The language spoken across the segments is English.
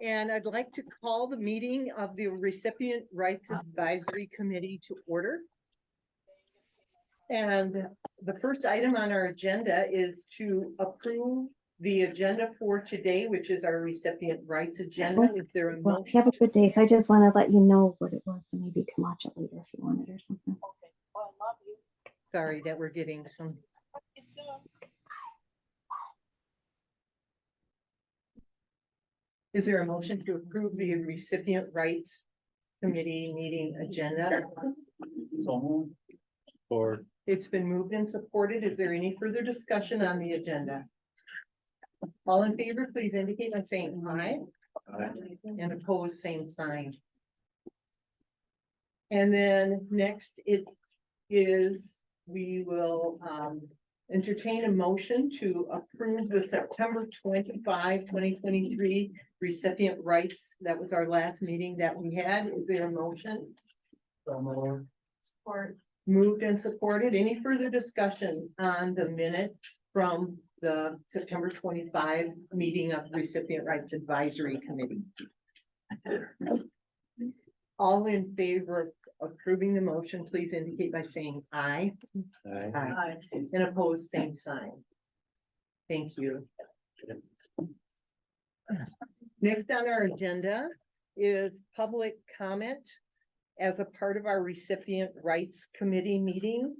And I'd like to call the meeting of the Recipient Rights Advisory Committee to order. And the first item on our agenda is to approve the agenda for today, which is our recipient rights agenda. Is there a motion? Have a good day. So I just want to let you know what it was, so maybe you can watch it later if you want it or something. Okay. Well, I love you. Sorry that we're getting some. Is there a motion to approve the recipient rights committee meeting agenda? So moved. Or It's been moved and supported. Is there any further discussion on the agenda? All in favor, please indicate by saying aye. Aye. And opposed, same sign. And then next it is, we will entertain a motion to approve the September 25, 2023 recipient rights. That was our last meeting that we had. Is there a motion? Support. Moved and supported. Any further discussion on the minutes from the September 25 meeting of Recipient Rights Advisory Committee? All in favor of approving the motion, please indicate by saying aye. Aye. And opposed, same sign. Thank you. Next on our agenda is public comment. As a part of our Recipient Rights Committee meeting,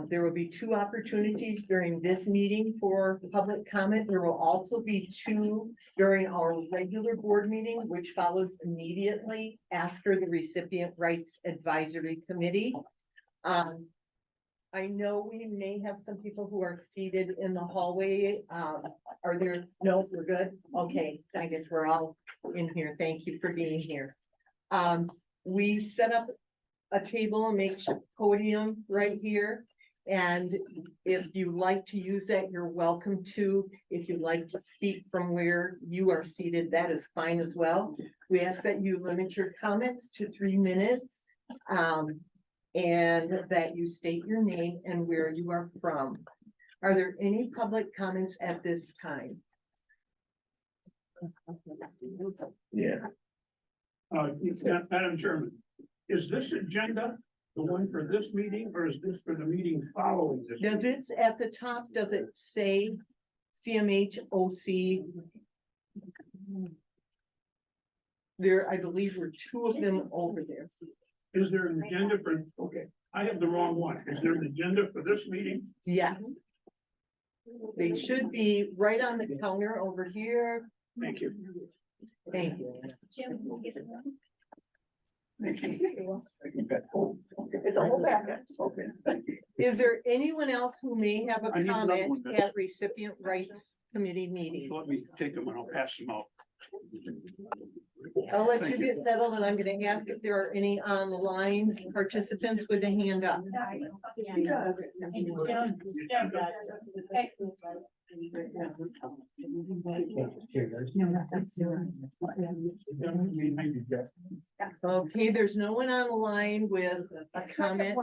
there will be 2 opportunities during this meeting for public comment. There will also be 2 during our regular board meeting, which follows immediately after the Recipient Rights Advisory Committee. I know we may have some people who are seated in the hallway. Are there? No, we're good. Okay, I guess we're all in here. Thank you for being here. We set up a table and make a podium right here. And if you like to use that, you're welcome to. If you'd like to speak from where you are seated, that is fine as well. We ask that you limit your comments to 3 minutes. And that you state your name and where you are from. Are there any public comments at this time? yeah. Madam Chairman, is this agenda the one for this meeting, or is this for the meeting following this? Does it at the top, does it say CMHOC? There, I believe were 2 of them over there. Is there an agenda for, okay, I have the wrong one. Is there an agenda for this meeting? Yes. They should be right on the counter over here. Thank you. Thank you. Thank you. It's a whole packet. Okay. Is there anyone else who may have a I need another comment one, then. at Recipient Rights Committee meeting? Let me take them and I'll pass them out. I'll let you get settled, and I'm gonna ask if there are any online participants with a hand up. Okay, there's no one online with a comment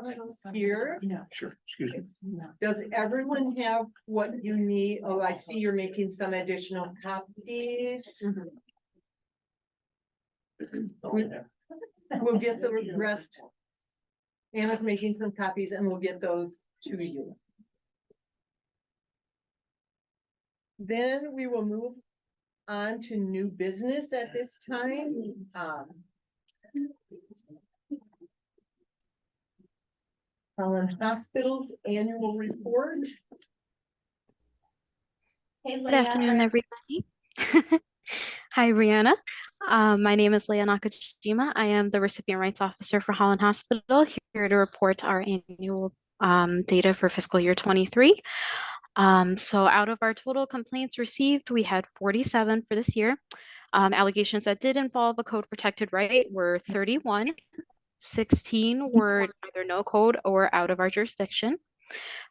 here. Sure, excuse me. Does everyone have what you need? Oh, I see you're making some additional copies. We'll get the rest. Anna's making some copies and we'll get those to you. Then we will move on to new business at this time. Holland Hospital's annual report. Good afternoon, everybody. Hi, Brianna. My name is Leah Nakajima. I am the Recipient Rights Officer for Holland Hospital, here to report our annual data for fiscal year 23. So out of our total complaints received, we had 47 for this year. Allegations that did involve a code protected right were 31. 16 were either no code or out of our jurisdiction.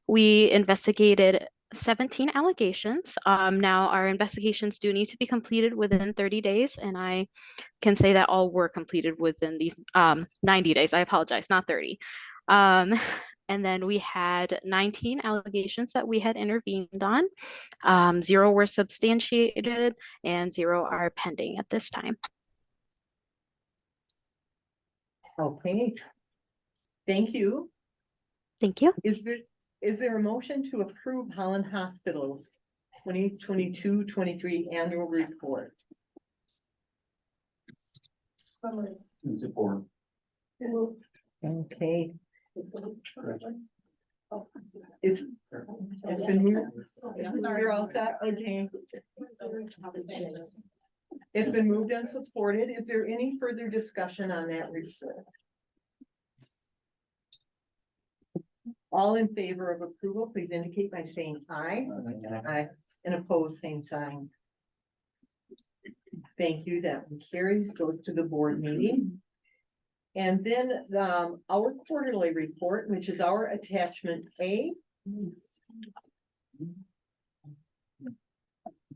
We investigated 17 allegations. Now our investigations do need to be completed within 30 days, and I can say that all were completed within these 90 days. I apologize, not 30. And then we had 19 allegations that we had intervened on. 0 were substantiated and 0 are pending at this time. Okay. Thank you. Thank you. Is there a motion to approve Holland Hospital's 2022-23 annual report? Support. Okay, it's been moved. You're all set, okay. It's been moved and supported. Is there any further discussion on that report? All in favor of approval, please indicate by saying aye. Aye. And opposed, same sign. Thank you. That one carries, goes to the board meeting. And then our quarterly report, which is our attachment A.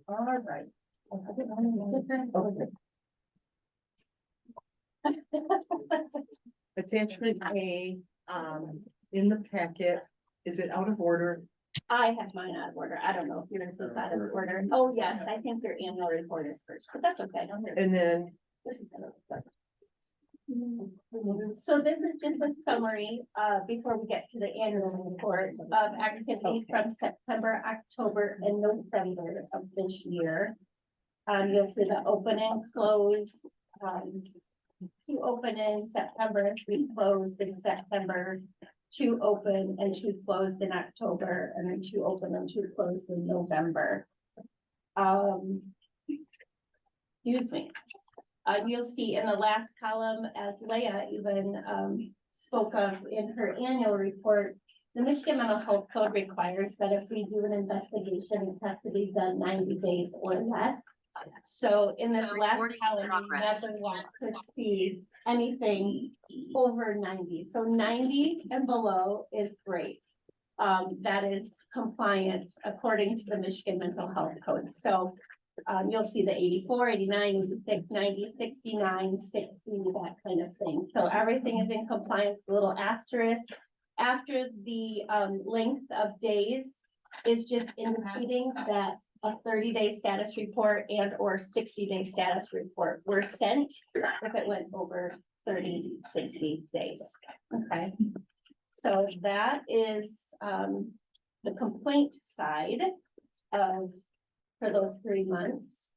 All right. Okay. Attachment A, in the packet, is it out of order? I have mine out of order. I don't know if yours is out of order. Oh, yes, I think your annual report is first, but that's okay. Don't worry. And then, This is gonna start. So this is just a summary, before we get to the annual report of activity from September, October, and November of this year. You'll see the open and close, 2 open in September, 3 closed in September, 2 open and 2 closed in October, and then 2 open and 2 closed in November. Excuse me. You'll see in the last column, as Leah even spoke of in her annual report, the Michigan Mental Health Code requires that if we do an investigation, it has to be done 90 days or less. So in this last column, we never want to see anything over 90. So 90 and below is great. That is compliant according to the Michigan Mental Health Code. So you'll see the 84, 89, 86, 90, 69, 60, that kind of thing. So everything is in compliance. The little asterisk after the length of days is just indicating that a 30-day status report and or 60-day status report were sent if it went over 30, 60 days. Okay. So that is the complaint side of for those 3 months.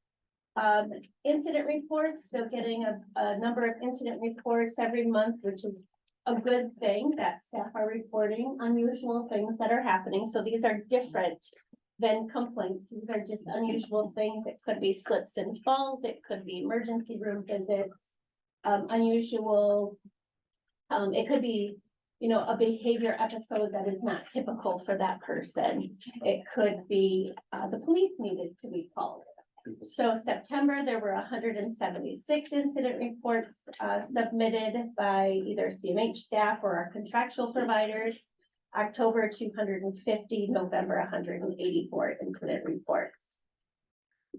Incident reports, still getting a number of incident reports every month, which is a good thing that staff are reporting unusual things that are happening. So these are different than complaints. These are just unusual things. It could be slips and falls. It could be emergency room visits, unusual. It could be, you know, a behavior episode that is not typical for that person. It could be the police needed to be called. So September, there were 176 incident reports submitted by either CMH staff or our contractual providers. October, 250, November, 184 incident reports.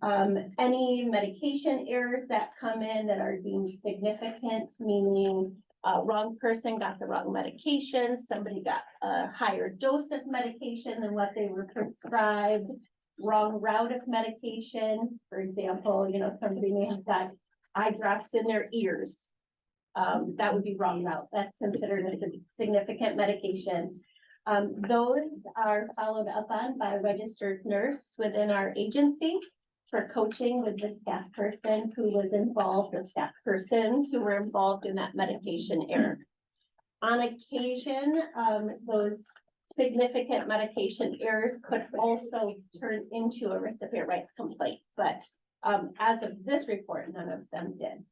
Any medication errors that come in that are deemed significant, meaning wrong person got the wrong medication, somebody got a higher dose of medication than what they were prescribed, wrong route of medication. For example, you know, somebody may have got eye drops in their ears. That would be wrong route. That's considered a significant medication. Those are followed up on by a registered nurse within our agency for coaching with the staff person who was involved, or staff persons who were involved in that medication error. On occasion, those significant medication errors could also turn into a recipient rights complaint, but as of this report, none of them did.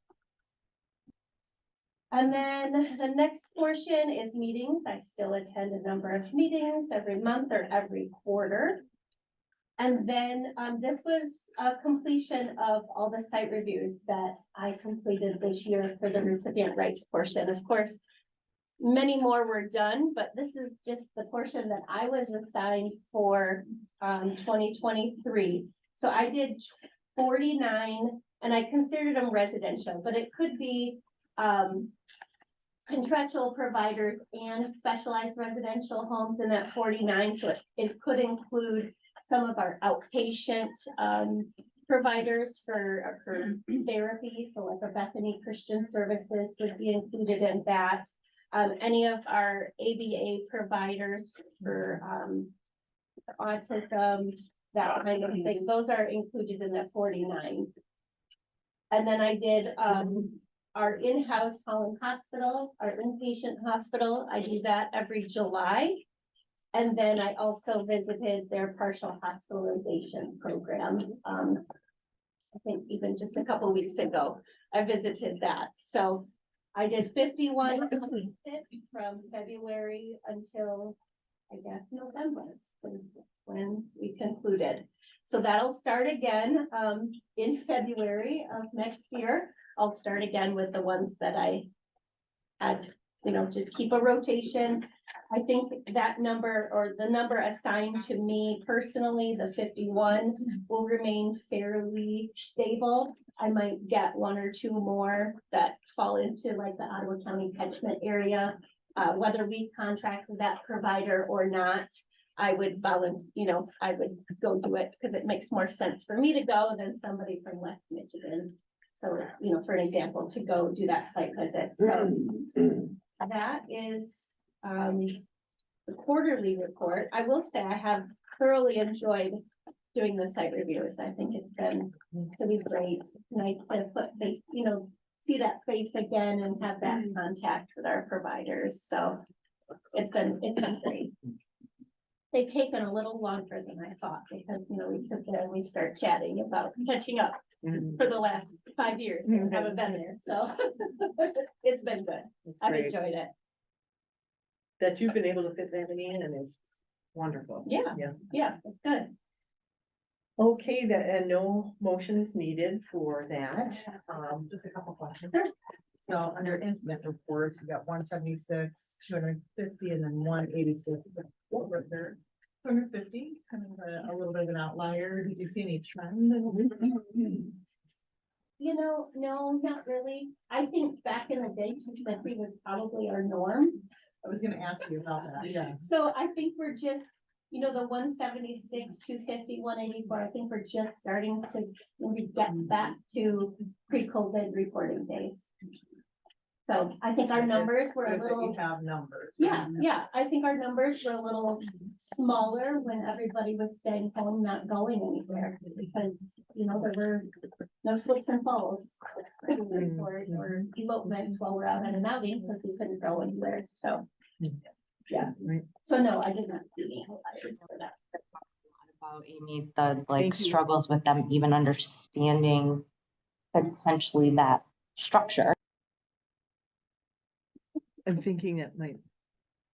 And then the next portion is meetings. I still attend a number of meetings every month or every quarter. And then this was a completion of all the site reviews that I completed this year for the recipient rights portion. Of course, many more were done, but this is just the portion that I was assigned for 2023. So I did 49, and I considered them residential, but it could be contractual providers and specialized residential homes in that 49, so it could include some of our outpatient providers for therapy, so like our Bethany Christian Services would be included in that. Any of our ABA providers for autism, that kind of thing, those are included in the 49. And then I did our in-house Holland Hospital, our inpatient hospital. I do that every July. And then I also visited their partial hospitalization program. I think even just a couple weeks ago, I visited that. So I did 51 from February until, I guess, November, when we concluded. So that'll start again in February of next year. I'll start again with the ones that I had, just keep a rotation. I think that number, or the number assigned to me personally, the 51, will remain fairly stable. I might get one or two more that fall into like the Ottawa County catchment area. Whether we contract with that provider or not, I would volunteer, I would go do it because it makes more sense for me to go than somebody from West Michigan. So, for an example, to go do that site visit. So that is the quarterly report. I will say I have thoroughly enjoyed doing the site reviews. I think it's been pretty great. Nice to put face, see that face again and have that contact with our providers. So it's been great. They've taken a little longer than I thought because, we sit there and we start chatting about catching up for the last 5 years. I haven't been there, so it's been good. I've enjoyed it. That you've been able to fit that in and it's wonderful. Yeah, it's good. Okay, and no motion is needed for that. Just a couple questions. Sure. So under incident reports, you got 176, 250, and then 186. What were there? 250, kind of a little bit of an outlier. Did you see any trend? No, not really. I think back in the day, 250 was probably our norm. I was gonna ask you about that, yeah. So I think we're just, the 176, 250, 184, I think we're just starting to maybe get back to pre-COVID reporting days. So I think our numbers were a little. You have numbers. Yeah, I think our numbers were a little smaller when everybody was staying home, not going anywhere, because, there were no slips and falls. Or elopements while we're out on an outing, because we couldn't go anywhere, so. Yeah, so no, I did not see any highlights for that. About Amy, the Thank you. struggles with them even understanding potentially that structure. I'm thinking that might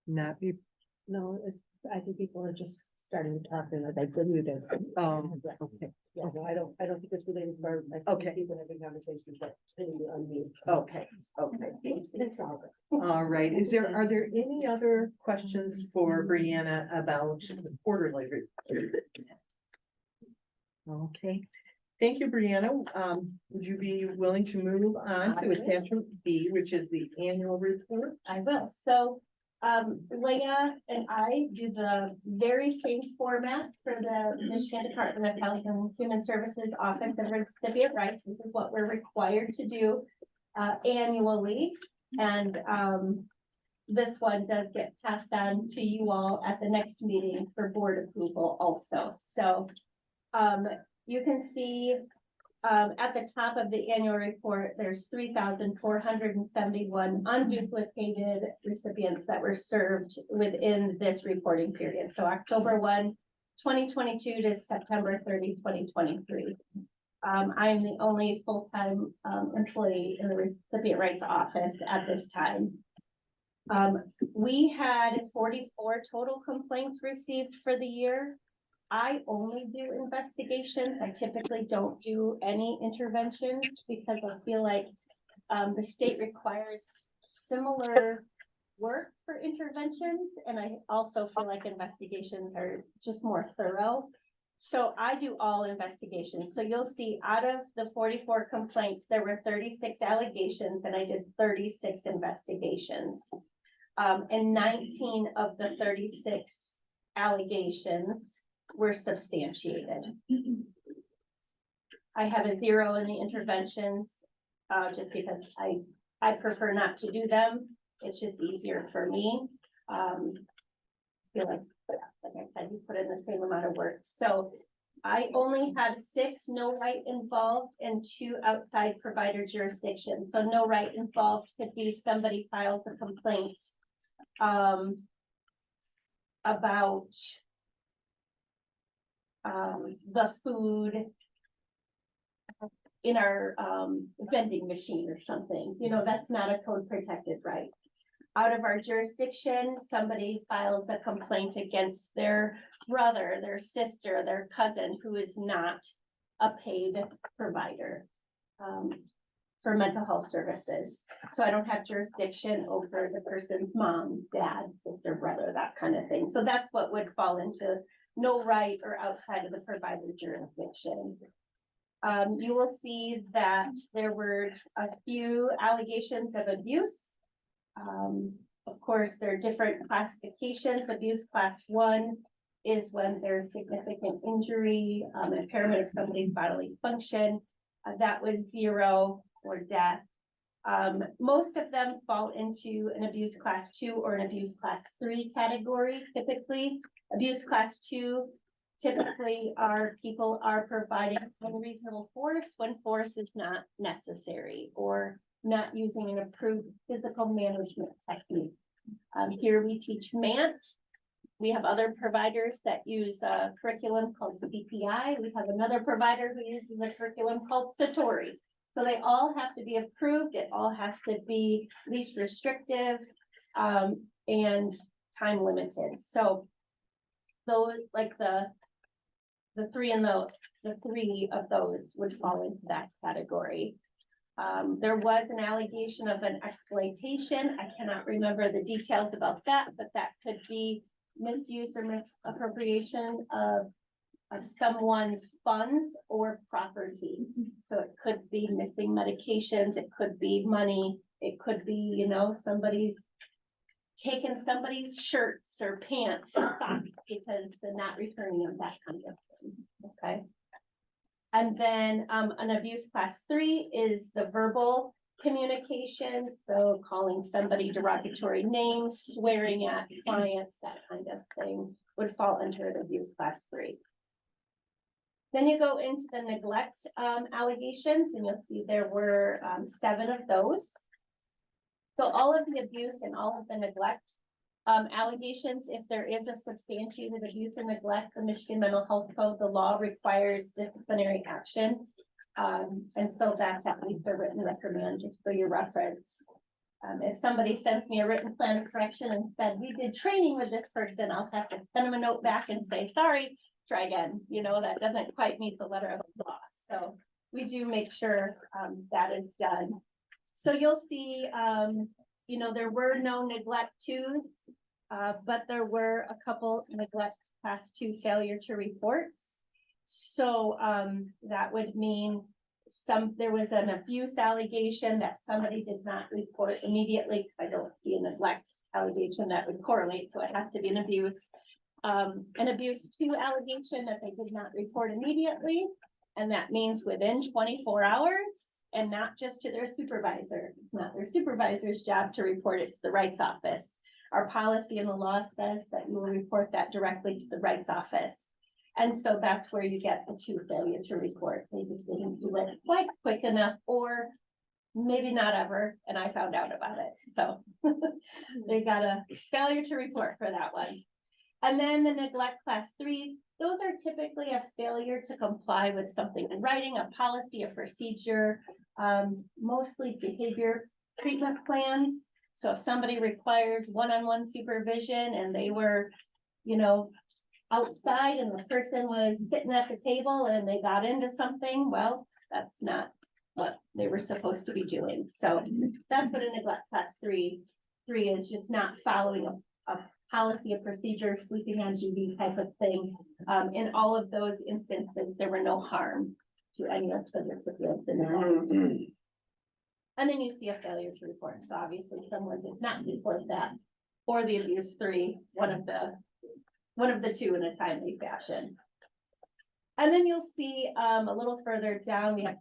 not be. No, I think people are just starting to talk and they diluted. Okay. Yeah, I don't think it's related to our. Okay. People having conversations, but unmute. Okay. It's all good. All right. Are there any other questions for Brianna about the quarterly report? Okay. Thank you, Brianna. Would you be willing to move on to attachment B, which is the annual report? I will. So, Leah and I do the very same format for the Michigan Department of Health and Human Services Office of Recipient Rights. This is what we're required to do annually. And this one does get passed on to you all at the next meeting for board approval also. So you can see at the top of the annual report, there's 3,471 unduplicated recipients that were served within this reporting period. So October 1, 2022 to September 30, 2023. I am the only full-time employee in the Recipient Rights Office at this time. We had 44 total complaints received for the year. I only do investigations. I typically don't do any interventions because I feel like the state requires similar work for interventions. And I also feel like investigations are just more thorough. So I do all investigations. So you'll see out of the 44 complaints, there were 36 allegations and I did 36 investigations. And 19 of the 36 allegations were substantiated. I have a 0 in the interventions, just because I prefer not to do them. It's just easier for me. Feel like I said, you put in the same amount of work. So I only had 6 no right involved and 2 outside provider jurisdictions. So no right involved could be somebody files a complaint about the food in our vending machine or something. You know, that's not a code protected right. Out of our jurisdiction, somebody files a complaint against their brother, their sister, their cousin, who is not a paid provider for mental health services. So I don't have jurisdiction over the person's mom, dad, sister, brother, that kind of thing. So that's what would fall into no right or outside of the provider jurisdiction. You will see that there were a few allegations of abuse. Of course, there are different classifications. Abuse class 1 is when there's significant injury, impairment of somebody's bodily function. That was 0 or death. Most of them fall into an abuse class 2 or an abuse class 3 category. Typically, abuse class 2 typically people are providing unreasonable force when force is not necessary or not using an approved physical management technique. Here we teach MANT. We have other providers that use a curriculum called CPI. We have another provider who uses a curriculum called Satori. So they all have to be approved. It all has to be least restrictive and time limited. So those, like the 3 and the 3 of those would fall into that category. There was an allegation of an exploitation. I cannot remember the details about that, but that could be misuse or misappropriation of someone's funds or property. So it could be missing medications, it could be money, it could be, you know, somebody's taken somebody's shirts or pants or socks because they're not returning them, that kind of thing. Okay. And then an abuse class 3 is the verbal communication. So calling somebody derogatory names, swearing at clients, that kind of thing would fall under an abuse class 3. Then you go into the neglect allegations and you'll see there were 7 of those. So all of the abuse and all of the neglect allegations, if there is a substantiated abuse or neglect, the Michigan Mental Health Code, the law requires disciplinary action. And so that's at least a written reprimand just for your reference. If somebody sends me a written plan of correction and said, we did training with this person, I'll have to send them a note back and say, sorry, try again. You know, that doesn't quite meet the letter of the law. So we do make sure that is done. So you'll see, you know, there were no neglect 2s, but there were a couple neglect class 2 failure to reports. So that would mean there was an abuse allegation that somebody did not report immediately, because I don't see a neglect allegation that would correlate. So it has to be an abuse 2 allegation that they did not report immediately. And that means within 24 hours. And not just to their supervisor. It's not their supervisor's job to report it to the rights office. Our policy in the law says that you will report that directly to the rights office. And so that's where you get the 2 failure to report. They just didn't do it quite quick enough, or maybe not ever, and I found out about it. So they got a failure to report for that one. And then the neglect class 3s, those are typically a failure to comply with something in writing, a policy, a procedure, mostly behavior treatment plans. So if somebody requires one-on-one supervision and they were, you know, outside and the person was sitting at the table and they got into something, well, that's not what they were supposed to be doing. So that's what a neglect class 3 is, just not following a policy, a procedure, sleeping on duty type of thing. In all of those instances, there were no harm to any of the recipients in that. And then you see a failure to report. So obviously someone did not report that, or the abuse 3, one of the two in a timely fashion. And then you'll see a little further down, we have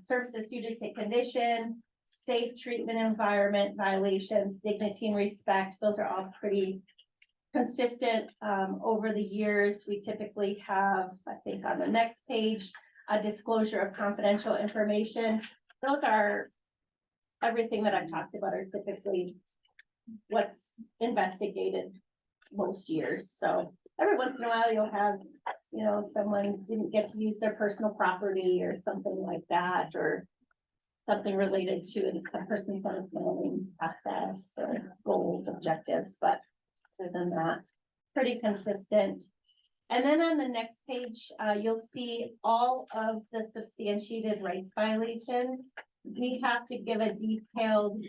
services suited to condition, safe treatment environment violations, dignity and respect. Those are all pretty consistent over the years. We typically have, I think on the next page, a disclosure of confidential information. Those are everything that I've talked about are typically what's investigated most years. So every once in a while you'll have, you know, someone didn't get to use their personal property or something like that, or something related to a person's planning process or goals, objectives, but other than that, pretty consistent. And then on the next page, you'll see all of the substantiated rights violations. We have to give a detailed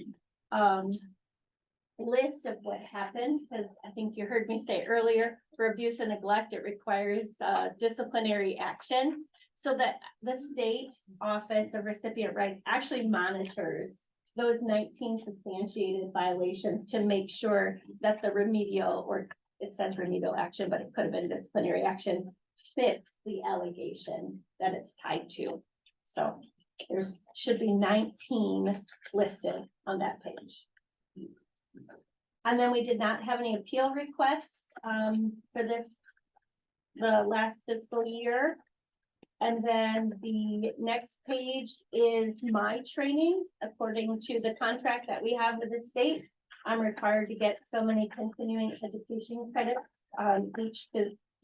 list of what happened, because I think you heard me say earlier, for abuse and neglect, it requires disciplinary action. So that the state office of recipient rights actually monitors those 19 substantiated violations to make sure that the remedial, or it says remedial action, but it could have been disciplinary action, fits the allegation that it's tied to. So there's should be 19 listed on that page. And then we did not have any appeal requests for the last fiscal year. And then the next page is my training. According to the contract that we have with the state, I'm required to get so many continuing education credits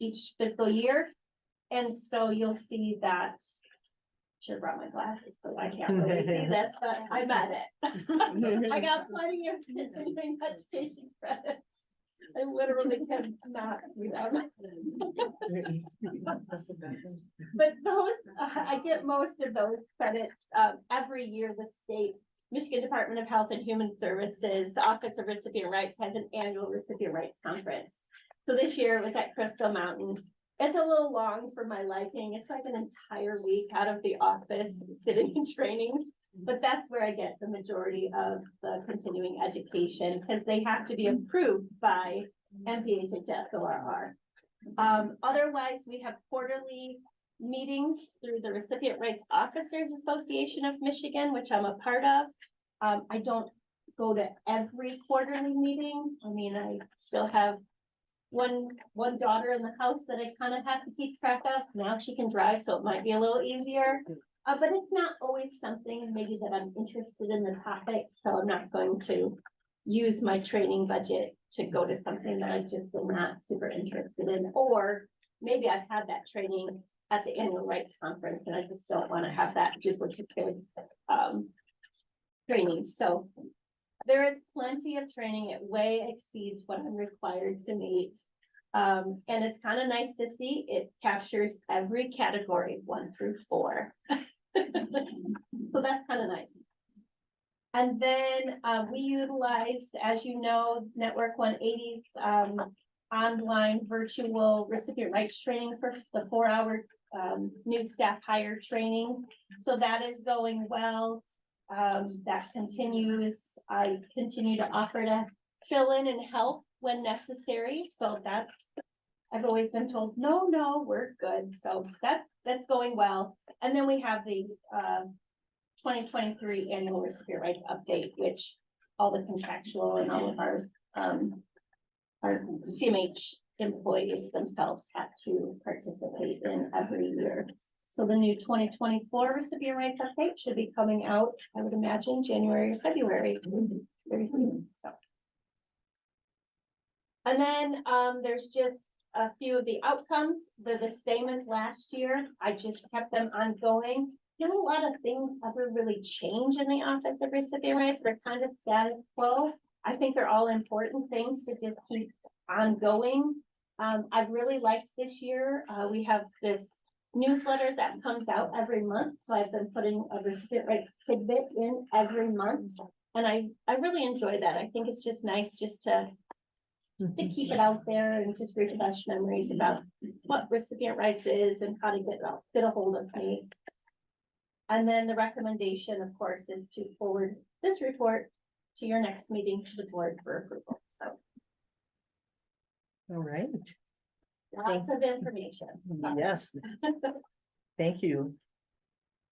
each fiscal year. And so you'll see that, should have brought my glasses, so I can't really see this, but I met it. I got plenty of continuing education credits. I literally cannot see them. But those, I get most of those credits every year. The state, Michigan Department of Health and Human Services, Office of Recipient Rights has an annual recipient rights conference. So this year it was at Crystal Mountain. It's a little long for my liking. It's like an entire week out of the office sitting in trainings, but that's where I get the majority of the continuing education, because they have to be approved by MPHHS-ORR. Otherwise, we have quarterly meetings through the Recipient Rights Officers Association of Michigan, which I'm a part of. I don't go to every quarterly meeting. I mean, I still have one daughter in the house that I kind of have to keep track of. Now she can drive, so it might be a little easier. But it's not always something maybe that I'm interested in the topic, so I'm not going to use my training budget to go to something that I just am not super interested in. Or maybe I've had that training at the annual rights conference and I just don't want to have that duplicative training. So there is plenty of training. It way exceeds what I'm required to meet. And it's kind of nice to see it captures every category 1 through 4. So that's kind of nice. And then we utilize, as you know, Network 180's online virtual recipient rights training for the 4-hour new staff hire training. So that is going well. That continues. I continue to offer to fill in and help when necessary. So that's, I've always been told, no, we're good. So that's going well. And then we have the 2023 annual recipient rights update, which all the contractual and all of our CMH employees themselves have to participate in every year. So the new 2024 recipient rights update should be coming out, I would imagine, January or February, very soon. So. And then there's just a few of the outcomes. They're the same as last year. I just kept them ongoing. You know, a lot of things ever really change in the Office of Recipient Rights. They're kind of status quo. I think they're all important things to just keep ongoing. I've really liked this year. We have this newsletter that comes out every month. So I've been putting a recipient rights tidbit in every month. And I really enjoy that. I think it's just nice just to just to keep it out there and just refresh memories about what recipient rights is and how to get a hold of me. And then the recommendation, of course, is to forward this report to your next meeting to the board for approval. So All right, lots of information. yes, thank you.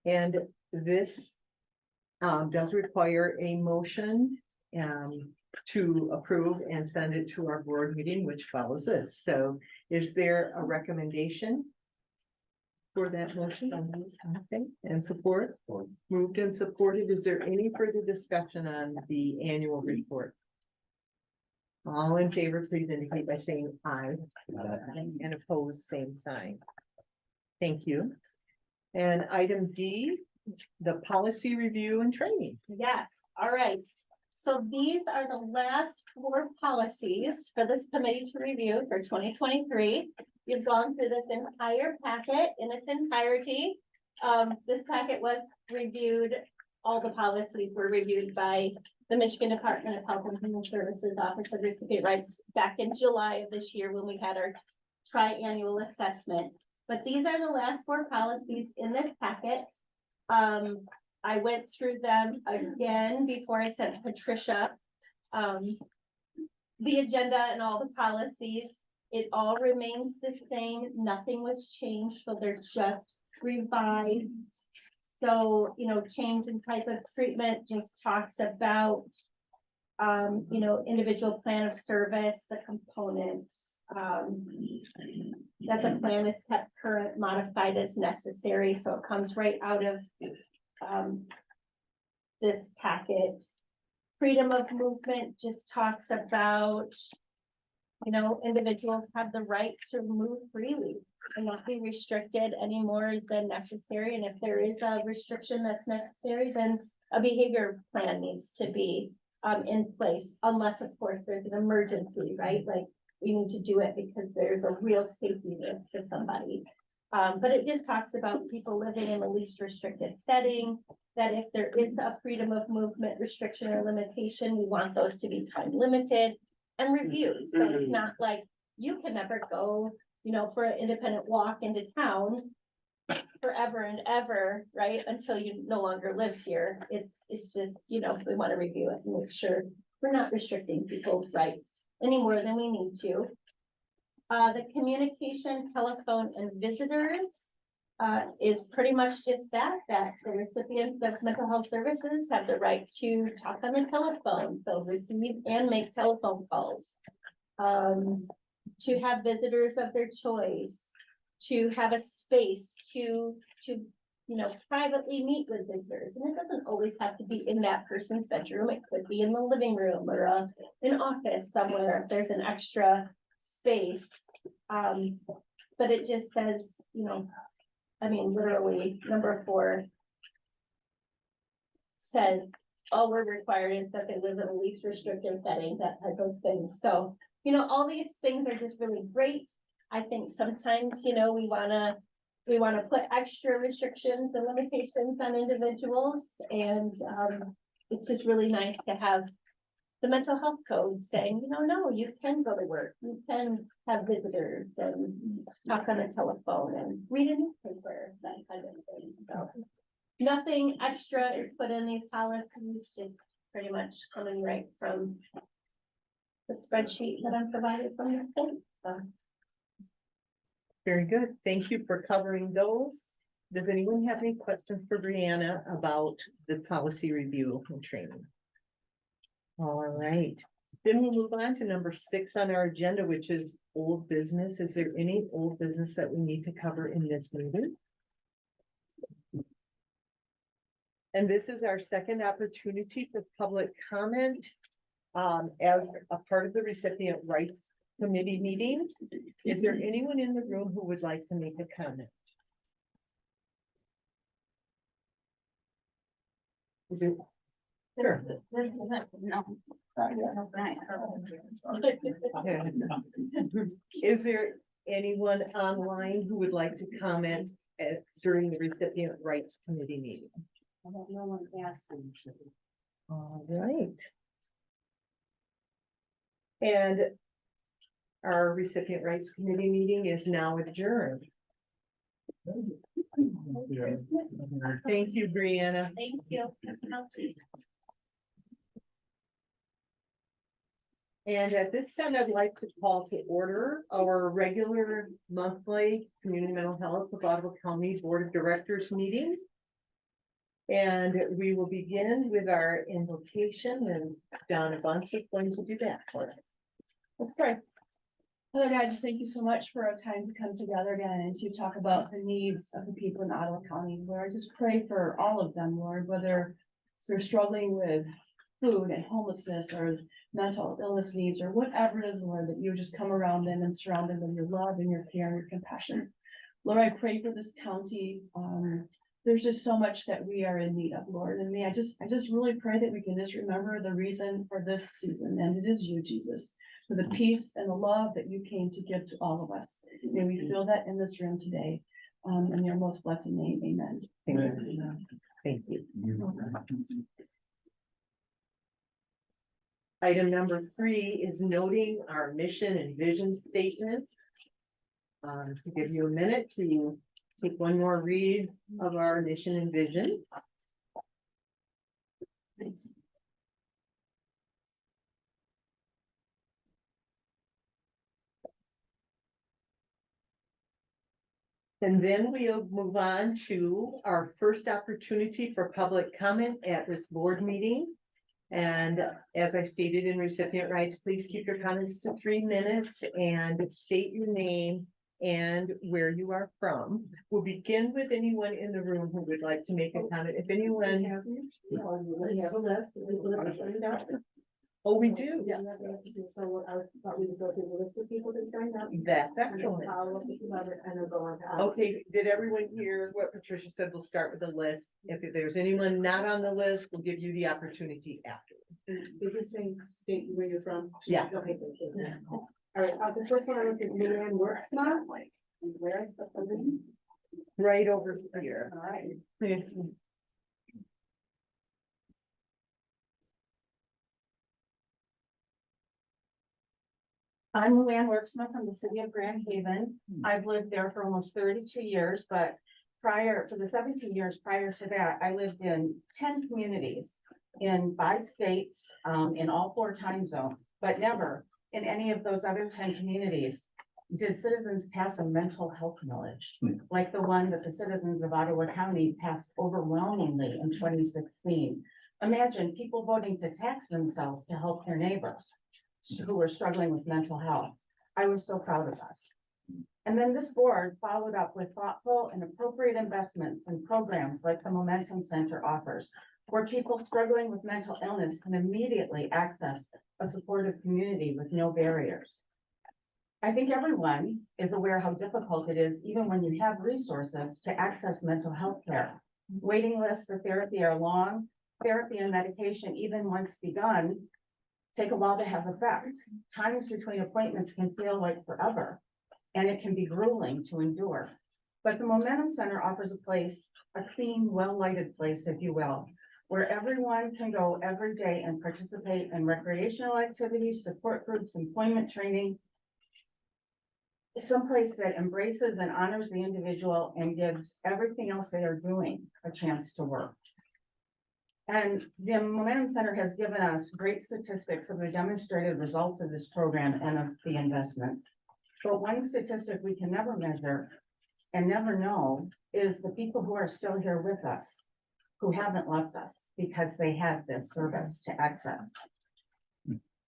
And this does require a motion to approve and send it to our board meeting, which follows this. So is there a recommendation for that motion? Okay, and support? Moved and supported. Is there any further discussion on the annual report? All in favor, please indicate by saying aye. And opposed, same sign. Thank you. And item D, the policy review and training. Yes, all right. So these are the last 4 policies for this committee to review for 2023. You've gone through this entire packet in its entirety. This packet was reviewed, all the policies were reviewed by the Michigan Department of Health and Human Services Office of Recipient Rights back in July of this year when we had our tri-annual assessment. But these are the last 4 policies in this packet. I went through them again before I sent Patricia the agenda and all the policies. It all remains the same. Nothing was changed, so they're just revised. So, you know, change in type of treatment just talks about, you know, individual plan of service, the components, that the plan is kept current, modified as necessary. So it comes right out of this packet. Freedom of movement just talks about, you know, individuals have the right to move freely and not be restricted any more than necessary. And if there is a restriction that's necessary, then a behavior plan needs to be in place, unless of course there's an emergency, right? Like we need to do it because there's a real safety risk to somebody. But it just talks about people living in the least restricted setting, that if there is a freedom of movement restriction or limitation, we want those to be time limited and reviewed. So it's not like you can never go, you know, for an independent walk into town forever and ever, right? Until you no longer live here. It's just, you know, we want to review it and make sure we're not restricting people's rights any more than we need to. The communication, telephone, and visitors is pretty much just that the recipients of mental health services have the right to talk on the telephone, so receive and make telephone calls. To have visitors of their choice, to have a space to you know, privately meet with visitors. And it doesn't always have to be in that person's bedroom. It could be in the living room or an office somewhere if there's an extra space. But it just says, you know, I mean, literally number 4 says all we're required is that they live in a least restrictive setting, that type of thing. So, you know, all these things are just really great. I think sometimes, you know, we wanna put extra restrictions and limitations on individuals, and it's just really nice to have the mental health code saying, you know, no, you can go to work, you can have visitors and talk on the telephone and read a newspaper, that kind of thing. So nothing extra is put in these policies, just pretty much coming right from the spreadsheet that I'm provided from the state. So. Very good. Thank you for covering those. Does anyone have any questions for Brianna about the policy review and training? All right, then we'll move on to number 6 on our agenda, which is old business. Is there any old business that we need to cover in this meeting? And this is our second opportunity for public comment as a part of the recipient rights committee meeting. Is there anyone in the room who would like to make a comment? Is there? Sure. Is there anyone online who would like to comment during the recipient rights committee meeting? No one asked him. All right. And Our recipient rights committee meeting is now adjourned. Thank you, Brianna. Thank you. And at this time, I'd like to call to order our regular monthly Community Mental Health of Ottawa County Board of Directors meeting. And we will begin with our invocation, and Donna Bunce is going to do that for us. Let's pray. Father God, just thank you so much for a time to come together again and to talk about the needs of the people in Ottawa County. Lord, I just pray for all of them, Lord, whether they're struggling with food and homelessness or mental illness needs or whatever it is, Lord, that you just come around them and surround them with your love and your care and your compassion. Lord, I pray for this county. There's just so much that we are in need of, Lord. And I just really pray that we can just remember the reason for this season, and it is you, Jesus, for the peace and the love that you came to give to all of us. May we feel that in this room today. In your most blessed name, amen. Thank you. Item number 3 is noting our mission and vision statement. To give you a minute to take one more read of our mission and vision. And then we'll move on to our first opportunity for public comment at this board meeting. And as I stated in recipient rights, please keep your comments to 3 minutes and state your name and where you are from. We'll begin with anyone in the room who would like to make a comment. If anyone. We have a list. Oh, we do. Yes. So I thought we would go through the list of people that signed up. That's And then excellent. follow up with whoever, and then go on to. Okay, did everyone hear what Patricia said? We'll start with the list. If there's anyone not on the list, we'll give you the opportunity afterwards. Did you say state where you're from? Yeah. Okay, thank you. All right, the first one I was in Marianne Worksma. Where's the building? Right over here. All right. I'm Luann Worksma from the city of Grand Haven. I've lived there for almost 32 years, but for the 17 years prior to that, I lived in 10 communities in 5 states, in all 4 time zones, but never in any of those other 10 communities did citizens pass a mental health millage, like the one that the citizens of Ottawa County passed overwhelmingly in 2016. Imagine people voting to tax themselves to help their neighbors who were struggling with mental health. I was so proud of us. And then this board followed up with thoughtful and appropriate investments and programs like the Momentum Center offers, where people struggling with mental illness can immediately access a supportive community with no barriers. I think everyone is aware how difficult it is, even when you have resources, to access mental health care. Waiting lists for therapy are long. Therapy and medication, even once begun, take a while to have effect. Times between appointments can feel like forever, and it can be grueling to endure. But the Momentum Center offers a clean, well-lighted place, if you will, where everyone can go every day and participate in recreational activities, support groups, employment training. Someplace that embraces and honors the individual and gives everything else they are doing a chance to work. And the Momentum Center has given us great statistics of the demonstrated results of this program and of the investments. But one statistic we can never measure and never know is the people who are still here with us, who haven't left us because they have this service to access.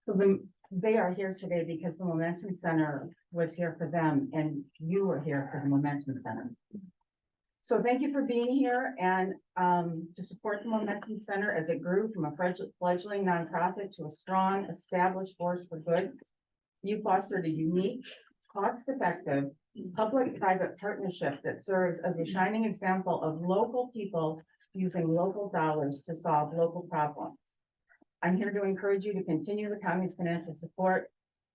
So they are here today because the Momentum Center was here for them, and you were here for the Momentum Center. So thank you for being here and to support the Momentum Center as it grew from a fledgling nonprofit to a strong, established force for good. You fostered a unique, cost-effective, public-private partnership that serves as a shining example of local people using local dollars to solve local problems. I'm here to encourage you to continue the county's financial support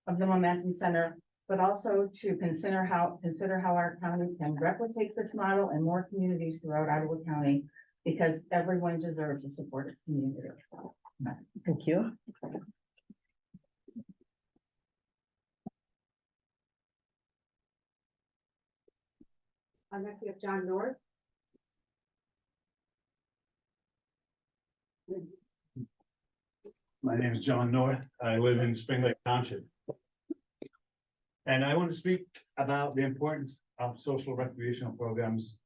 of the Momentum Center, but also to consider how our county can replicate this model in more communities throughout Ottawa County, because everyone deserves a supportive community. Thank you. Next we have John North. My name is John North. I live in Spring Lake Township. And I want to speak about the importance of social recreational programs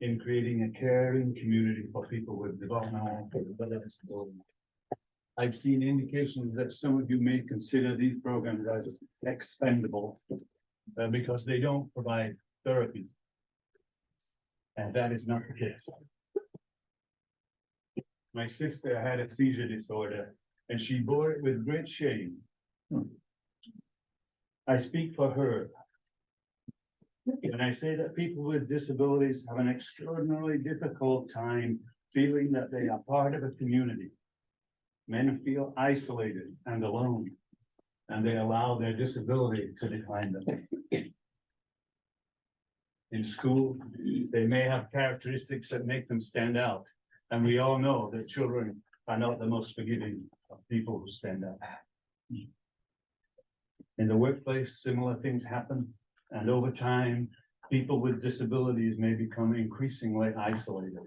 in creating a caring community for people with developmental disabilities. I've seen indications that some of you may consider these programs as expendable because they don't provide therapy. And that is not the case. My sister had a seizure disorder and she bore it with great shame. I speak for her. And I say that people with disabilities have an extraordinarily difficult time feeling that they are part of a community. Many feel isolated and alone, and they allow their disability to define them. In school, they may have characteristics that make them stand out, and we all know that children are not the most forgiving of people who stand out. In the workplace, similar things happen, and over time, people with disabilities may become increasingly isolated.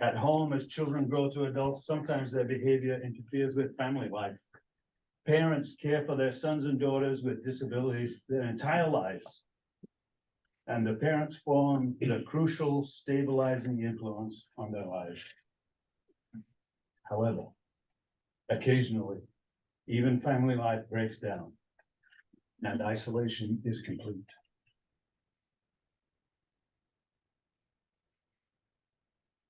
At home, as children grow to adults, sometimes their behavior interferes with family life. Parents care for their sons and daughters with disabilities their entire lives. And the parents form the crucial stabilizing influence on their lives. However, occasionally, even family life breaks down and isolation is complete.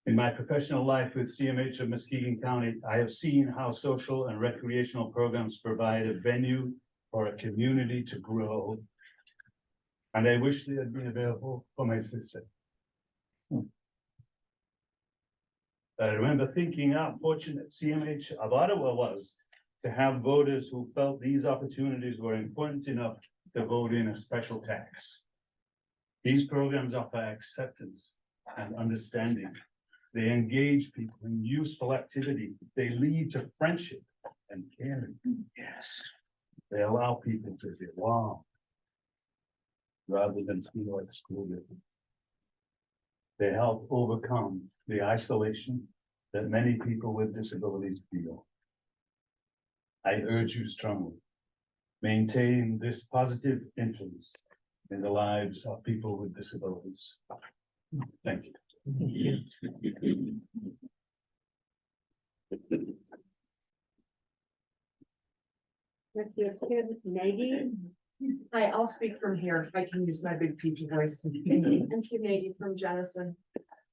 In my professional life with CMH of Muskegon County, I have seen how social and recreational programs provide a venue for a community to grow. And I wish they had been available for my sister. I remember thinking how fortunate CMH of Ottawa was to have voters who felt these opportunities were important enough to vote in a special tax. These programs offer acceptance and understanding. They engage people in useful activity. They lead to friendship and caring. Yes. They allow people to belong rather than feel excluded. They help overcome the isolation that many people with disabilities feel. I urge you strongly, maintain this positive influence in the lives of people with disabilities. Thank you. Next we have Tim Nagy. Hi, I'll speak from here. I can use my big teacher voice. I'm Kim Nagy from Jenison.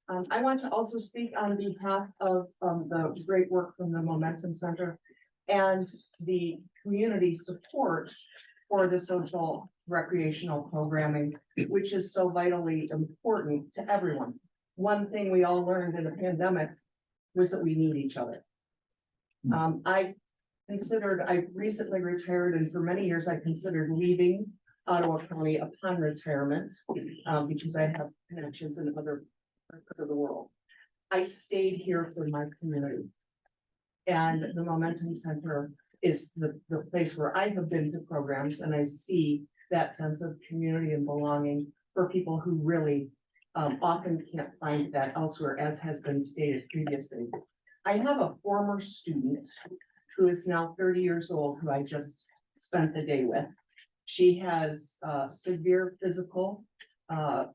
I want to also speak on behalf of the great work from the Momentum Center and the community support for the social recreational programming, which is so vitally important to everyone. One thing we all learned in the pandemic was that we need each other. I recently retired, and for many years I considered leaving Ottawa County upon retirement because I have connections in other parts of the world. I stayed here for my community. And the Momentum Center is the place where I have been to programs, and I see that sense of community and belonging for people who really often can't find that elsewhere, as has been stated previously. I have a former student who is now 30 years old, who I just spent the day with. She has severe physical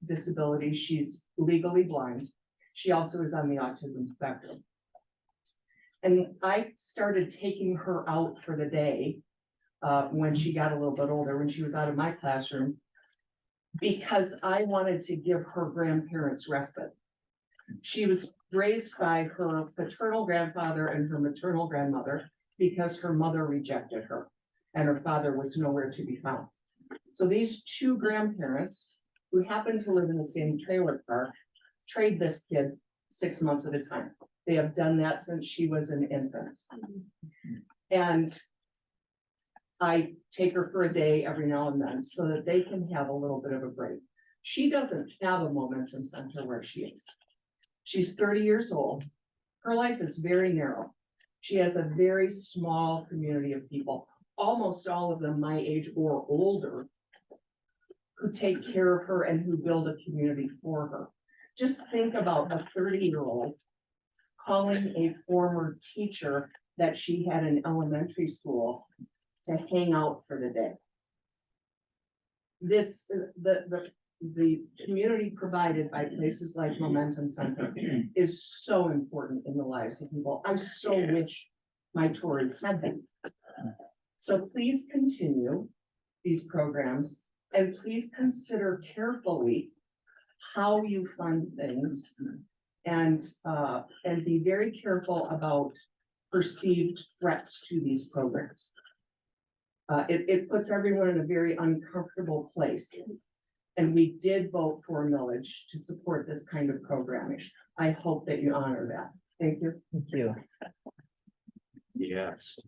disability. She's legally blind. She also is on the autism spectrum. And I started taking her out for the day when she got a little bit older, when she was out of my classroom, because I wanted to give her grandparents respite. She was raised by her paternal grandfather and her maternal grandmother because her mother rejected her and her father was nowhere to be found. So these two grandparents, who happen to live in the same trailer park, trade this kid 6 months at a time. They have done that since she was an infant. And I take her for a day every now and then so that they can have a little bit of a break. She doesn't have a Momentum Center where she is. She's 30 years old. Her life is very narrow. She has a very small community of people, almost all of them my age or older, who take care of her and who build a community for her. Just think about a 30-year-old calling a former teacher that she had in elementary school to hang out for the day. This, the community provided by places like Momentum Center is so important in the lives of people. I so wish my Tories had them. So please continue these programs and please consider carefully how you fund things and be very careful about perceived threats to these programs. It puts everyone in a very uncomfortable place. And we did vote for a millage to support this kind of programming. I hope that you honor that. Thank you. Thank you. Yes.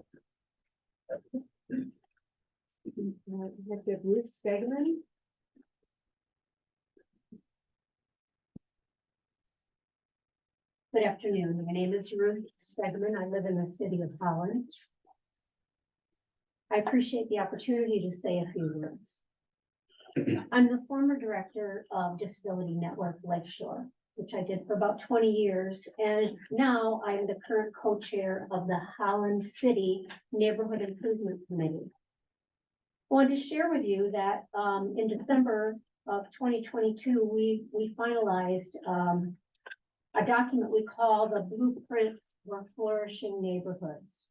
Executive Ruth Stegman. Good afternoon. My name is Ruth Stegman. I live in the city of Holland. I appreciate the opportunity to say a few words. I'm the former director of Disability Network Lakeshore, which I did for about 20 years. And now I am the current co-chair of the Holland City Neighborhood Improvement Committee. I wanted to share with you that in December of 2022, we finalized a document we call the Blueprint for Flourishing Neighborhoods.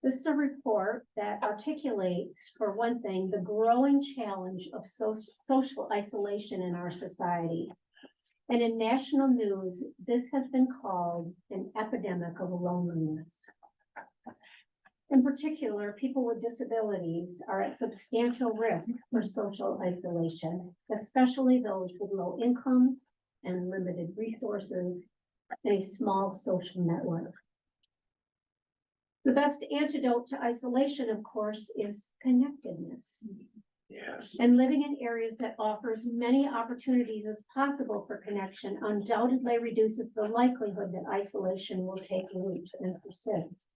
This is a report that articulates, for one thing, the growing challenge of social isolation in our society. And in national news, this has been called an epidemic of loneliness. In particular, people with disabilities are at substantial risk for social isolation, especially those with low incomes and limited resources and a small social network. The best antidote to isolation, of course, is connectedness. Yes. And living in areas that offers many opportunities as possible for connection undoubtedly reduces the likelihood that isolation will take root and persist.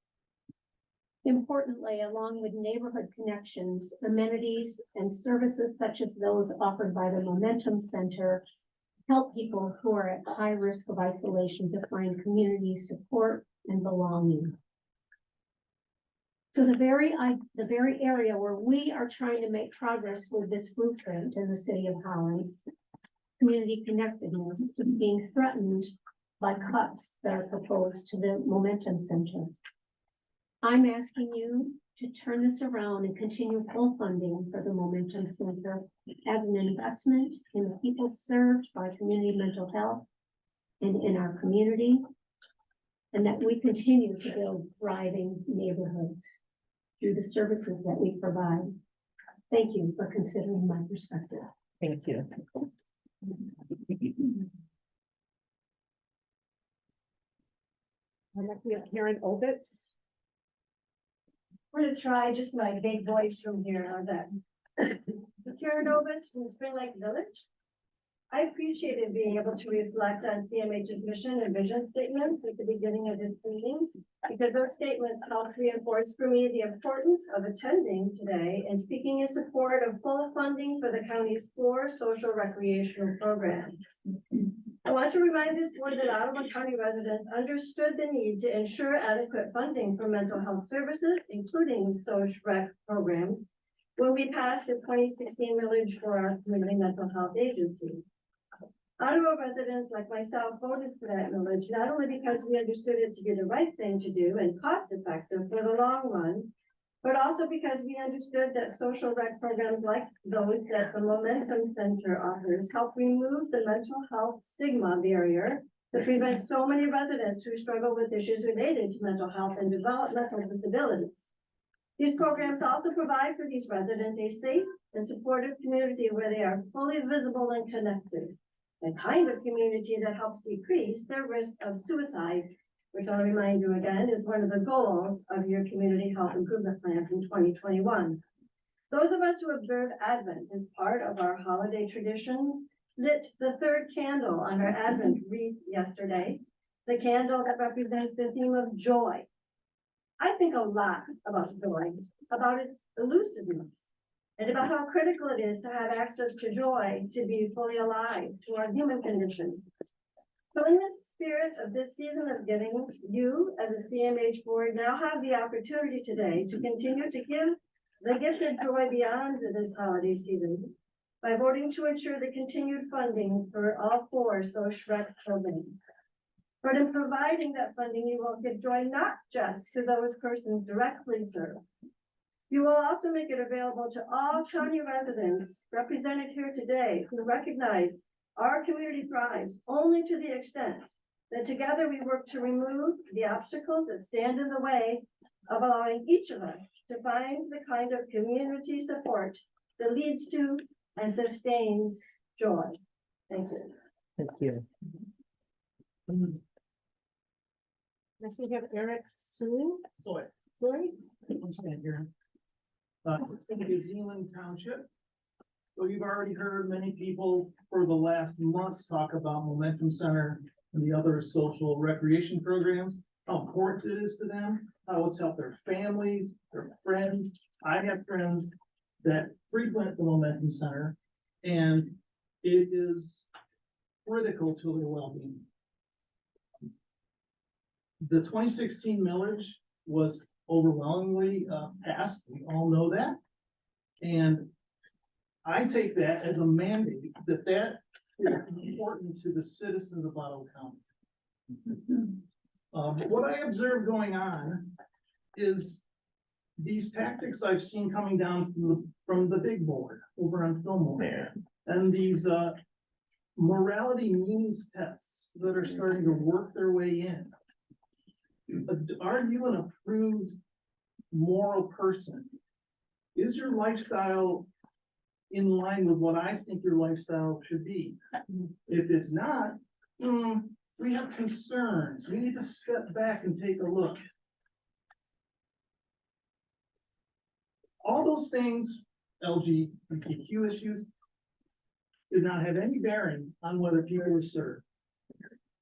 Importantly, along with neighborhood connections, amenities and services such as those offered by the Momentum Center help people who are at high risk of isolation to find community support and belonging. So the very area where we are trying to make progress with this blueprint in the city of Holland, community connectedness, is being threatened by cuts that are proposed to the Momentum Center. I'm asking you to turn this around and continue full funding for the Momentum Center as an investment in the people served by community mental health and in our community, and that we continue to build thriving neighborhoods through the services that we provide. Thank you for considering my perspective. Thank you. We have Karen Ovitz. We're gonna try just my big voice from here. How's that? Karen Ovitz from Spring Lake Village. I appreciated being able to reflect on CMH's mission and vision statements at the beginning of this meeting, because those statements helped reinforce for me the importance of attending today and speaking in support of full funding for the county's 4 social recreational programs. I want to remind this board that Ottawa County residents understood the need to ensure adequate funding for mental health services, including social rec programs, when we passed the 2016 millage for our community mental health agency. Ottawa residents like myself voted for that millage, not only because we understood it to be the right thing to do and cost effective for the long run, but also because we understood that social rec programs like those that the Momentum Center offers help remove the mental health stigma barrier that prevents so many residents who struggle with issues related to mental health and developmental disabilities. These programs also provide for these residents a safe and supportive community where they are fully visible and connected. The kind of community that helps decrease their risk of suicide, which I'll remind you again is one of the goals of your Community Health Improvement Plan from 2021. Those of us who observe Advent as part of our holiday traditions lit the 3rd candle on our Advent wreath yesterday, the candle that represents the theme of joy. I think a lot about joy, about its elusiveness, and about how critical it is to have access to joy, to be fully alive to our human conditions. So in the spirit of this season of giving, you as a CMH board now have the opportunity today to continue to give the gift of joy beyond this holiday season by voting to ensure the continued funding for all 4 social rec programs. But in providing that funding, you will give joy not just to those persons directly served. You will also make it available to all county residents represented here today who recognize our community thrives only to the extent that together we work to remove the obstacles that stand in the way of allowing each of us to find the kind of community support that leads to and sustains joy. Thank you. Thank you. Next we have Eric Sue. Sorry. Sorry. I'm standing here. It's in New Zealand Township. So you've already heard many people for the last months talk about Momentum Center and the other social recreation programs, how important it is to them, how it's helped their families, their friends. I have friends that frequent the Momentum Center, and it is critical to their well-being. The 2016 millage was overwhelmingly passed. We all know that. And I take that as a mandate that is important to the citizens of Ottawa County. What I observe going on is these tactics I've seen coming down from the big board over on Fillmore. And these morality means tests that are starting to work their way in. Are you an approved moral person? Is your lifestyle in line with what I think your lifestyle should be? If it's not, we have concerns. We need to step back and take a look. All those things, LGBTQ issues, did not have any bearing on whether people were served.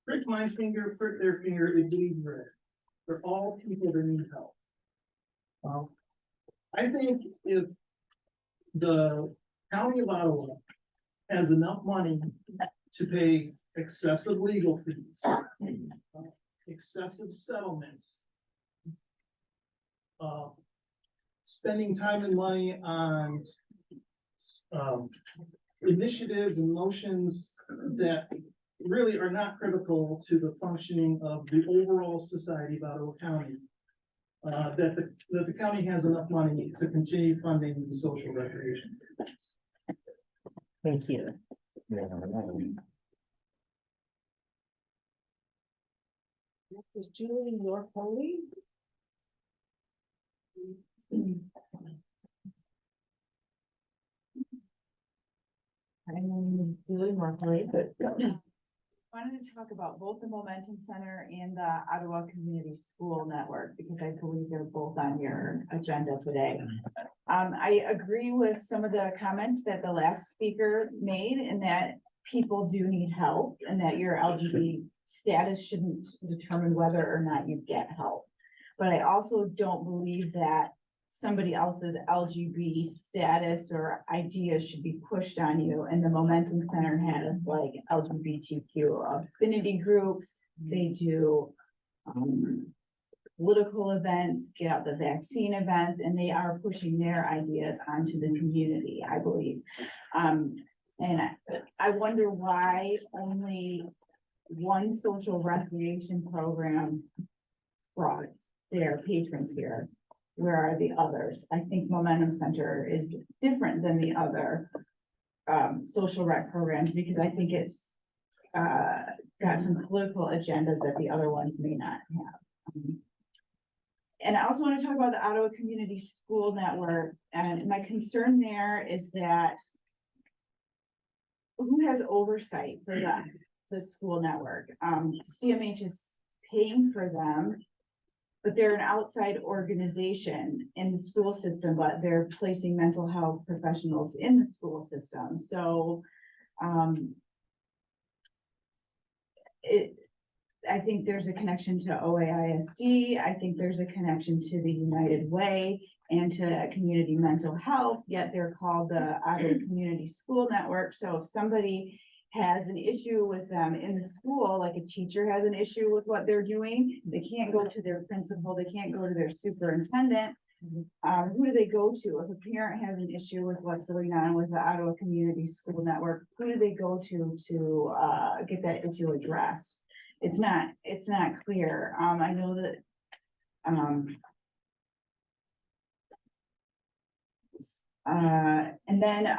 Prick my finger, prick their finger, it bleeds red. They're all people that need help. I think if the County of Ottawa has enough money to pay excessive legal fees, excessive settlements, spending time and money on initiatives and motions that really are not critical to the functioning of the overall society of Ottawa County, that the county has enough money to continue funding the social recreation. Thank you. Next is Julie York Holy. My name is Julie Markley. Wanted to talk about both the Momentum Center and the Ottawa Community School Network, because I believe they're both on your agenda today. I agree with some of the comments that the last speaker made, and that people do need help, and that your LGBT status shouldn't determine whether or not you get help. But I also don't believe that somebody else's LGBT status or ideas should be pushed on you. And the Momentum Center has like LGBTQ affinity groups. They do political events, get out the vaccine events, and they are pushing their ideas onto the community, I believe. And I wonder why only one social recreation program brought their patrons here. Where are the others? I think Momentum Center is different than the other social rec programs, because I think it's got some political agendas that the other ones may not have. And I also want to talk about the Ottawa Community School Network, and my concern there is that who has oversight for the school network? CMH is paying for them, but they're an outside organization in the school system, but they're placing mental health professionals in the school system. So I think there's a connection to OAISD. I think there's a connection to the United Way and to community mental health, yet they're called the Ottawa Community School Network. So if somebody has an issue with them in the school, like a teacher has an issue with what they're doing, they can't go to their principal, they can't go to their superintendent. Who do they go to? If a parent has an issue with what's going on with the Ottawa Community School Network, who do they go to get that issue addressed? It's not clear. I know that, and then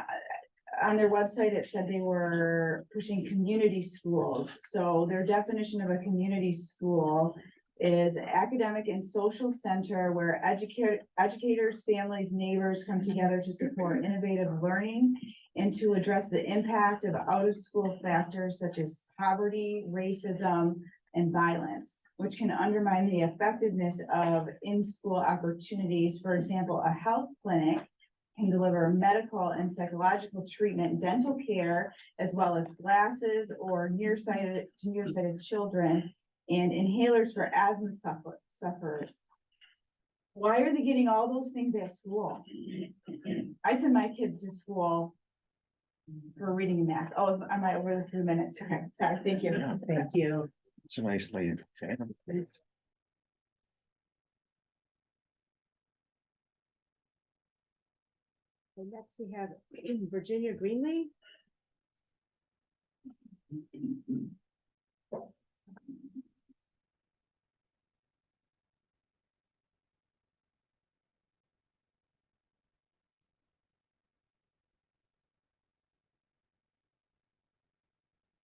on their website, it said they were pushing community schools. So their definition of a community school is academic and social center where educators, families, neighbors come together to support innovative learning and to address the impact of out-of-school factors such as poverty, racism, and violence, which can undermine the effectiveness of in-school opportunities. For example, a health clinic can deliver medical and psychological treatment, dental care, as well as glasses or nearsighted children, and inhalers for asthma sufferers. Why are they getting all those things at school? I send my kids to school for reading and math. Oh, am I over the 3 minutes? Okay, sorry, thank you. Thank you. It's a nice lady. And next we have Virginia Greenlee.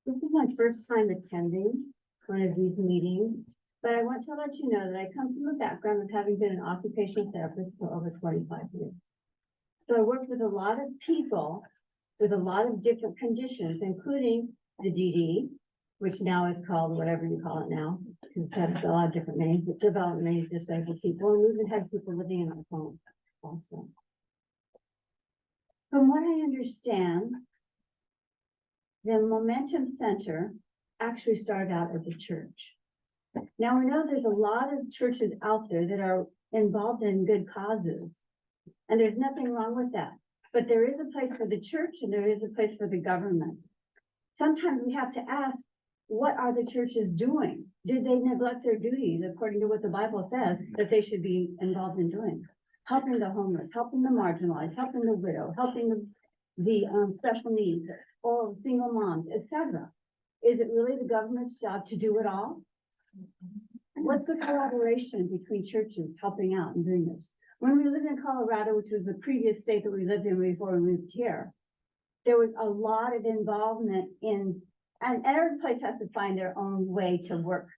This is my first time attending one of these meetings, but I want to let you know that I come from a background of having been an occupational therapist for over 25 years. So I worked with a lot of people with a lot of different conditions, including the DD, which now is called whatever you call it now, because it has a lot of different names, but developmentally disabled people, and we even had people living in our homes also. From what I understand, the Momentum Center actually started out as a church. Now we know there's a lot of churches out there that are involved in good causes, and there's nothing wrong with that. But there is a place for the church and there is a place for the government. Sometimes we have to ask, what are the churches doing? Did they neglect their duties according to what the Bible says that they should be involved in doing? Helping the homeless, helping the marginalized, helping the widow, helping the special needs, or single moms, etc. Is it really the government's job to do it all? What's the collaboration between churches helping out and doing this? When we lived in Colorado, which was the previous state that we lived in before we moved here, there was a lot of involvement in, and every place has to find their own way to work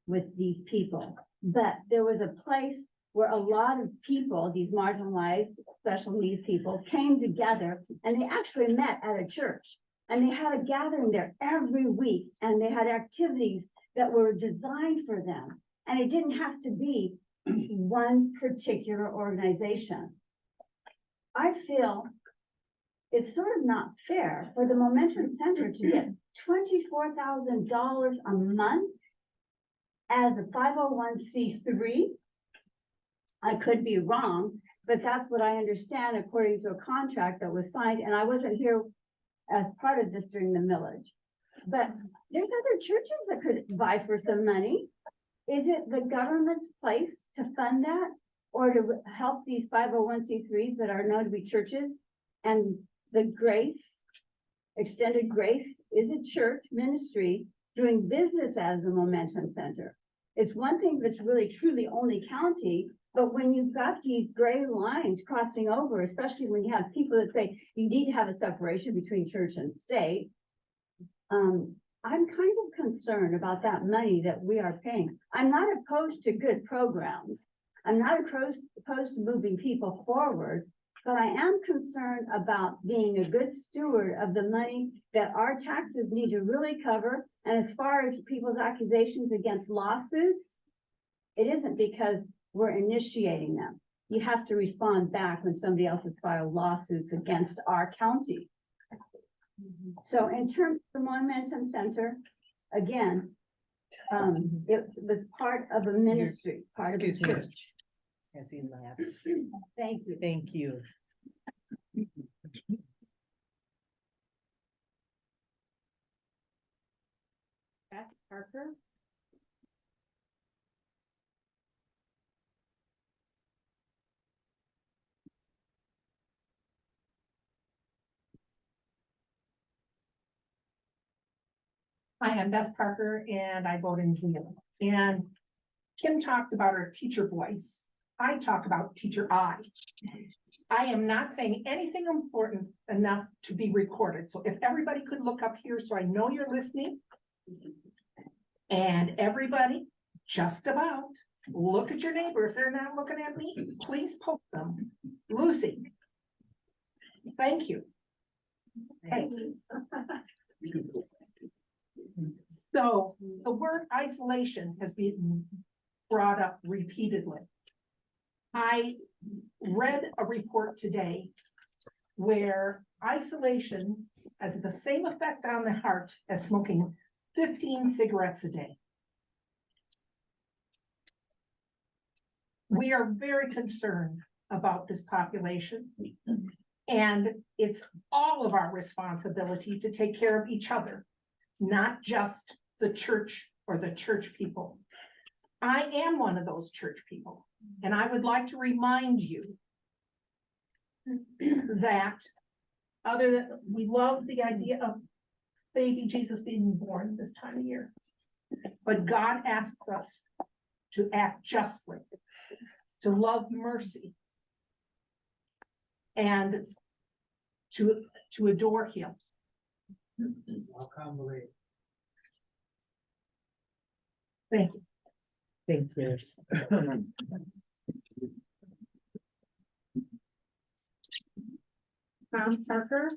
with these people. But there was a place where a lot of people, these marginalized special needs people, came together and they actually met at a church. And they had a gathering there every week, and they had activities that were designed for them. And it didn't have to be one particular organization. I feel it's sort of not fair for the Momentum Center to get $24,000 a month as a 501c3. I could be wrong, but that's what I understand according to a contract that was signed, and I wasn't here as part of this during the millage. But there's other churches that could vie for some money. Is it the government's place to fund that, or to help these 501c3s that are known to be churches? And the grace, extended grace, is a church ministry doing business as a Momentum Center. It's one thing that's really truly only county, but when you've got these gray lines crossing over, especially when you have people that say you need to have a separation between church and state, I'm kind of concerned about that money that we are paying. I'm not opposed to good programs. I'm not opposed to moving people forward, but I am concerned about being a good steward of the money that our taxes need to really cover. And as far as people's accusations against lawsuits, it isn't because we're initiating them. You have to respond back when somebody else has filed lawsuits against our county. So in terms of the Momentum Center, again, It was part of a ministry, part of a Excuse me. church. As he laughs. Thank you. Thank you. Beth Parker? Hi, I'm Beth Parker and I vote in Zealand. And Kim talked about her teacher voice. I talk about teacher eyes. I am not saying anything important enough to be recorded. So if everybody could look up here so I know you're listening. And everybody, just about, look at your neighbor. If they're not looking at me, please poke them. Lucy. Thank you. Thank you. So the word isolation has been brought up repeatedly. I read a report today where isolation has the same effect on the heart as smoking 15 cigarettes a day. We are very concerned about this population, and it's all of our responsibility to take care of each other, not just the church or the church people. I am one of those church people, and I would like to remind you that other than we love the idea of baby Jesus being born this time of year, but God asks us to act justly, to love mercy, and to adore him. Thank you. Thank you. Tom Parker.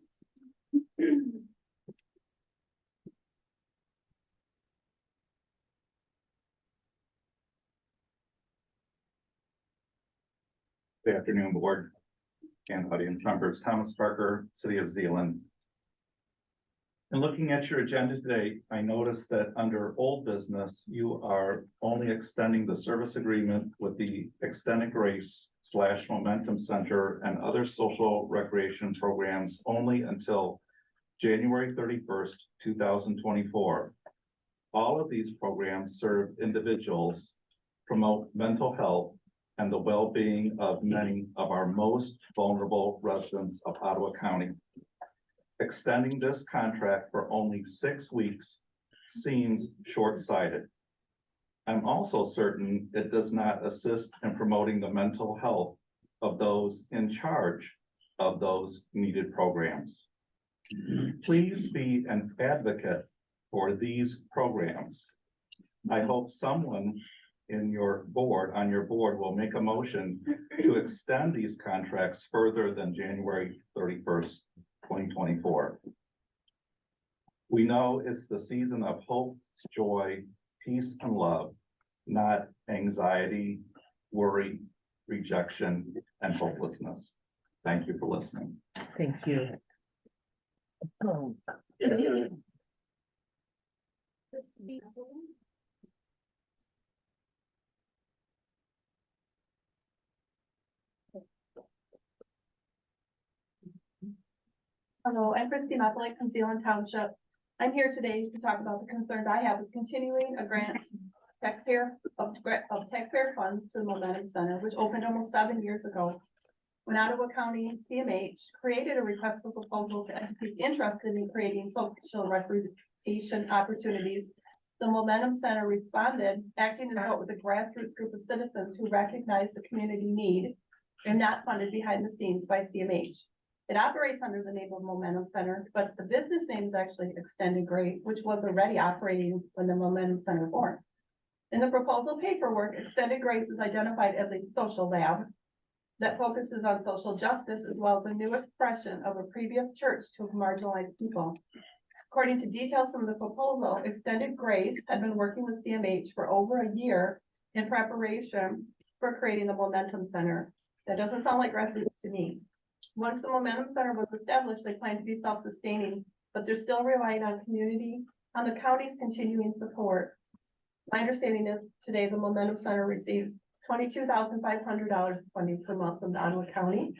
Good afternoon, board and audience members. Thomas Parker, City of Zealand. In looking at your agenda today, I noticed that under old business, you are only extending the service agreement with the Extended Grace / Momentum Center and other social recreation programs only until January 31st, 2024. All of these programs serve individuals, promote mental health, and the well-being of many of our most vulnerable residents of Ottawa County. Extending this contract for only 6 weeks seems short-sighted. I'm also certain it does not assist in promoting the mental health of those in charge of those needed programs. Please be an advocate for these programs. I hope someone on your board will make a motion to extend these contracts further than January 31st, 2024. We know it's the season of hope, joy, peace, and love, not anxiety, worry, rejection, and hopelessness. Thank you for listening. Thank you. Hello, I'm Christy Meppelink from Zealand Township. I'm here today to talk about the concerns I have with continuing a grant taxpayer funds to the Momentum Center, which opened almost 7 years ago. When Ottawa County CMH created a request for proposal to entities interested in creating social representation opportunities, the Momentum Center responded, acting as though it was a grassroots group of citizens who recognized the community need and not funded behind the scenes by CMH. It operates under the name of Momentum Center, but the business name is actually Extended Grace, which was already operating when the Momentum Center was born. In the proposal paperwork, Extended Grace is identified as a social lab that focuses on social justice as well as a new expression of a previous church to marginalized people. According to details from the proposal, Extended Grace had been working with CMH for over a year in preparation for creating the Momentum Center. That doesn't sound like grassroots to me. Once the Momentum Center was established, they plan to be self-sustaining, but they're still relying on the county's continuing support. My understanding is today the Momentum Center receives $22,500 funding per month from the Ottawa County.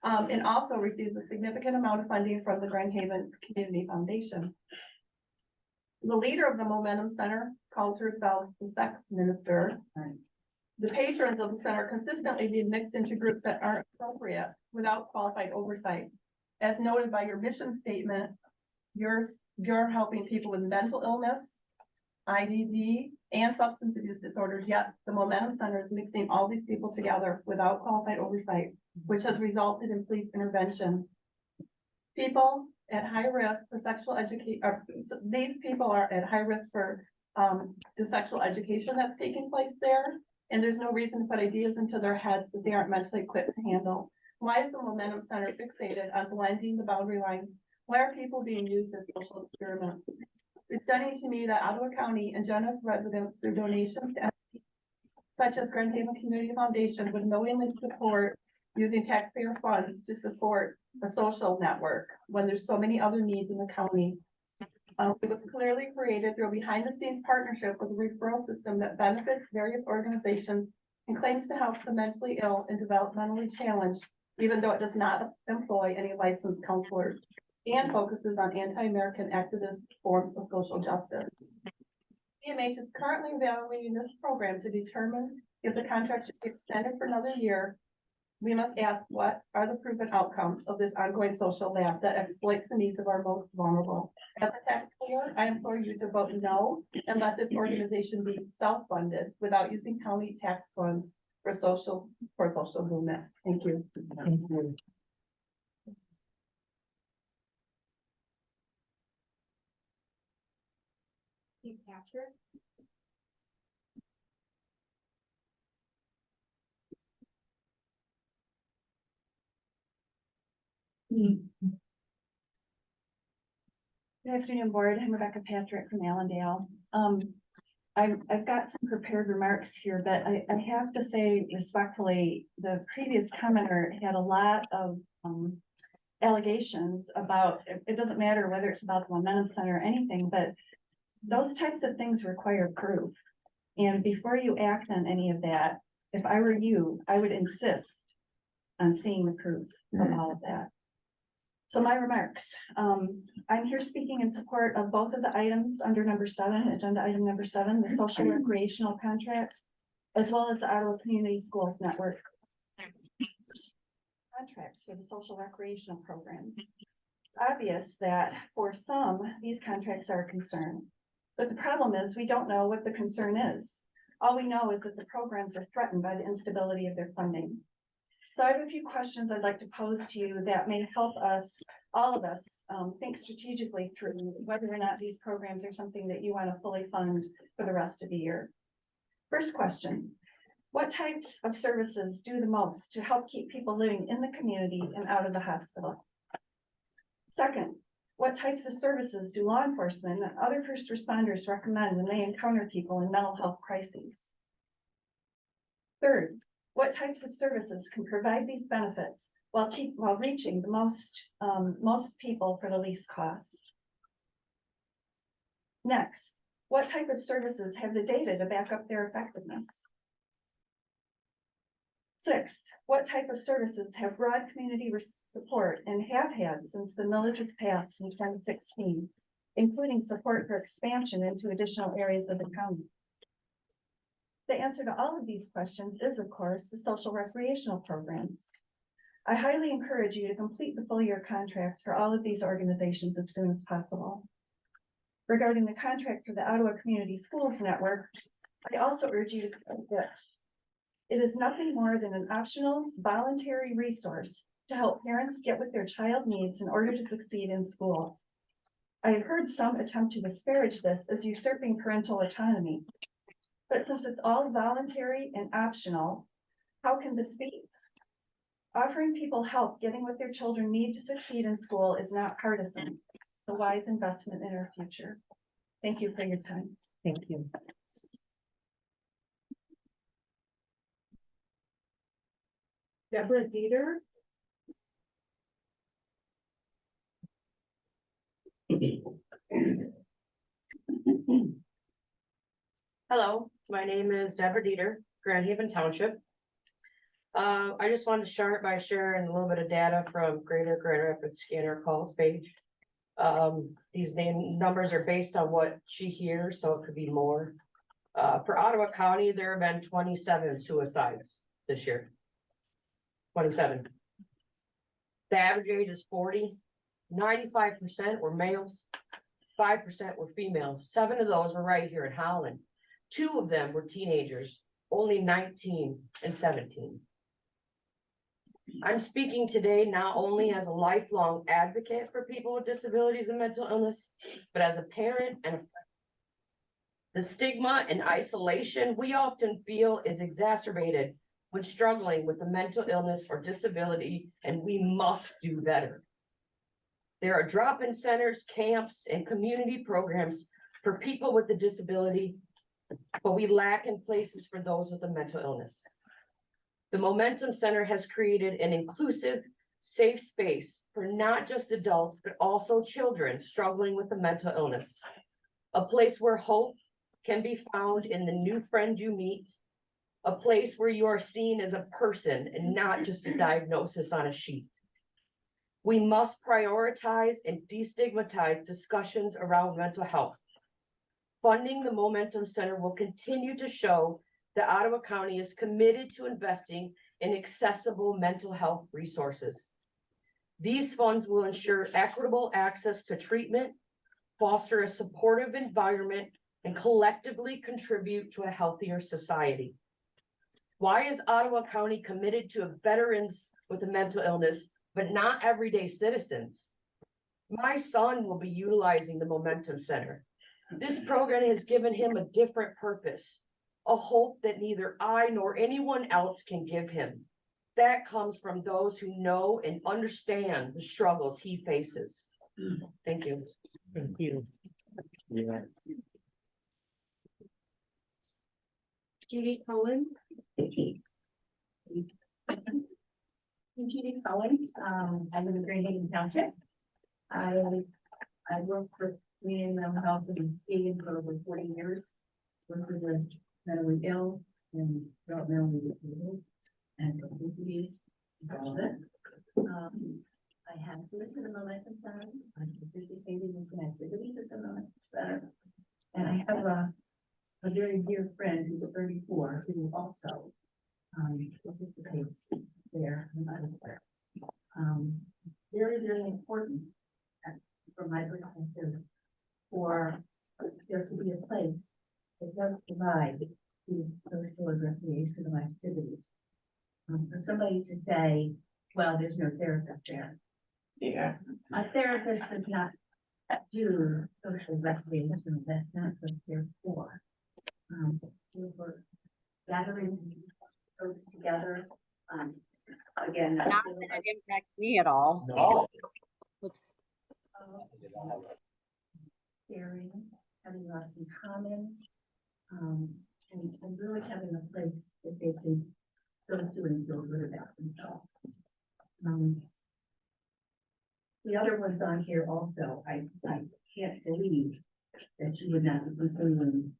And also receives a significant amount of funding from the Grand Haven Community Foundation. The leader of the Momentum Center calls herself the sex minister. The patrons of the center consistently be mixed into groups that aren't appropriate without qualified oversight. As noted by your mission statement, you're helping people with mental illness, IDD, and substance abuse disorders, yet the Momentum Center is mixing all these people together without qualified oversight, which has resulted in police intervention. People at high risk for sexual education, these people are at high risk for the sexual education that's taking place there. And there's no reason to put ideas into their heads that they aren't mentally equipped to handle. Why is the Momentum Center fixated on blending the boundary lines? Why are people being used as social experiments? It's stunning to me that Ottawa County and generous residents through donations to entities such as Grand Haven Community Foundation would knowingly support using taxpayer funds to support a social network when there's so many other needs in the county. It was clearly created through a behind-the-scenes partnership with a referral system that benefits various organizations and claims to help the mentally ill and developmentally challenged, even though it does not employ any licensed counselors, and focuses on anti-American activist forms of social justice. CMH is currently evaluating this program to determine if the contract should be extended for another year. We must ask, what are the proven outcomes of this ongoing social lab that exploits the needs of our most vulnerable? As a taxpayer, I implore you to vote no and let this organization be self-funded without using county tax funds for social movement. Thank you. Patrick? Good afternoon, board. I'm Rebecca Patrick from Allendale. I've got some prepared remarks here, but I have to say respectfully, the previous commenter had a lot of allegations about, it doesn't matter whether it's about the Momentum Center or anything, but those types of things require proof. And before you act on any of that, if I were you, I would insist on seeing the proof of all of that. So my remarks, I'm here speaking in support of both of the items under number 7, agenda item number 7, the social recreational contracts, as well as the Ottawa Community Schools Network contracts for the social recreational programs. It's obvious that for some, these contracts are a concern, but the problem is we don't know what the concern is. All we know is that the programs are threatened by the instability of their funding. So I have a few questions I'd like to pose to you that may help us, all of us, think strategically through whether or not these programs are something that you want to fully fund for the rest of the year. First question, what types of services do the most to help keep people living in the community and out of the hospital? Second, what types of services do law enforcement and other first responders recommend when they encounter people in mental health crises? Third, what types of services can provide these benefits while reaching the most people for the least cost? Next, what type of services have the data to back up their effectiveness? Sixth, what type of services have broad community support and have had since the millage was passed in 2016, including support for expansion into additional areas of the county? The answer to all of these questions is, of course, the social recreational programs. I highly encourage you to complete the full year contracts for all of these organizations as soon as possible. Regarding the contract for the Ottawa Community Schools Network, I also urge you to complete it. It is nothing more than an optional, voluntary resource to help parents get what their child needs in order to succeed in school. I have heard some attempt to disparage this as usurping parental autonomy. But since it's all voluntary and optional, how can this be? Offering people help getting what their children need to succeed in school is not partisan. It's a wise investment in our future. Thank you for your time. Thank you. Deborah Dieter. Hello, my name is Deborah Dieter, Grand Haven Township. I just wanted to start by sharing a little bit of data from Greater Grand Rapids Scanner calls page. These numbers are based on what she hears, so it could be more. For Ottawa County, there have been 27 suicides this year. 27. The average age is 40. 95% were males. 5% were females. 7 of those were right here in Holland. 2 of them were teenagers, only 19 and 17. I'm speaking today not only as a lifelong advocate for people with disabilities and mental illness, but as a parent and a friend. The stigma and isolation we often feel is exacerbated when struggling with a mental illness or disability, and we must do better. There are drop-in centers, camps, and community programs for people with a disability, but we lack in places for those with a mental illness. The Momentum Center has created an inclusive, safe space for not just adults, but also children struggling with a mental illness. A place where hope can be found in the new friend you meet, a place where you are seen as a person and not just a diagnosis on a sheet. We must prioritize and destigmatize discussions around mental health. Funding the Momentum Center will continue to show that Ottawa County is committed to investing in accessible mental health resources. These funds will ensure equitable access to treatment, foster a supportive environment, and collectively contribute to a healthier society. Why is Ottawa County committed to veterans with a mental illness, but not everyday citizens? My son will be utilizing the Momentum Center. This program has given him a different purpose, a hope that neither I nor anyone else can give him. That comes from those who know and understand the struggles he faces. Thank you. Thank you. Yeah. Judy Cohen. I'm Judy Cohen. I live in Grand Haven Township. I worked for community mental health and skating for over 40 years. Worked with the mentally ill and developmentally disabled and substance abuse, all of it. I have listed the Momentum Center. I'm participating in some activities at the Momentum Center. And I have a very dear friend who's 34 who also participates there. Very, very important from my perspective for there to be a place that does provide these social and recreational activities. For somebody to say, well, there's no therapist there. Yeah. A therapist does not do social recreation. That's not what they're for. We're gathering folks together. Again, Not that it impacts me at all. No. Oops. Sharing, having lots in common, and really having a place that they can go to and feel good about themselves. The other ones on here also, I can't believe that you would not be including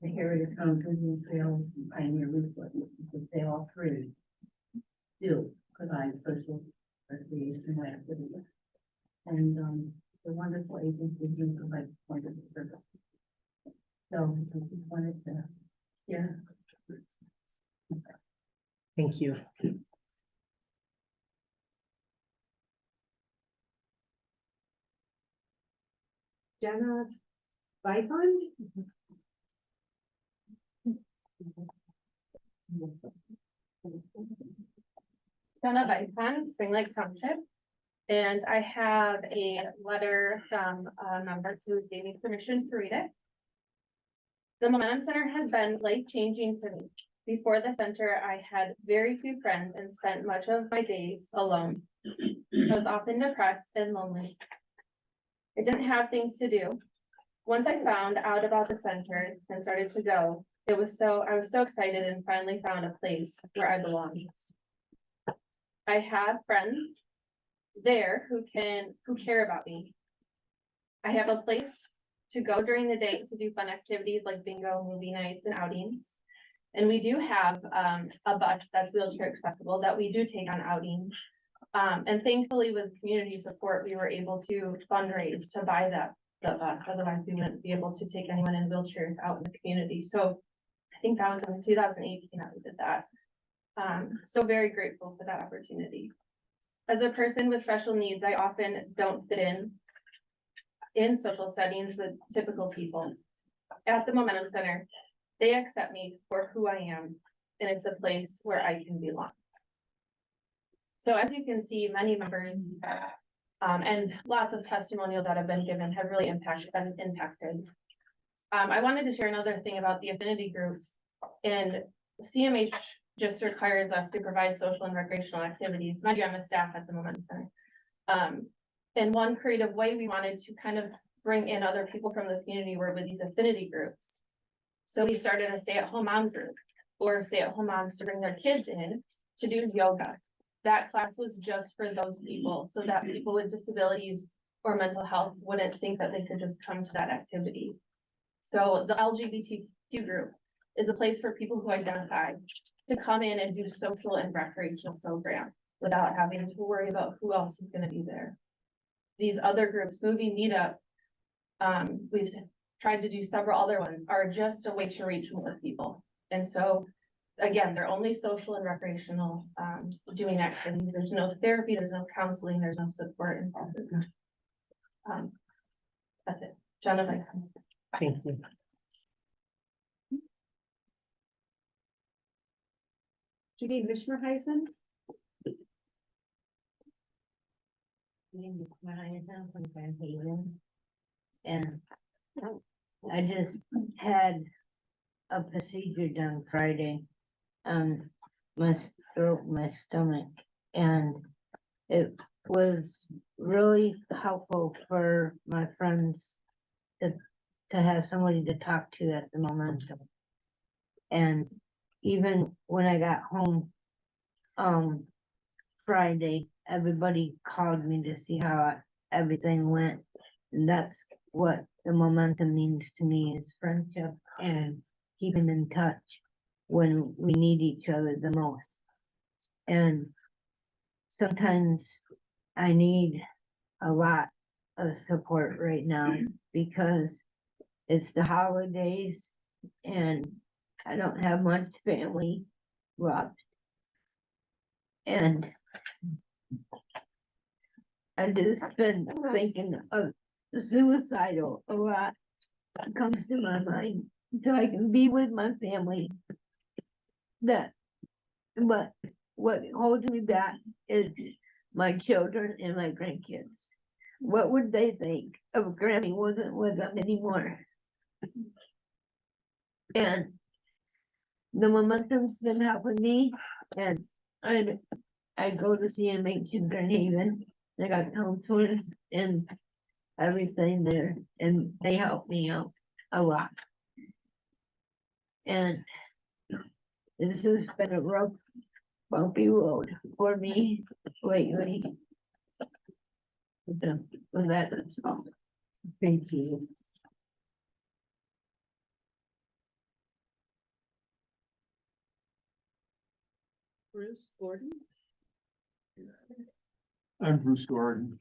the Heritage Homes, Indian Trails, and Pioneer Route, because they all three do provide social recreation activities. And the wonderful agencies do provide wonderful service. So I just wanted to share. Thank you. Jenna Bicon? Jenna Bicon, Spring Lake Township. And I have a letter from a member who gave me permission to read it. The Momentum Center has been life-changing for me. Before the center, I had very few friends and spent much of my days alone. I was often depressed and lonely. I didn't have things to do. Once I found out about the center and started to go, I was so excited and finally found a place where I belong. I have friends there who care about me. I have a place to go during the day to do fun activities like bingo, movie nights, and outings. And we do have a bus that's wheelchair accessible that we do take on outings. And thankfully with community support, we were able to fundraise to buy the bus. Otherwise, we wouldn't be able to take anyone in wheelchairs out in the community. So I think that was in 2018 that we did that. So very grateful for that opportunity. As a person with special needs, I often don't fit in social settings with typical people. At the Momentum Center, they accept me for who I am, and it's a place where I can belong. So as you can see, many members and lots of testimonials that have been given have really impacted. I wanted to share another thing about the affinity groups, and CMH just requires us to provide social and recreational activities. Mind you, I'm a staff at the Momentum Center. In one creative way, we wanted to kind of bring in other people from the community were with these affinity groups. So we started a stay-at-home mom group, or stay-at-home moms to bring their kids in to do yoga. That class was just for those people, so that people with disabilities or mental health wouldn't think that they could just come to that activity. So the LGBTQ group is a place for people who identify to come in and do social and recreational program without having to worry about who else is going to be there. These other groups, movie meetup, we've tried to do several other ones, are just a way to reach more people. And so again, they're only social and recreational doing activities. There's no therapy, there's no counseling, there's no support involved in that. That's it. Jennifer. Thank you. Judy Mishmerheisen. From Grand Haven. And I just had a procedure done Friday on my throat, my stomach, and it was really helpful for my friends to have somebody to talk to at the Momentum. And even when I got home Friday, everybody called me to see how everything went. And that's what the Momentum means to me, is friendship and keeping in touch when we need each other the most. And sometimes I need a lot of support right now because it's the holidays and I don't have much family left. And I just been thinking of suicidal a lot. It comes to my mind, so I can be with my family. But what holds me back is my children and my grandkids. What would they think if Grammy wasn't with them anymore? And the Momentum's been helping me, and I go to CMH in Grand Haven. I got counselors and everything there, and they help me out a lot. And this has been a rough, bumpy road for me lately. But that's all. Thank you. Bruce Gordon. I'm Bruce Gordon,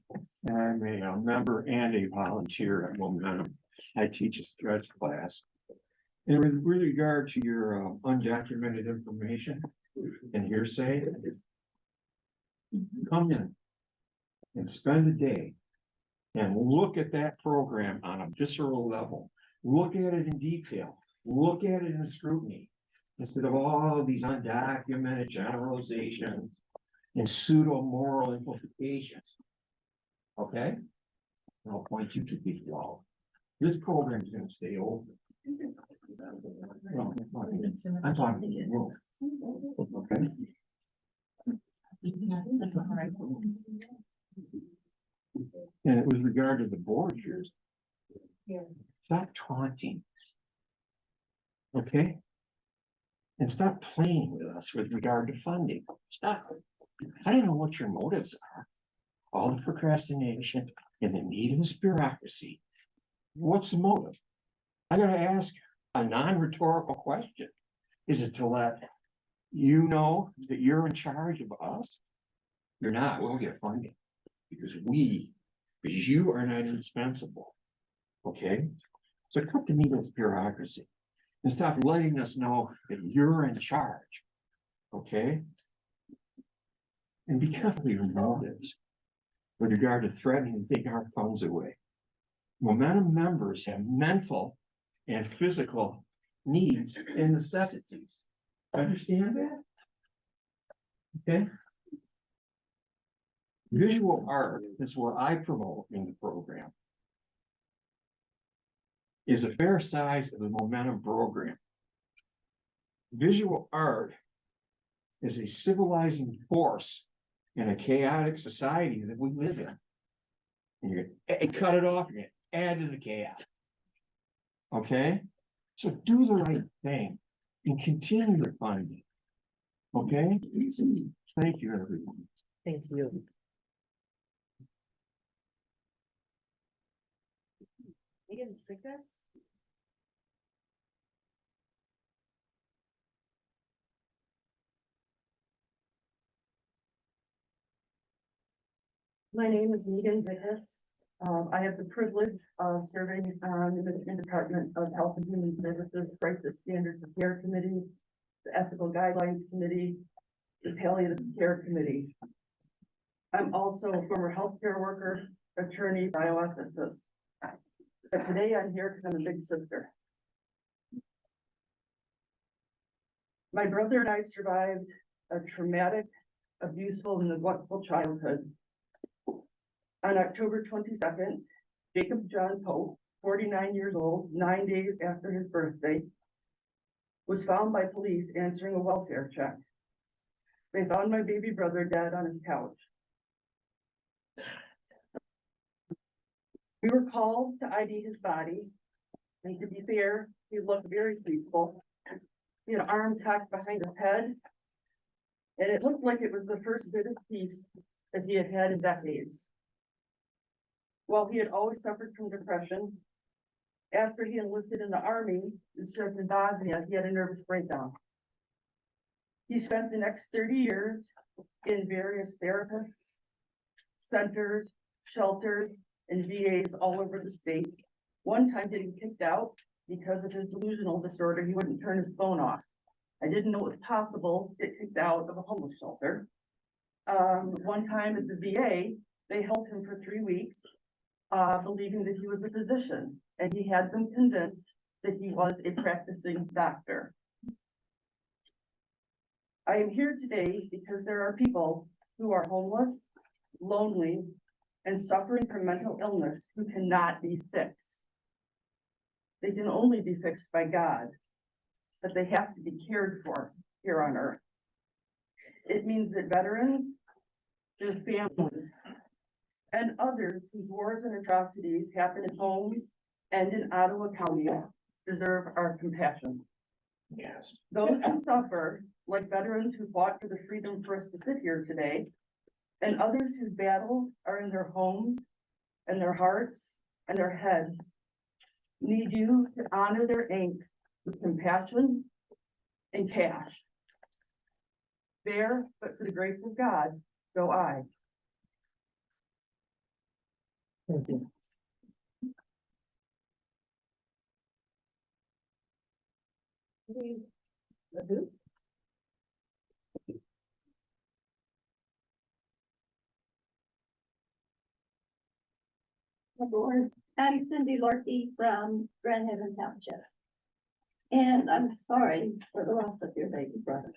and I'm a member and a volunteer at Momentum. I teach a stretch class. And with regard to your undocumented information and hearsay, come in and spend a day and look at that program on a visceral level. Look at it in detail. Look at it in scrutiny, instead of all of these undocumented generalizations and pseudo moral implications. Okay? I'll point you to the wall. This program is going to stay open. I'm talking to you. Okay? And with regard to the board here, stop taunting. Okay? And stop playing with us with regard to funding. Stop it. I don't know what your motives are. All the procrastination and the needless bureaucracy. What's the motive? I gotta ask a non-rhetorical question. Is it to let you know that you're in charge of us? You're not, we'll get funding. Because you are not indispensable. Okay? So cut the needle of bureaucracy and stop letting us know that you're in charge. Okay? And be careful of your motives with regard to threatening to take our funds away. Momentum members have mental and physical needs and necessities. Understand that? Okay? Visual art is what I promote in the program. Is a fair size of the momentum program. Visual art is a civilizing force in a chaotic society that we live in. And you're gonna cut it off, you're gonna add to the chaos. Okay? So do the right thing and continue the funding. Okay? Thank you, everyone. Thank you. Megan, sick us? My name is Megan Zickus. I have the privilege of serving on the Michigan Department of Health and Human Services Crisis Standards of Care Committee, the Ethical Guidelines Committee, the Palliative Care Committee. I'm also a former healthcare worker, attorney, bioethicist. But today I'm here because I'm a big sister. My brother and I survived a traumatic, abuseful, and neglectful childhood. On October 22nd, Jacob John Pope, 49 years old, 9 days after his birthday, was found by police answering a welfare check. They found my baby brother dead on his couch. We were called to ID his body, and to be fair, he looked very peaceful. He had arms tucked behind his head, and it looked like it was the first bit of peace that he had had in decades. While he had always suffered from depression, after he enlisted in the army and served in Bosnia, he had a nervous breakdown. He spent the next 30 years in various therapists, centers, shelters, and VAs all over the state. One time getting kicked out because of his delusional disorder, he wouldn't turn his phone off. I didn't know it was possible to get kicked out of a homeless shelter. One time at the VA, they held him for 3 weeks, believing that he was a physician, and he had them convinced that he was a practicing doctor. I am here today because there are people who are homeless, lonely, and suffering from mental illness who cannot be fixed. They can only be fixed by God, but they have to be cared for here on earth. It means that veterans, their families, and others whose wars and atrocities happen in homes and in Ottawa County deserve our compassion. Yes. Those who suffer, like veterans who fought for the freedom for us to sit here today, and others whose battles are in their homes and their hearts and their heads, need you to honor their angst with compassion and cash. There, but for the grace of God, go I. Thank you. I'm Cindy Lorky from Grand Haven Township. And I'm sorry for the loss of your baby brother.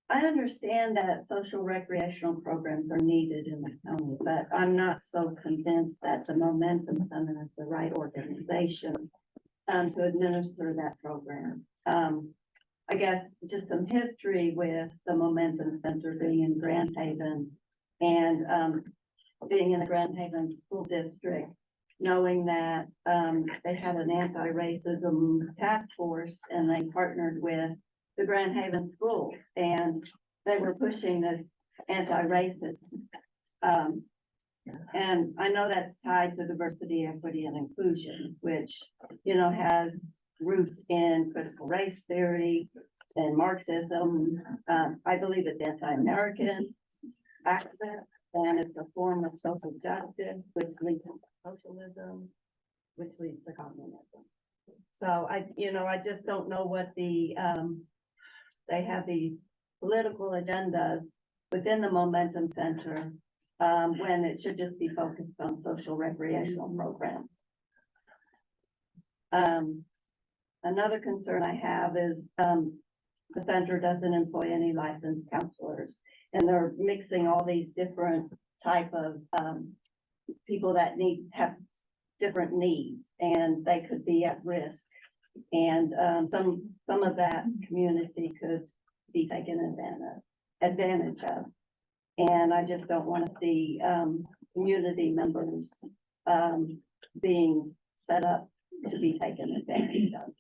I understand that social recreational programs are needed in the county, but I'm not so convinced that the Momentum Center is the right organization to administer that program. I guess just some history with the Momentum Center being in Grand Haven and being in the Grand Haven School District, knowing that they had an anti-racism task force and they partnered with the Grand Haven schools, and they were pushing this anti-racism And I know that's tied to diversity, equity, and inclusion, which, has roots in critical race theory and Marxism. I believe it's anti-American activist, and it's a form of social justice, which leads to socialism, which leads to communism. So I just don't know what they have these political agendas within the Momentum Center, when it should just be focused on social recreational programs. Another concern I have is, the center doesn't employ any licensed counselors, and they're mixing all these different type of, people that have different needs, and they could be at risk. And, some of that community could be taken advantage of. And I just don't want to see, community members, being set up to be taken advantage of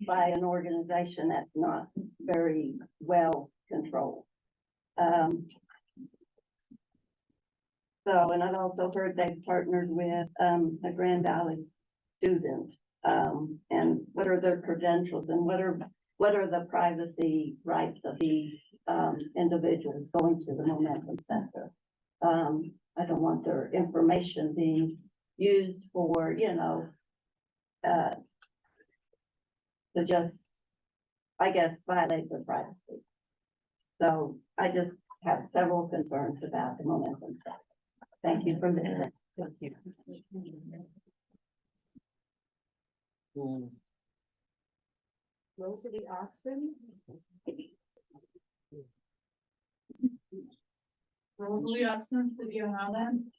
by an organization that's not very well controlled. And I've also heard they've partnered with, a Grand Valley student. And what are their credentials, and what are the privacy rights of these, individuals going to the Momentum Center? I don't want their information being used for, to just, I guess, violate their privacy. So I just have several concerns about the Momentum Center. Thank you for listening. Thank you. Rosalie Austin. Rosalie Austin, City of Holland.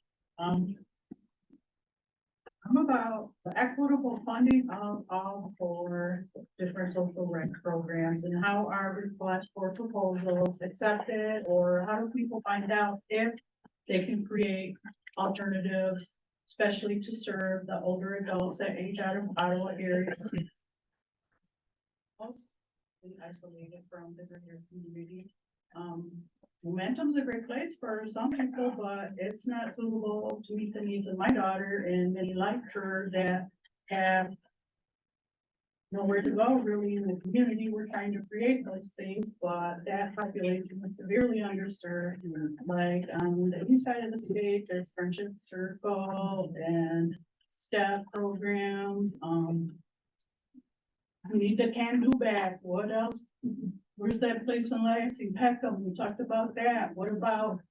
I'm about the equitable funding of all for different social rec programs, and how are requests for proposals accepted, or how do people find out if they can create alternatives, especially to serve the older adults that age out of Ottawa area. Also isolated from the greater community. Momentum's a great place for some people, but it's not suitable to meet the needs of my daughter and many like her that have nowhere to go really in the community. We're trying to create those things, but that population is severely underserved. Like on the east side of the state, there's Friendship Circle and STEP programs. We need the Can Do back. What else? Where's that place in Lansing, Peckham? We talked about that. What about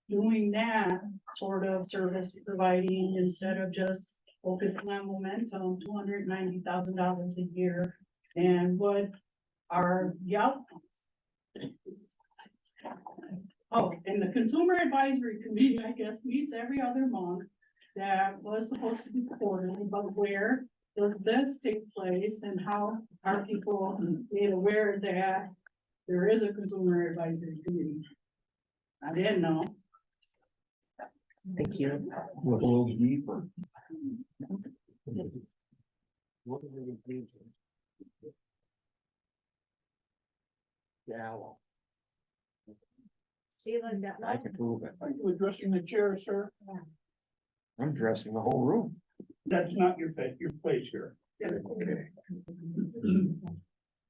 doing that sort of service providing instead of just focusing on Momentum, $290,000 a year? And what are the outcomes? Oh, and the Consumer Advisory Committee, I guess, meets every other month. That was supposed to be quarterly, but where does this take place, and how are people made aware that there is a Consumer Advisory Committee? I didn't know. Thank you. Look a little deeper. Gallo. I can prove it. Are you addressing the chair, sir? I'm dressing the whole room. That's not your place here. Okay.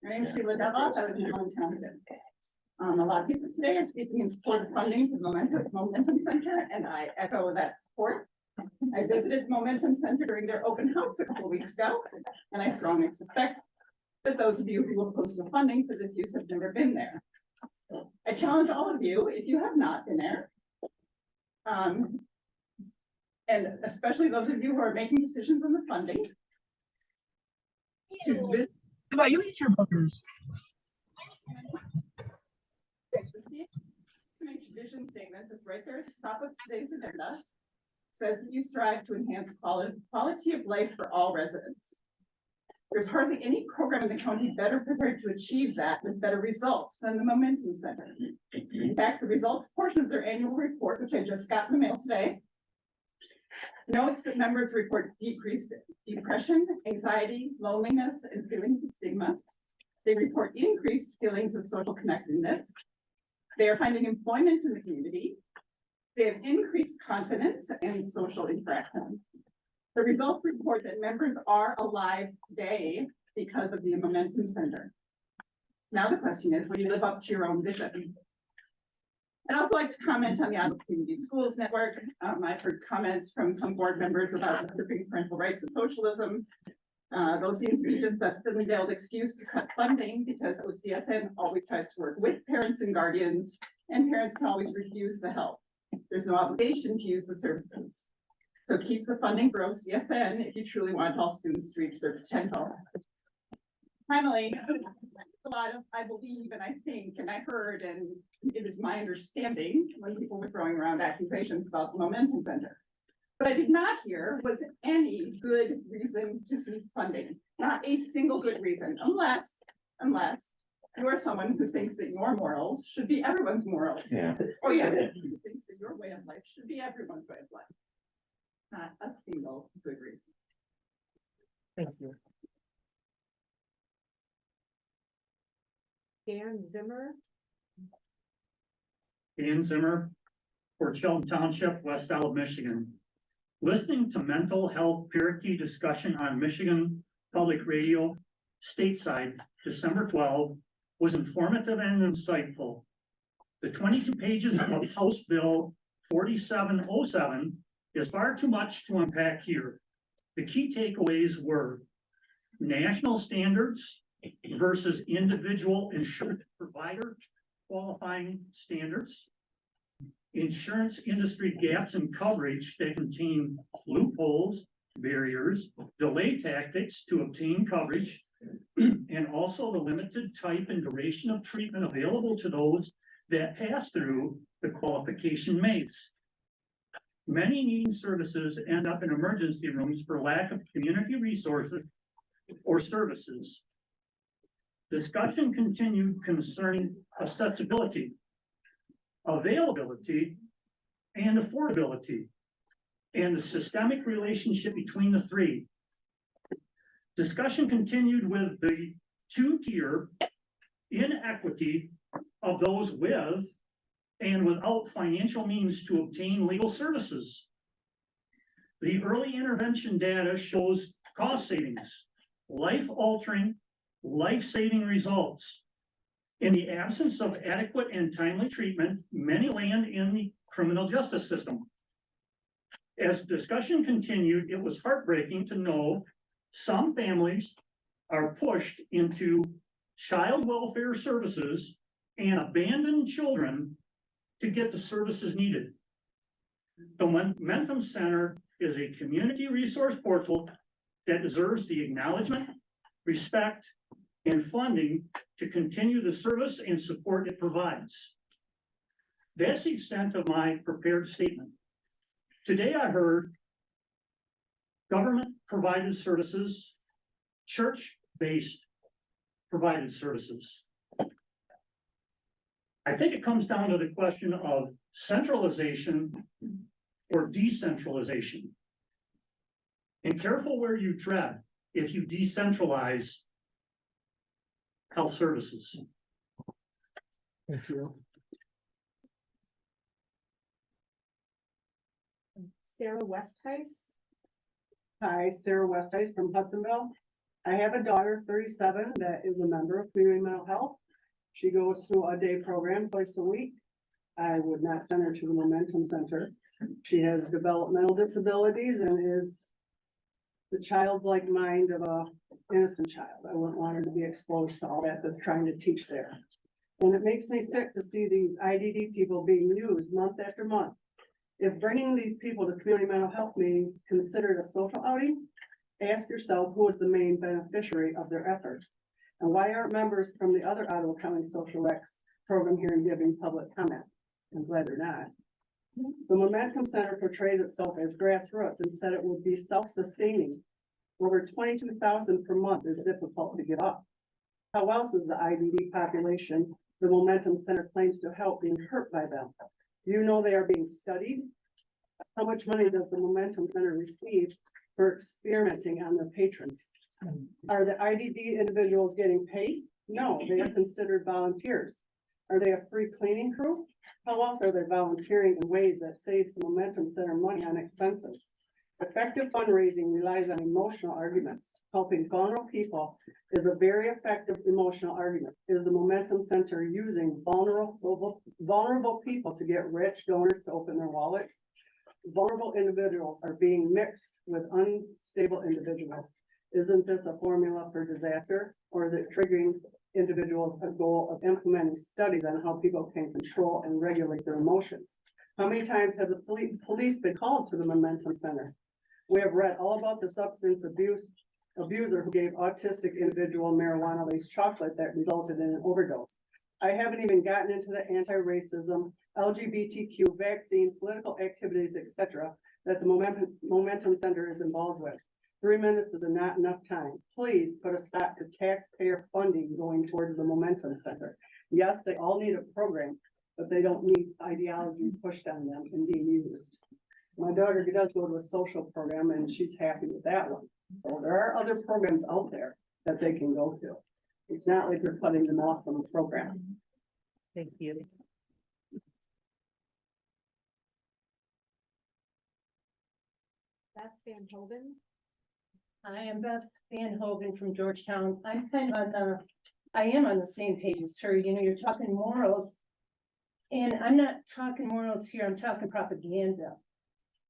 My name is Sheila Devos. I live in Holland Township. A lot of people today are speaking in support of funding for the Momentum Center, and I echo that support. I visited Momentum Center during their open house a couple of weeks ago, and I strongly suspect that those of you who oppose the funding for this use have never been there. I challenge all of you, if you have not been there, and especially those of you who are making decisions on the funding, to visit. You eat your buggers. Vision statement that's right there at the top of today's agenda says that you strive to enhance quality of life for all residents. There's hardly any program in the county better prepared to achieve that with better results than the Momentum Center. In fact, the results portion of their annual report, which I just got in the mail today, notes that members report decreased depression, anxiety, loneliness, and feelings of stigma. They report increased feelings of social connectedness. They are finding employment in the community. They have increased confidence and social interactions. The results report that members are alive today because of the Momentum Center. Now the question is, will you live up to your own vision? I'd also like to comment on the Ottawa Community Schools Network. I've heard comments from some board members about stripping parental rights and socialism. Those seem to be just a thinly veiled excuse to cut funding because OCSN always tries to work with parents and guardians, and parents can always refuse the help. There's no obligation to use the services. So keep the funding for OCSN if you truly want all students to reach their potential. Finally, a lot of I believe and I think and I heard and it is my understanding when people were throwing around accusations about the Momentum Center. What I did not hear was any good reason to cease funding. Not a single good reason, unless you are someone who thinks that your morals should be everyone's morals. Yeah. Oh yeah, who thinks that your way of life should be everyone's way of life. Not a single good reason. Thank you. Dan Zimmer. Dan Zimmer, Fort Shelton Township, West Isle of Michigan. Listening to mental health peer key discussion on Michigan Public Radio stateside, December 12, was informative and insightful. The 22 pages of House Bill 4707 is far too much to unpack here. The key takeaways were national standards versus individual insurance provider qualifying standards, insurance industry gaps in coverage that contain loopholes, barriers, delay tactics to obtain coverage, and also the limited type and duration of treatment available to those that pass through the qualification maze. Many needing services end up in emergency rooms for lack of community resources or services. Discussion continued concerning accessibility, availability, and affordability, and the systemic relationship between the three. Discussion continued with the two-tier inequity of those with and without financial means to obtain legal services. The early intervention data shows cost savings, life-altering, life-saving results. In the absence of adequate and timely treatment, many land in the criminal justice system. As discussion continued, it was heartbreaking to know some families are pushed into child welfare services and abandoned children to get the services needed. The Momentum Center is a community resource portal that deserves the acknowledgement, respect, and funding to continue the service and support it provides. That's the extent of my prepared statement. Today I heard government provided services, church-based provided services. I think it comes down to the question of centralization or decentralization. And careful where you tread if you decentralize health services. Thank you. Sarah Westheis. Hi, Sarah Westheis from Hudsonville. I have a daughter, 37, that is a member of Community Mental Health. She goes to a day program twice a week. I would not send her to the Momentum Center. She has developmental disabilities and is the childlike mind of a innocent child. I wouldn't want her to be exposed to all that they're trying to teach there. And it makes me sick to see these IDD people being used month after month. If bringing these people to community mental health meetings considered a social outing, ask yourself who is the main beneficiary of their efforts. And why aren't members from the other Ottawa County Social Recs program here and giving public comment? I'm glad they're not. The Momentum Center portrays itself as grassroots and said it would be self-sustaining. Over 22,000 per month is difficult to get up. How else is the IDD population the Momentum Center claims to help being hurt by them? Do you know they are being studied? How much money does the Momentum Center receive for experimenting on their patrons? Are the IDD individuals getting paid? No, they are considered volunteers. Are they a free cleaning crew? How else are they volunteering in ways that saves the Momentum Center money on expenses? Effective fundraising relies on emotional arguments. Helping vulnerable people is a very effective emotional argument. Is the Momentum Center using vulnerable people to get rich donors to open their wallets? Vulnerable individuals are being mixed with unstable individuals. Isn't this a formula for disaster, or is it triggering individuals a goal of implementing studies on how people can control and regulate their emotions? How many times have the police been called to the Momentum Center? We have read all about the substance abuser who gave autistic individual marijuana-laced chocolate that resulted in an overdose. I haven't even gotten into the anti-racism, LGBTQ vaccine, political activities, etc., that the Momentum Center is involved with. 3 minutes is not enough time. Please put a stop to taxpayer funding going towards the Momentum Center. Yes, they all need a program, but they don't need ideologies pushed on them and being used. My daughter does go to a social program and she's happy with that one. So there are other programs out there that they can go to. It's not like you're cutting them off from the program. Thank you. Beth Van Hoven. I am Beth Van Hoven from Georgetown. I'm kind of I am on the same page as her. You know, you're talking morals. And I'm not talking morals here, I'm talking propaganda.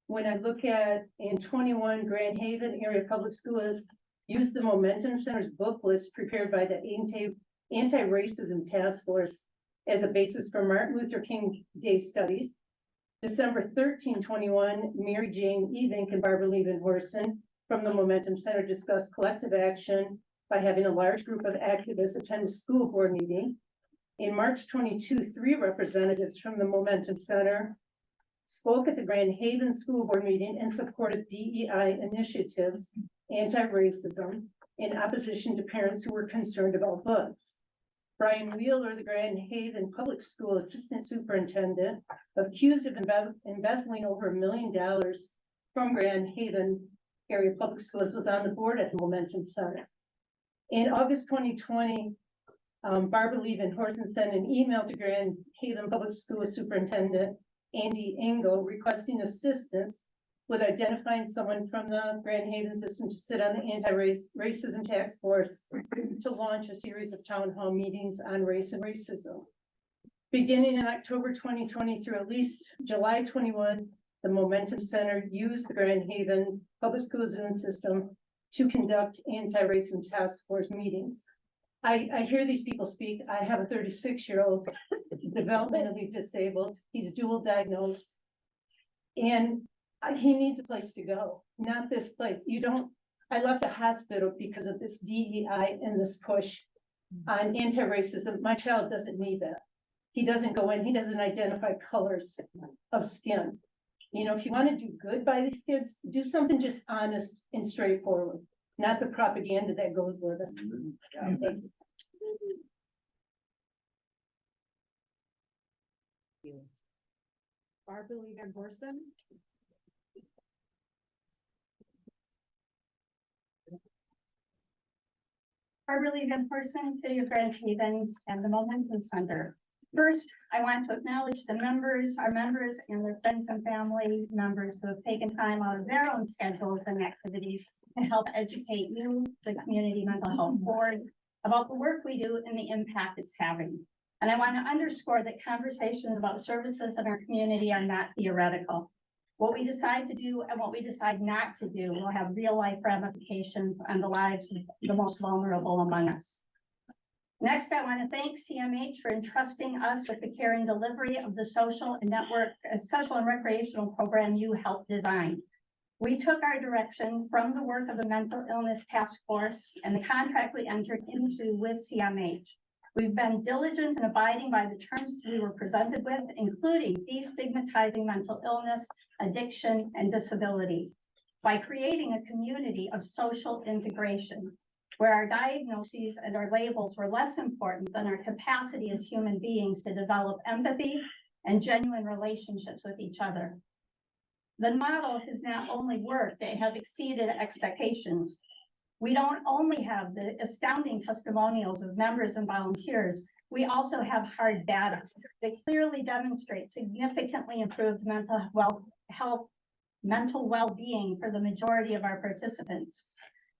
When I look at in 21 Grand Haven area public schools, use the Momentum Center's book list prepared by the Anti-Racism Task Force as a basis for Martin Luther King Day studies. December 13/21, Mary Jane Evink and Barbara Levin-Horson from the Momentum Center discussed collective action by having a large group of activists attend a school board meeting. In March 22, 3 representatives from the Momentum Center spoke at the Grand Haven School Board meeting and supported DEI initiatives, anti-racism, in opposition to parents who were concerned about bugs. Brian Wheeler, the Grand Haven Public School Assistant Superintendent, accused of embezzling over $1 million from Grand Haven area public schools, was on the board at the Momentum Center. In August 2020, Barbara Levin-Horson sent an email to Grand Haven Public School Superintendent Andy Engel requesting assistance with identifying someone from the Grand Haven system to sit on the anti-racism task force to launch a series of town hall meetings on race and racism. Beginning in October 2020 through at least July 21, the Momentum Center used the Grand Haven Public School Zoom system to conduct anti-racism task force meetings. I hear these people speak. I have a 36-year-old developmentally disabled. He's dual diagnosed. And he needs a place to go, not this place. I left a hospital because of this DEI and this push on anti-racism. My child doesn't need that. He doesn't go in, he doesn't identify colors of skin. You know, if you want to do good by these kids, do something just honest and straightforward, not the propaganda that goes with it. Thank you. Barbara Levin-Horson. Barbara Levin-Horson, City of Grand Haven, and the Momentum Center. First, I want to acknowledge the members, our members and their friends and family members who have taken time out of their own schedules and activities to help educate you, the Community Mental Health Board, about the work we do and the impact it's having. And I want to underscore that conversations about services in our community are not theoretical. What we decide to do and what we decide not to do will have real life ramifications on the lives of the most vulnerable among us. Next, I want to thank CMH for entrusting us with the care and delivery of the social and recreational program you helped design. We took our direction from the work of the Mental Illness Task Force and the contract we entered into with CMH. We've been diligent in abiding by the terms we were presented with, including destigmatizing mental illness, addiction, and disability, by creating a community of social integration, where our diagnoses and our labels were less important than our capacity as human beings to develop empathy and genuine relationships with each other. The model has not only worked, it has exceeded expectations. We don't only have the astounding testimonials of members and volunteers, We also have hard data that clearly demonstrate significantly improved mental well-being for the majority of our participants.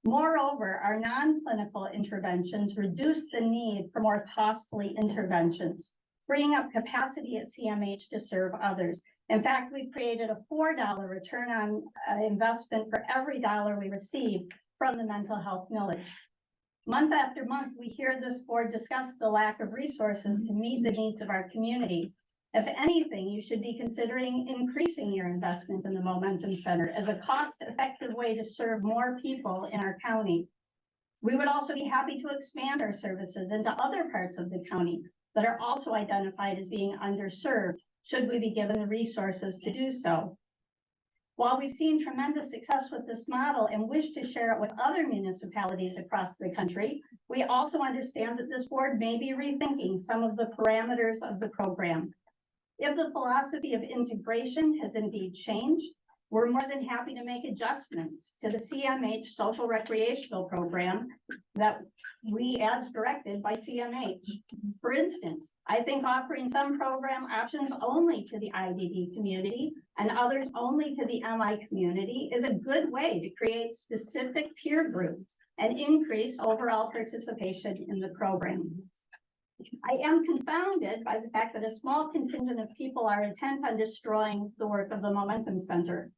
Moreover, our non-clinical interventions reduce the need for more costly interventions, freeing up capacity at CMH to serve others. In fact, we've created a $4 return on investment for every dollar we receive from the mental health millage. Month after month, we hear this board discuss the lack of resources to meet the needs of our community. If anything, you should be considering increasing your investment in the Momentum Center as a cost-effective way to serve more people in our county. We would also be happy to expand our services into other parts of the county that are also identified as being underserved, should we be given the resources to do so. While we've seen tremendous success with this model and wish to share it with other municipalities across the country, we also understand that this board may be rethinking some of the parameters of the program. If the philosophy of integration has indeed changed, we're more than happy to make adjustments to the CMH social recreational program that we as directed by CMH. For instance, I think offering some program options only to the IDD community and others only to the MI community is a good way to create specific peer groups and increase overall participation in the program. I am confounded by the fact that a small contingent of people are intent on destroying the work of the Momentum Center.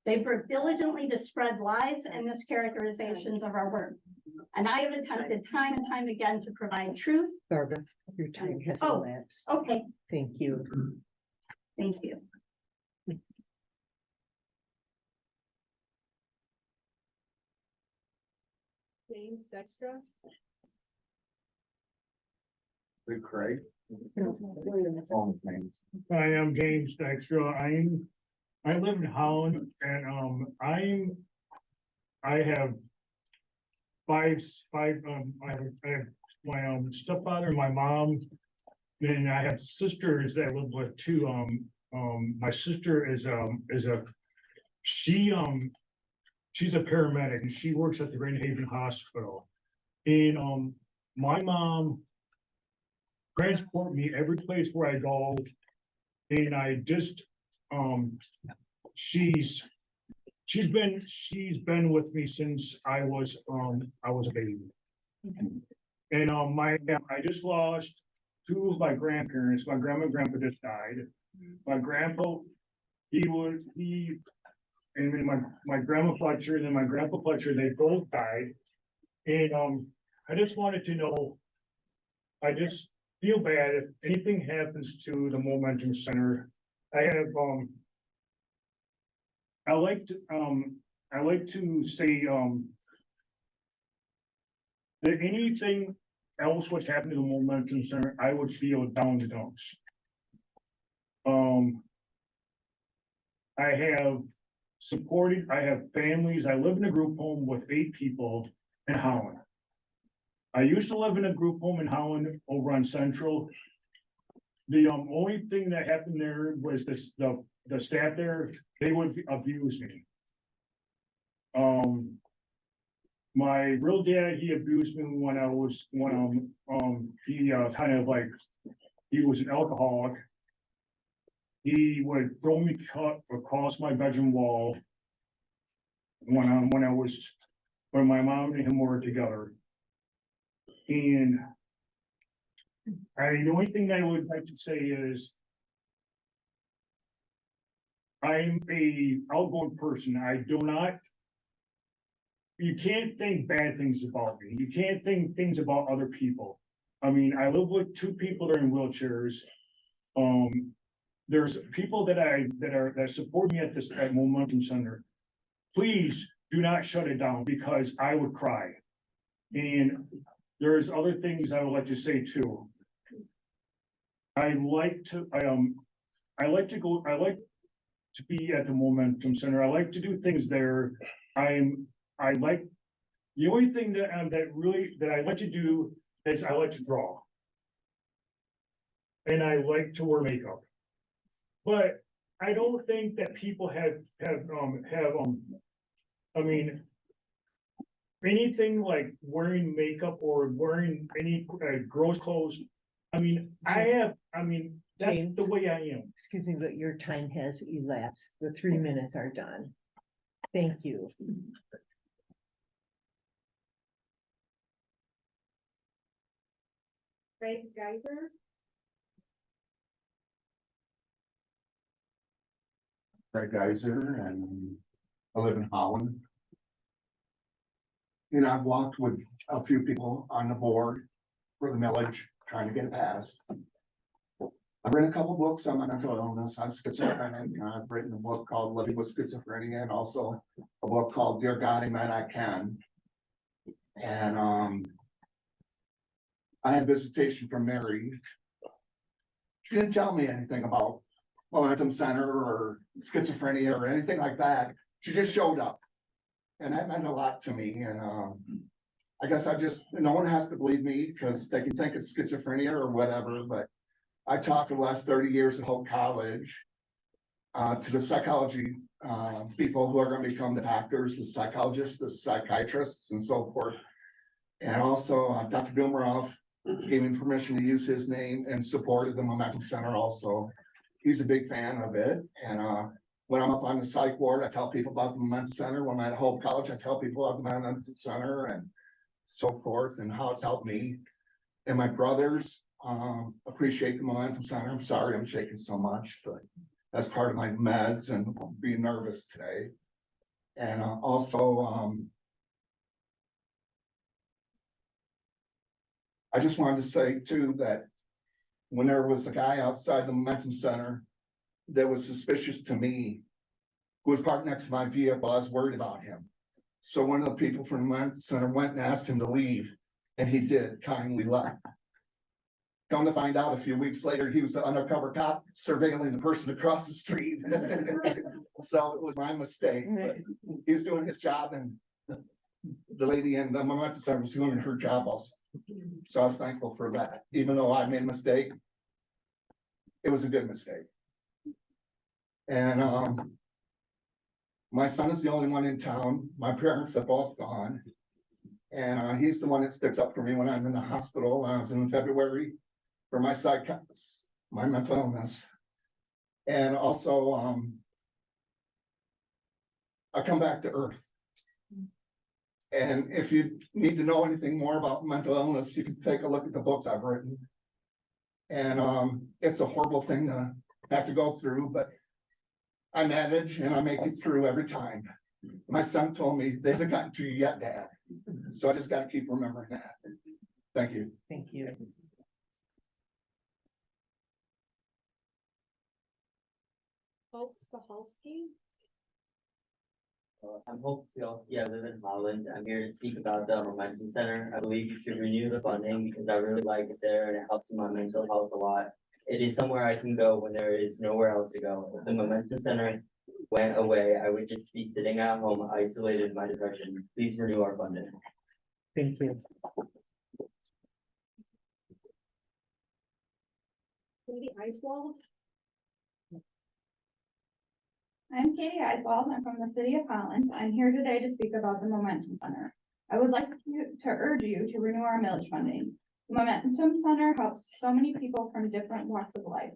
They've worked diligently to spread lies and mischaracterizations of our work. And I have attempted time and time again to provide truth. Barbara, your time has Oh, elapsed. okay, Thank you. thank you. James Dextra. Good, Craig. Hi, I'm James Dykstra. I live in Holland and, I have five, I have my, stepfather and my mom. Then I have sisters that I live with too. My sister is she's a paramedic and she works at the Grand Haven Hospital. And, my mom transport me every place where I go. And I just, she's been with me since I was a baby. And, I just lost two of my grandparents. My grandma and grandpa just died. My grandpa, and then my grandma Fletcher, and then my grandpa Fletcher, they both died. And, I just wanted to know, I just feel bad if anything happens to the Momentum Center. I have, I like to say, that anything else what's happened to the Momentum Center, I would feel down the dumps. I have families, I live in a group home with 8 people in Holland. I used to live in a group home in Holland over on Central. The only thing that happened there was the staff there, they would abuse me. My real dad, he abused me when he kind of like, he was an alcoholic. He would throw me across my bedroom wall when my mom and him were together. And the only thing I would like to say is I'm a outgoing person. You can't think bad things about me. You can't think things about other people. I mean, I live with 2 people that are in wheelchairs. There's people that support me at Momentum Center. Please do not shut it down because I would cry. And there's other things I would like to say too. I like to be at the Momentum Center. I like to do things there. The only thing that I like to do is I like to draw. And I like to wear makeup. But I don't think that people have I mean, anything like wearing makeup or wearing any gross clothes, I mean, that's James? the way I am. Excuse me, but your time has elapsed. The 3 minutes are done. Thank you. Craig Geiser. Craig Geiser, and I live in Holland. You know, I've walked with a few people on the board for the millage, trying to get it passed. I've written a couple books on my mental illness. I'm schizophrenic. I've written a book called Living with Schizophrenia, and also a book called Dear God, Amen, I Can. And I had visitation from Mary. She didn't tell me anything about Momentum Center or schizophrenia or anything like that. She just showed up. And that meant a lot to me. And I guess no one has to believe me because they can think it's schizophrenia or whatever, but I taught for the last 30 years at Hope College to the psychology people who are going to become the doctors, the psychologists, the psychiatrists, and so forth. And also Dr. Dumaroff gave me permission to use his name and supported the Momentum Center also. He's a big fan of it. And when I'm up on the psych ward, I tell people about the Momentum Center. When I'm at Hope College, I tell people about the Momentum Center and so forth and how it's helped me. And my brothers appreciate the Momentum Center. I'm sorry I'm shaking so much, but that's part of my meds and being nervous today. And also, I just wanted to say too that when there was a guy outside the Momentum Center that was suspicious to me, who was parked next to my vehicle, I was worried about him. So one of the people from the Momentum Center went and asked him to leave, and he did, kindly left. Come to find out a few weeks later, he was an undercover cop surveilling the person across the street. So it was my mistake, but he was doing his job, and the lady in the Momentum Center was doing her job also. So I was thankful for that. Even though I made a mistake, it was a good mistake. And my son is the only one in town. My parents have both gone. And he's the one that sticks up for me when I'm in the hospital. I was in February for my my mental illness. And also, I come back to earth. And if you need to know anything more about mental illness, you can take a look at the books I've written. And it's a horrible thing to have to go through, but I manage and I make it through every time. My son told me they haven't gotten to you yet, Dad. So I just got to keep remembering that. Thank you. Thank you. Hope Stahelski. I'm Hope Spielski. I live in Holland. I'm here to speak about the Momentum Center. I believe you should renew the funding because I really like it there and it helps with my mental health a lot. It is somewhere I can go when there is nowhere else to go. If the Momentum Center went away, I would just be sitting at home isolated in my depression. Please renew our funding. Thank you. Katie Eiswald. I'm Katie Eiswald. I'm from the city of Holland. I'm here today to speak about the Momentum Center. I would like to urge you to renew our millage funding. The Momentum Center helps so many people from different walks of life.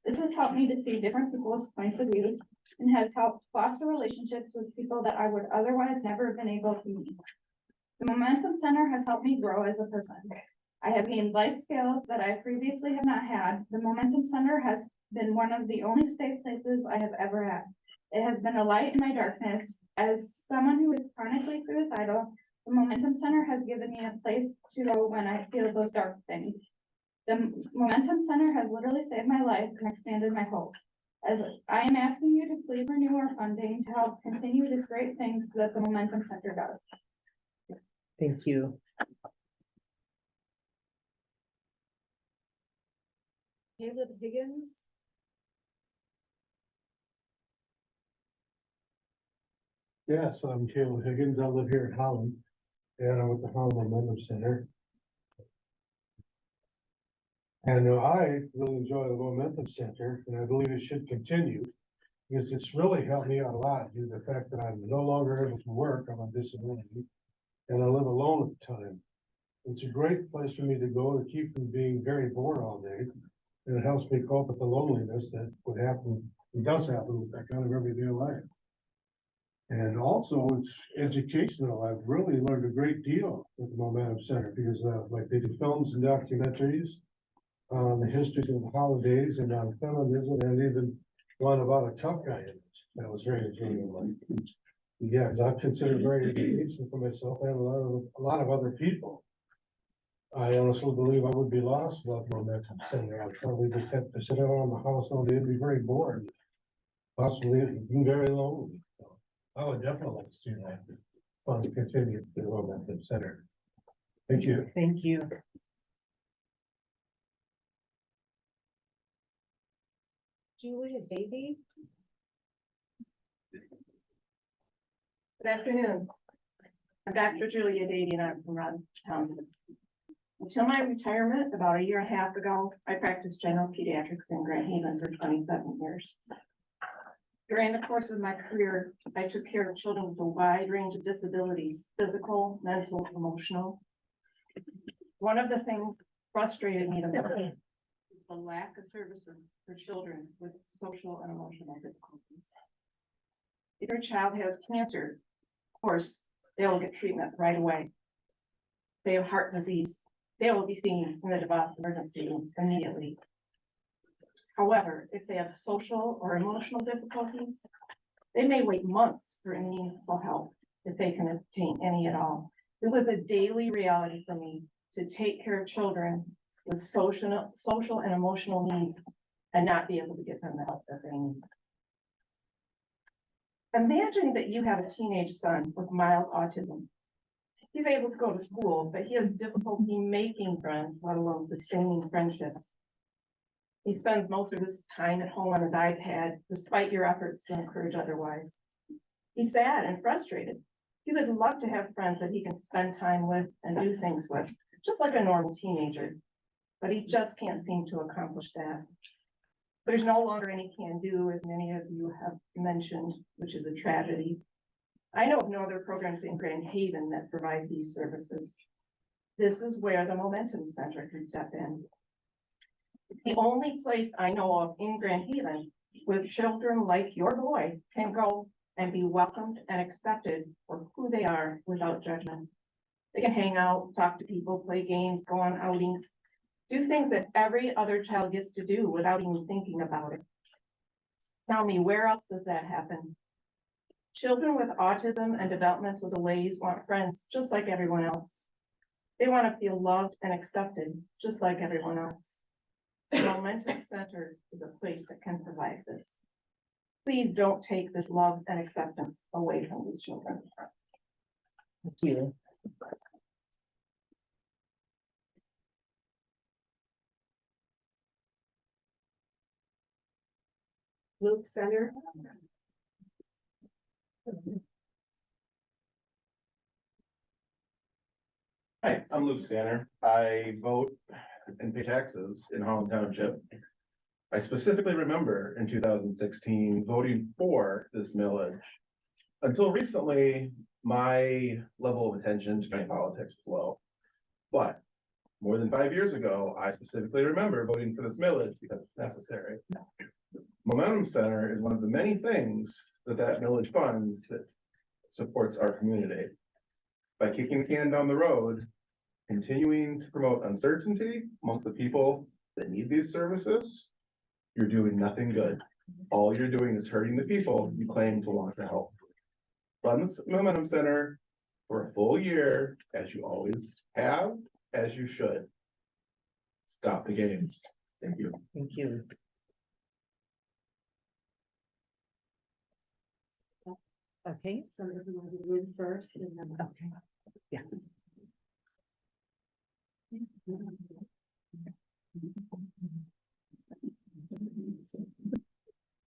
This has helped me to see different people's points of views and has helped foster relationships with people that I would otherwise never have been able to meet. The Momentum Center has helped me grow as a person. I have gained life skills that I previously have not had. The Momentum Center has been one of the only safe places I have ever had. It has been a light in my darkness. As someone who is chronically suicidal, the Momentum Center has given me a place to go when I feel those dark things. The Momentum Center has literally saved my life and expanded my hope. As I am asking you to please renew our funding to help continue these great things that the Momentum Center does. Thank you. Caleb Higgins. Yes, I'm Caleb Higgins. I live here in Holland, and I'm with the Holland Momentum Center. And I really enjoy the Momentum Center, and I believe it should continue because it's really helped me out a lot due to the fact that I'm no longer able to work. I'm on disability, and I live alone at the time. It's a great place for me to go to keep from being very bored all day. And it helps me cope with the loneliness that would happen, and does happen with that kind of everyday life. And also it's educational. I've really learned a great deal with the Momentum Center because like they do films and documentaries on the histories of the holidays and on feminism and even one about a tough guy in it. That was very enjoyable. Yeah, because I've considered very educational for myself and a lot of other people. I honestly believe I would be lost without the Momentum Center. I'd probably just have to sit around the house all day and be very bored. Possibly even very lonely. So I would definitely like to see that. Fun to continue the Momentum Center. Thank you. Thank you. Julia Davy? Good afternoon. I'm Dr. Julia Davy and I'm from Rodstown. Until my retirement about a year and a half ago, I practiced general pediatrics in Grand Haven for 27 years. During the course of my career, I took care of children with a wide range of disabilities, physical, mental, emotional. One of the things frustrated me the most is the lack of services for children with social and emotional difficulties. If your child has cancer, of course, they will get treatment right away. If they have heart disease, they will be seen in the DeVos emergency room immediately. However, if they have social or emotional difficulties, they may wait months for any meaningful help if they can obtain any at all. It was a daily reality for me to take care of children with social and emotional needs and not be able to give them the help that they need. Imagine that you have a teenage son with mild autism. He's able to go to school, but he has difficulty making friends, let alone sustaining friendships. He spends most of his time at home on his iPad, despite your efforts to encourage otherwise. He's sad and frustrated. He would love to have friends that he can spend time with and do things with, just like a normal teenager, but he just can't seem to accomplish that. There's no longer any can do, as many of you have mentioned, which is a tragedy. I know of no other programs in Grand Haven that provide these services. This is where the Momentum Center can step in. It's the only place I know of in Grand Haven where children like your boy can go and be welcomed and accepted for who they are without judgment. They can hang out, talk to people, play games, go on outings, do things that every other child gets to do without even thinking about it. Tell me, where else does that happen? Children with autism and developmental delays want friends just like everyone else. They want to feel loved and accepted just like everyone else. The Momentum Center is a place that can provide this. Please don't take this love and acceptance away from these children. Thank you. Luke Center. Hi, I'm Luke Stanner. I vote and pay taxes in Holland Township. I specifically remember in 2016 voting for this millage. Until recently, my level of attention to county politics was low. But more than 5 years ago, I specifically remember voting for this millage because it's necessary. Momentum Center is one of the many things that millage funds that supports our community. By kicking the can down the road, continuing to promote uncertainty amongst the people that need these services, you're doing nothing good. All you're doing is hurting the people you claim to want to help. Run the Momentum Center for a full year, as you always have, as you should. Stop the games. Thank you. Thank you. Okay. So if you want to move first and then. Okay. Yes.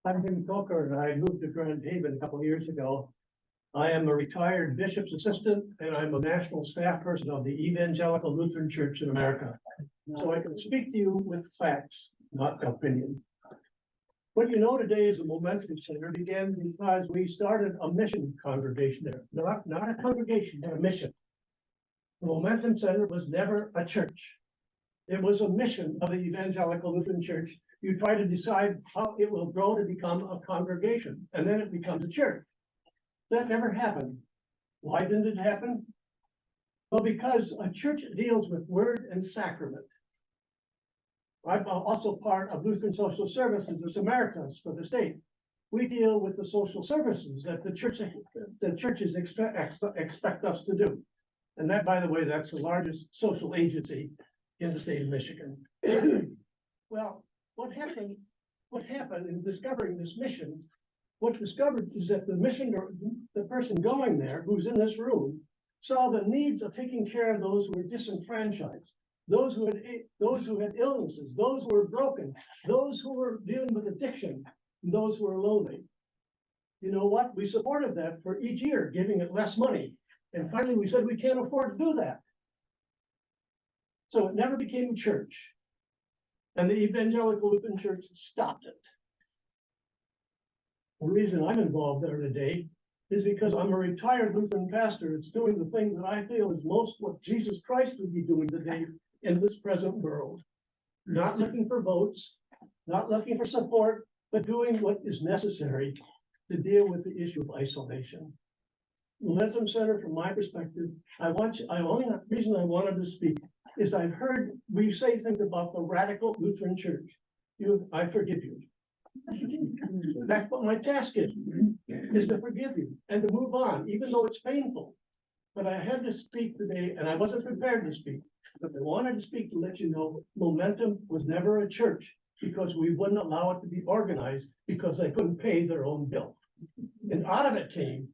I'm Jim Coker and I moved to Grand Haven a couple of years ago. I am a retired bishop's assistant and I'm a national staff person of the Evangelical Lutheran Church in America. So I can speak to you with facts, not opinion. What you know today is the Momentum Center began because we started a mission congregation there, not a congregation, but a mission. The Momentum Center was never a church. It was a mission of the Evangelical Lutheran Church. You try to decide how it will grow to become a congregation, and then it becomes a church. That never happened. Why didn't it happen? Well, because a church deals with word and sacrament. I'm also part of Lutheran Social Services, the Samaritans for the state. We deal with the social services that the churches expect us to do. And that, by the way, that's the largest social agency in the state of Michigan. Well, what happened in discovering this mission? What discovered is that the person going there, who's in this room, saw the needs of taking care of those who were disenfranchised, those who had illnesses, those who were broken, those who were dealing with addiction, and those who were lonely. You know what? We supported that for each year, giving it less money. And finally, we said we can't afford to do that. So it never became a church. And the Evangelical Lutheran Church stopped it. The reason I'm involved there today is because I'm a retired Lutheran pastor that's doing the thing that I feel is most what Jesus Christ would be doing today in this present world. Not looking for votes, not looking for support, but doing what is necessary to deal with the issue of isolation. Momentum Center, from my perspective, only reason I wanted to speak is I've heard we say things about the radical Lutheran Church. I forgive you. That's what my task is to forgive you and to move on, even though it's painful. But I had to speak today, and I wasn't prepared to speak, but I wanted to speak to let you know Momentum was never a church because we wouldn't allow it to be organized because they couldn't pay their own bill. And out of it came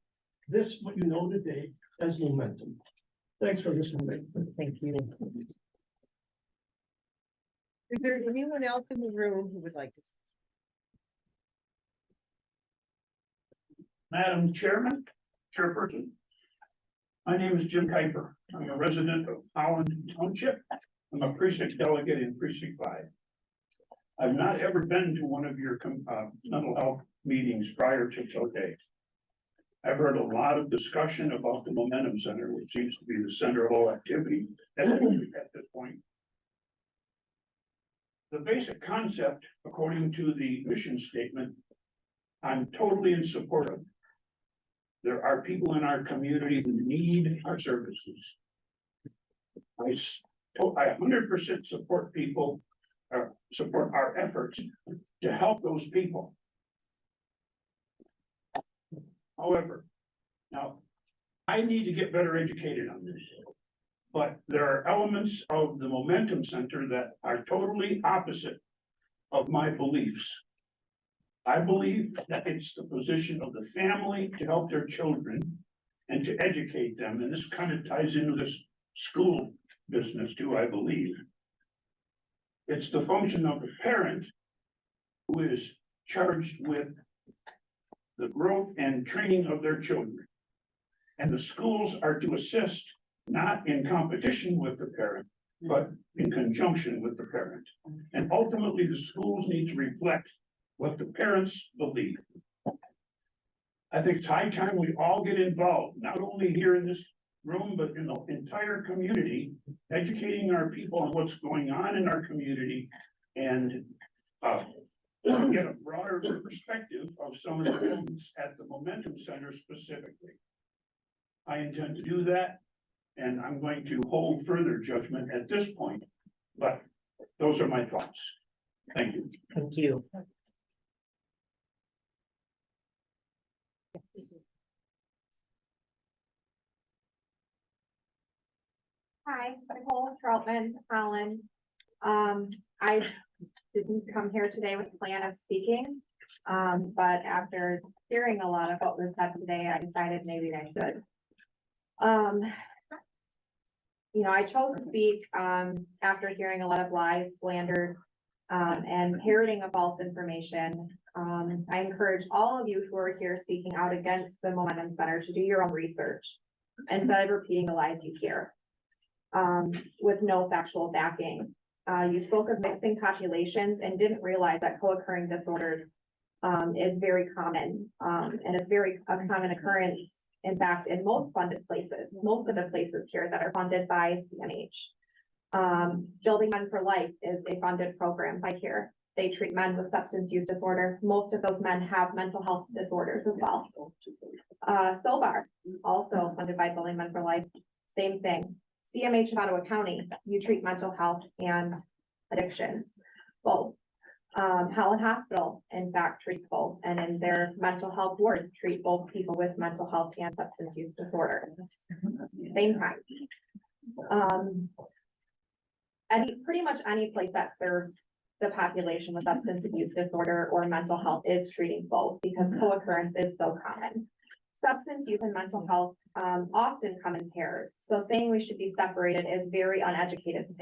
this, what you know today as Momentum. Thanks for listening. Thank you. Is there anyone else in the room who would like to speak? Madam Chairperson, my name is Jim Kuiper. I'm a resident of Holland Township. I'm a precinct delegate in Precinct 5. I've not ever been to one of your mental health meetings prior to today. I've heard a lot of discussion about the Momentum Center, which seems to be the center of all activity at this point. The basic concept, according to the mission statement, I'm totally in support of. There are people in our community who need our services. I 100% support people, support our efforts to help those people. However, now I need to get better educated on this, but there are elements of the Momentum Center that are totally opposite of my beliefs. I believe that it's the position of the family to help their children and to educate them. And this kind of ties into this school business too, I believe. It's the function of the parent who is charged with the growth and training of their children. And the schools are to assist, not in competition with the parent, but in conjunction with the parent. And ultimately, the schools need to reflect what the parents believe. I think it's high time we all get involved, not only here in this room, but in the entire community, educating our people on what's going on in our community and get a broader perspective of some of the things at the Momentum Center specifically. I intend to do that, and I'm going to hold further judgment at this point, but those are my thoughts. Thank you. Thank you. Hi, Nicole Troutman, Holland. I didn't come here today with the plan of speaking, but after hearing a lot of what was said today, I decided maybe I should. I chose to speak after hearing a lot of lies, slander, and parroting of false information. I encourage all of you who are here speaking out against the Momentum Center to do your own research instead of repeating the lies you hear with no factual backing. You spoke of mixing populations and didn't realize that co-occurring disorders is very common, and it's a common occurrence In fact, in most funded places, most of the places here that are funded by CMH. Building Men for Life is a funded program by here. They treat men with substance use disorder. Most of those men have mental health disorders as well. SOBAR, also funded by Building Men for Life, same thing. CMH of Ottawa County, you treat mental health and addictions, both. Howland Hospital, in fact, treats both, and in their mental health ward, treat both people with mental health and substance use disorder. Same time. Pretty much any place that serves the population with substance abuse disorder or mental health is treating both, because co-occurrence is so common. Substance use and mental health often come in pairs. So saying we should be separated is a very uneducated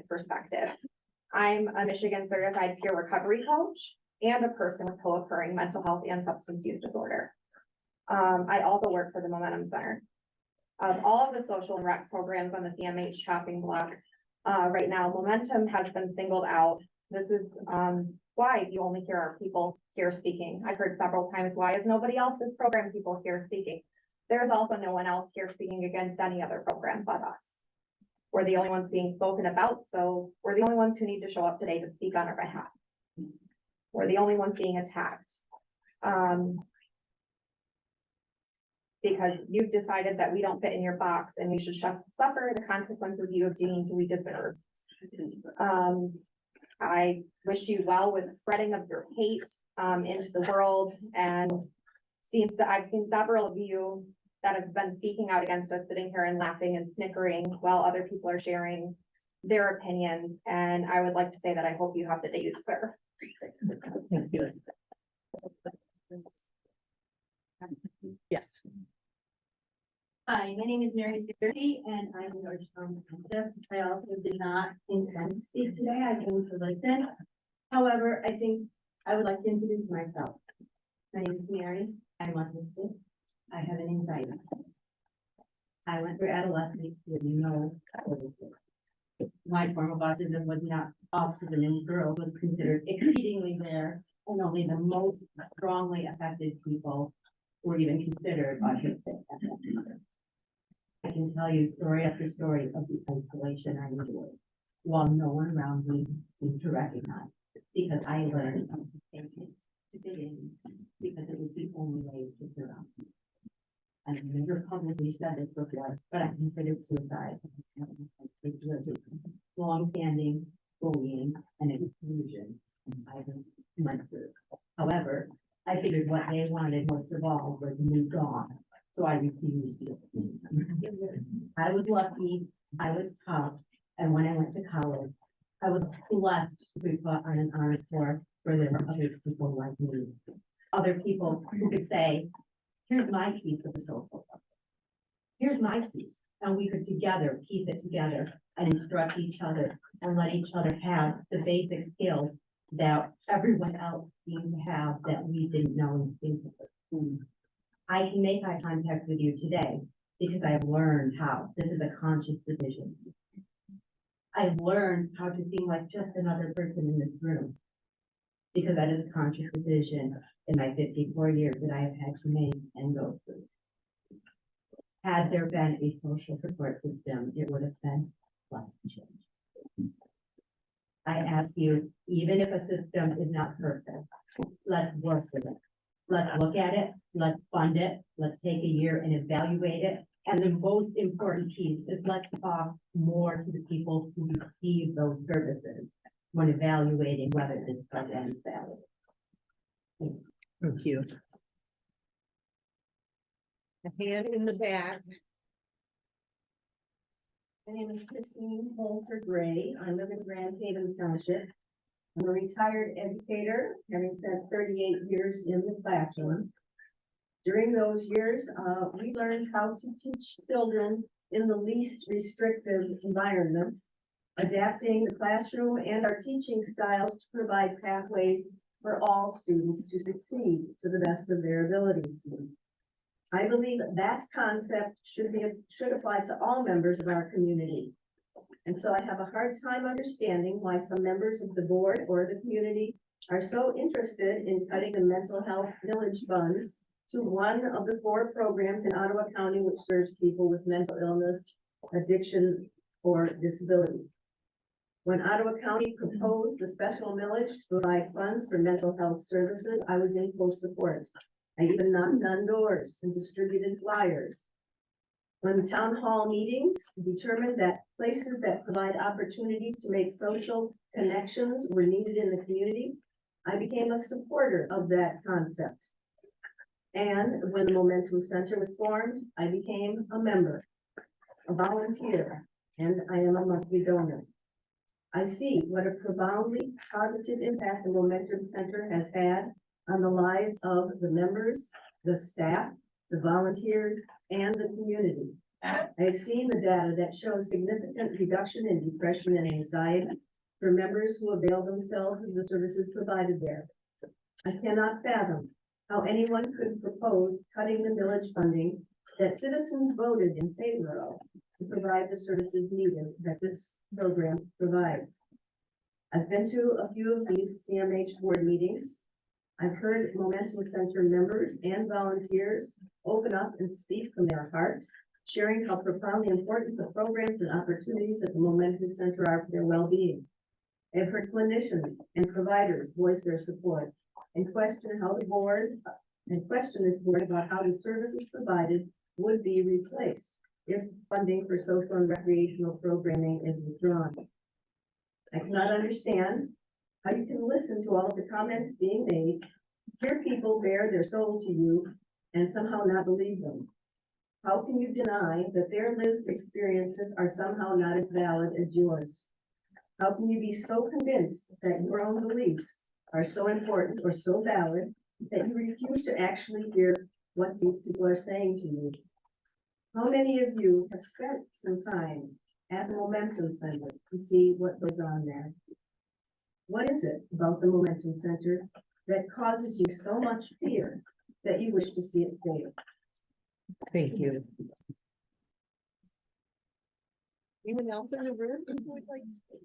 perspective. I'm a Michigan certified peer recovery coach and a person with co-occurring mental health and substance use disorder. I also work for the Momentum Center. Of all of the social and rec programs on the CMH chopping block, right now, Momentum has been singled out. This is why you only hear our people here speaking. I've heard several times, why is nobody else's program people here speaking? There's also no one else here speaking against any other program but us. We're the only ones being spoken about, so we're the only ones who need to show up today to speak on our behalf. We're the only ones being attacked. Because you've decided that we don't fit in your box and we should suffer the consequences you have deemed we deserve. I wish you well with spreading of your hate into the world, and I've seen several of you that have been speaking out against us sitting here and laughing and snickering while other people are sharing their opinions, and I would like to say that I hope you have the day you deserve. Thank you. Yes. Hi, my name is Mary Security and I'm in Georgetown. I also did not intend to speak today. I came to listen. However, I think I would like to introduce myself. My name is Mary. I'm autistic. I have an anxiety. I went through adolescence with no services. My form of autism was not autism in girls, was considered exceedingly rare, and only the most strongly affected people were even considered autistic at that time. I can tell you story after story of the isolation I endured, while no one around me seemed to recognize, because I learned how to take it, to fit in, because it was the only way to survive. I've never publicly said this before, but I considered suicide long-standing bullying and exclusion, and I went through. However, I figured what they wanted most of all was me gone, so I refused to. I was lucky, I was tough, and when I went to college, I was blessed to be put on an honor corps where there were other people like me. Other people who could say, here's my piece of the social puzzle. Here's my piece. And we could together piece it together and instruct each other and let each other have the basic skills that everyone else seemed to have that we didn't know instinctively. I can make eye contact with you today because I've learned how. This is a conscious decision. I've learned how to seem like just another person in this room because that is a conscious decision in my 54 years that I have had to make and go through. Had there been a social support system, it would have been life change. I ask you, even if a system is not perfect, let's work with it. Let's look at it, let's fund it, let's take a year and evaluate it. And the most important piece is let's talk more to the people who receive those services when evaluating whether this program is valid. Thank you. A hand in the back. My name is Christine Holter Gray. I live in Grand Haven Township. I'm a retired educator, having spent 38 years in the classroom. During those years, we learned how to teach children in the least restrictive environment, adapting the classroom and our teaching styles to provide pathways for all students to succeed to the best of their abilities. I believe that concept should apply to all members of our community. And so I have a hard time understanding why some members of the board or the community are so interested in cutting the mental health village funds to one of the 4 programs in Ottawa County which serves people with mental illness, addiction, or disability. When Ottawa County proposed the special millage to provide funds for mental health services, I was in full support. I even knocked on doors and distributed flyers. When town hall meetings determined that places that provide opportunities to make social connections were needed in the community, I became a supporter of that concept. And when the Momentum Center was formed, I became a member, a volunteer, and I am a monthly donor. I see what a profoundly positive impact the Momentum Center has had on the lives of the members, the staff, the volunteers, and the community. I have seen the data that shows significant reduction in depression and anxiety for members who avail themselves of the services provided there. I cannot fathom how anyone could propose cutting the millage funding that citizens voted in favor of to provide the services needed that this program provides. I've been to a few of these CMH board meetings. I've heard Momentum Center members and volunteers open up and speak from their heart, sharing how profoundly important the programs and opportunities at the Momentum Center are for their well-being. I've heard clinicians and providers voice their support and question this board about how the services provided would be replaced if funding for social and recreational programming is withdrawn. I cannot understand how you can listen to all of the comments being made, hear people bare their soul to you, and somehow not believe them. How can you deny that their lived experiences are somehow not as valid as yours? How can you be so convinced that your own beliefs are so important or so valid that you refuse to actually hear what these people are saying to you? How many of you have spent some time at the Momentum Center to see what goes on there? What is it about the Momentum Center that causes you so much fear that you wish to see it fail? Thank you. Anyone else in the room who would like to speak?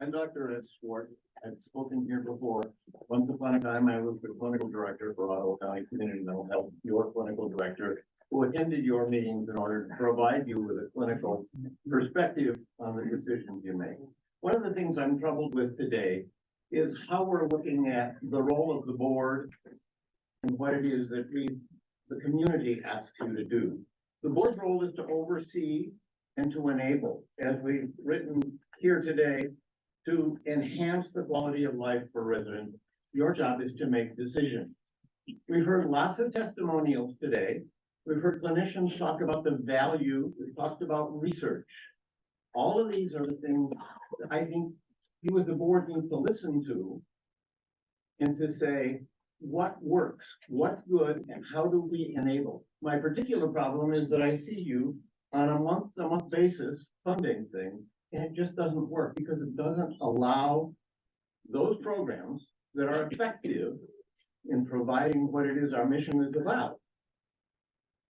I'm Dr. Ed Swart. I've spoken here before. Once upon a time, I was the clinical director for Ottawa County Community Mental Health, your clinical director, who attended your meetings in order to provide you with a clinical perspective on the decisions you make. One of the things I'm troubled with today is how we're looking at the role of the board and what it is that the community asks you to do. The board's role is to oversee and to enable, as we've written here today, to enhance the quality of life for residents. Your job is to make decisions. We've heard lots of testimonials today. We've heard clinicians talk about the value. We've talked about research. All of these are the things that I think you as the board need to listen to and to say, what works, what's good, and how do we enable? My particular problem is that I see you on a month-to-month basis funding things, and it just doesn't work because it doesn't allow those programs that are effective in providing what it is our mission is about.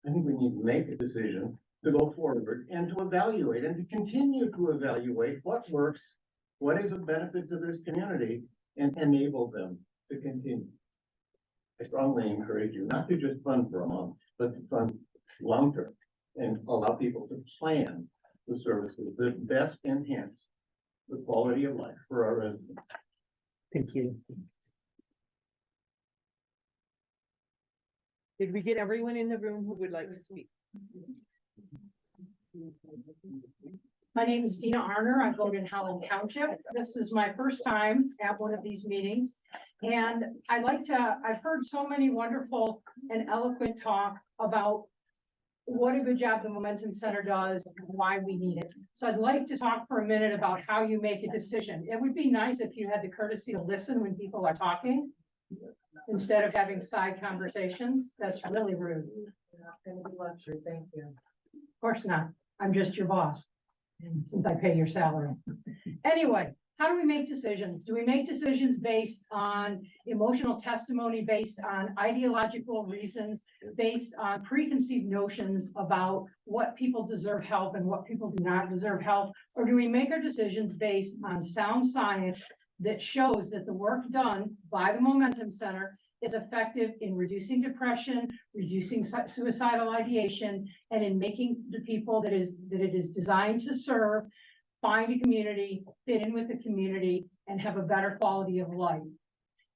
I think we need to make a decision to go forward and to evaluate and to continue to evaluate what works, what is of benefit to this community, and enable them to continue. I strongly encourage you not to just fund for a month, but to fund long-term and allow people to plan the services that best enhance the quality of life for our residents. Thank you. Did we get everyone in the room who would like to speak? My name is Dina Arner. I vote in Howland Township. This is my first time at one of these meetings. And I've heard so many wonderful and eloquent talk about what a good job the Momentum Center does and why we need it. So I'd like to talk for a minute about how you make a decision. It would be nice if you had the courtesy to listen when people are talking instead of having side conversations. That's really rude. Thank you. Of course not. I'm just your boss, since I pay your salary. Anyway, how do we make decisions? Do we make decisions based on emotional testimony, based on ideological reasons, based on preconceived notions about what people deserve help and what people do not deserve help? Or do we make our decisions based on sound science that shows that the work done by the Momentum Center is effective in reducing depression, reducing suicidal ideation, and in making the people that it is designed to serve find a community, fit in with the community, and have a better quality of life.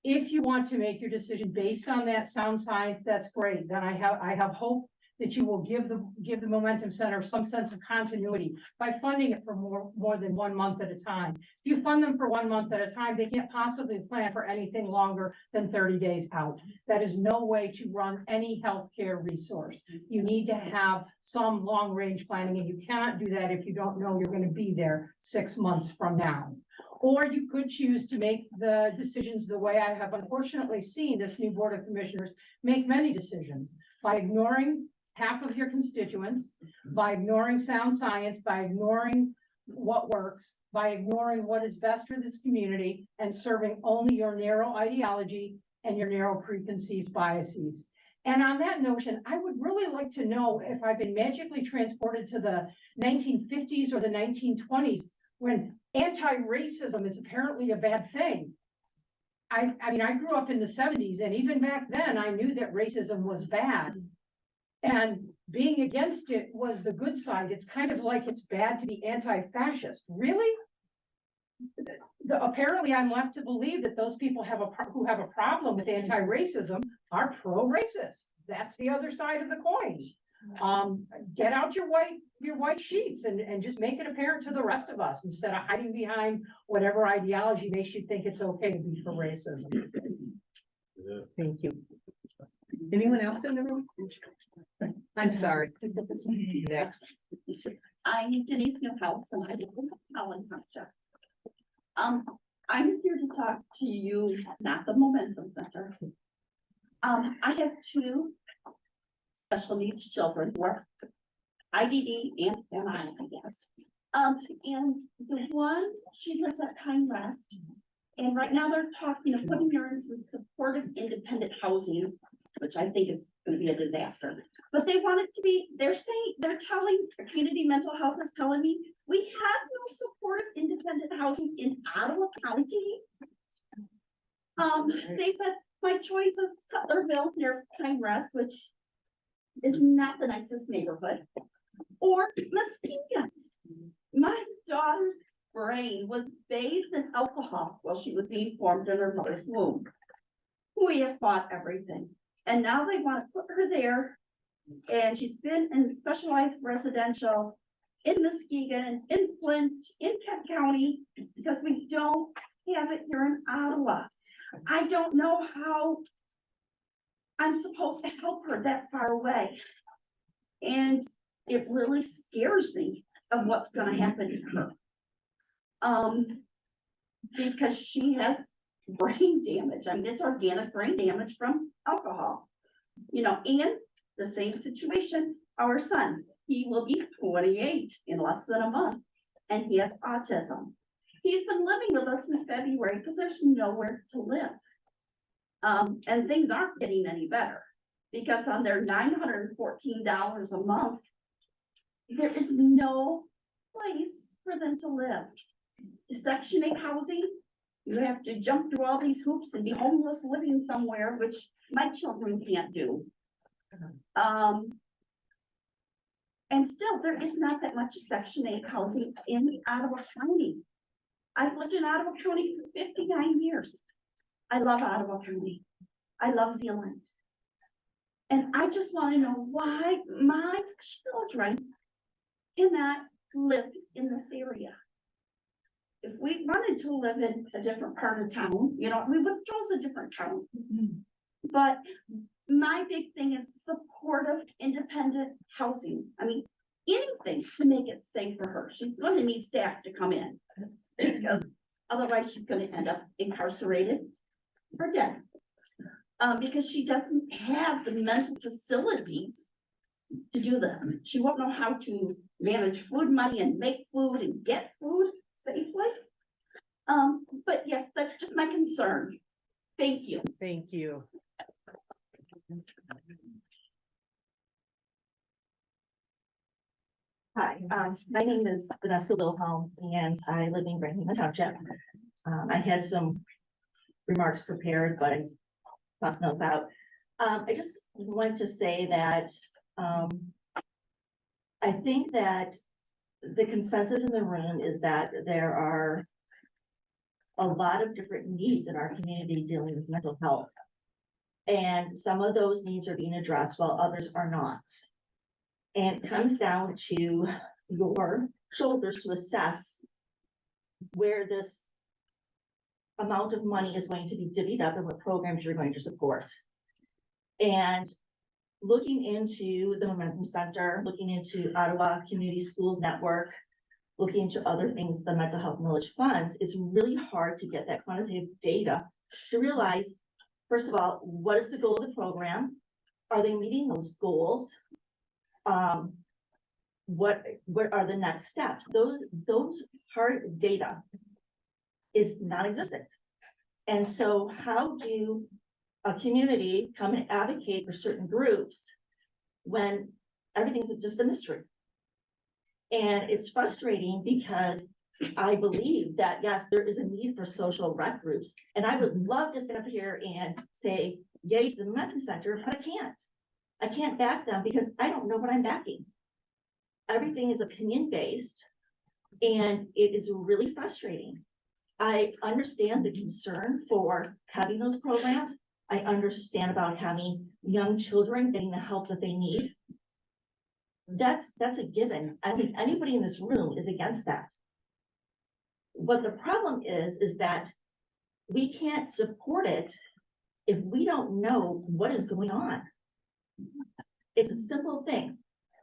If you want to make your decision based on that sound science, that's great. Then I have hope that you will give the Momentum Center some sense of continuity by funding it for more than 1 month at a time. If you fund them for 1 month at a time, they can't possibly plan for anything longer than 30 days out. That is no way to run any healthcare resource. You need to have some long-range planning, and you cannot do that if you don't know you're going to be there 6 months from now. Or you could choose to make the decisions the way I have unfortunately seen this new Board of Commissioners make many decisions, by ignoring half of your constituents, by ignoring sound science, by ignoring what works, by ignoring what is best for this community, and serving only your narrow ideology and your narrow preconceived biases. And on that notion, I would really like to know if I've been magically transported to the 1950s or the 1920s, when anti-racism is apparently a bad thing. I mean, I grew up in the 70s, and even back then I knew that racism was bad. And being against it was the good side. It's kind of like it's bad to be anti-fascist. Really? Apparently I'm left to believe that those people who have a problem with anti-racism are pro-racist. That's the other side of the coin. Get out your white sheets and just make it apparent to the rest of us, instead of hiding behind whatever ideology makes you think it's okay to be for racism. Thank you. Anyone else in the room? I'm sorry. Next. I'm Denise Newhouse, and I live in Holland Township. I'm here to talk to you, not the Momentum Center. I have 2 special needs children who are IDD and MI, I guess. And the one, she lives at Pine Rest, and right now they're talking of putting her in some supportive independent housing, which I think is going to be a disaster. But they want it to be, they're telling, community mental health is telling me, we have no supportive independent housing in Ottawa County. They said my choice is Cutlerville near Pine Rest, which is not the nicest neighborhood, or Muskegon. My daughter's brain was bathed in alcohol while she was being formed in her mother's womb. We have fought everything. And now they want to put her there, and she's been in specialized residential in Muskegon, in Flint, in Kent County, because we don't have it here in Ottawa. I don't know how I'm supposed to help her that far away. And it really scares me of what's going to happen to her. Because she has brain damage. I mean, it's organic brain damage from alcohol, you know, and the same situation, our son, he will be 28 in less than a month, and he has autism. He's been living with us since February because there's nowhere to live. And things aren't getting any better, because on their $914 a month, there is no place for them to live. Section 8 housing, you have to jump through all these hoops and be homeless living somewhere, which my children can't do. And still, there is not that much Section 8 housing in Ottawa County. I've lived in Ottawa County for 59 years. I love Ottawa County. I love Zealand. And I just want to know why my children cannot live in this area. If we wanted to live in a different part of town, you know, we would have chose a different town. But my big thing is supportive, independent housing. I mean, anything to make it safe for her. She's going to need staff to come in, because otherwise she's going to end up incarcerated or dead. Because she doesn't have the mental facilities to do this. She won't know how to manage food money and make food and get food safely. But yes, that's just my concern. Thank you. Thank you. Hi, my name is Vanessa Wilhelm, and I live in Graham Township. I had some remarks prepared, but passing those out. I just want to say that, I think that the consensus in the room is that there are a lot of different needs in our community dealing with mental health. And some of those needs are being addressed while others are not. And it comes down to your shoulders to assess where this amount of money is going to be divvied up and what programs you're going to support. And looking into the Momentum Center, looking into Ottawa Community Schools Network, looking into other things, the mental health millage funds, it's really hard to get that quantitative data to realize, first of all, what is the goal of the program? Are they meeting those goals? What are the next steps? Those hard data is non-existent. And so how do a community come and advocate for certain groups when everything's just a mystery? And it's frustrating because I believe that, yes, there is a need for social rec groups. And I would love to sit up here and say, yay to the Momentum Center, but I can't. I can't back them because I don't know what I'm backing. Everything is opinion-based, and it is really frustrating. I understand the concern for having those programs. I understand about having young children getting the help that they need. That's a given. I mean, anybody in this room is against that. What the problem is that we can't support it if we don't know what is going on. It's a simple thing.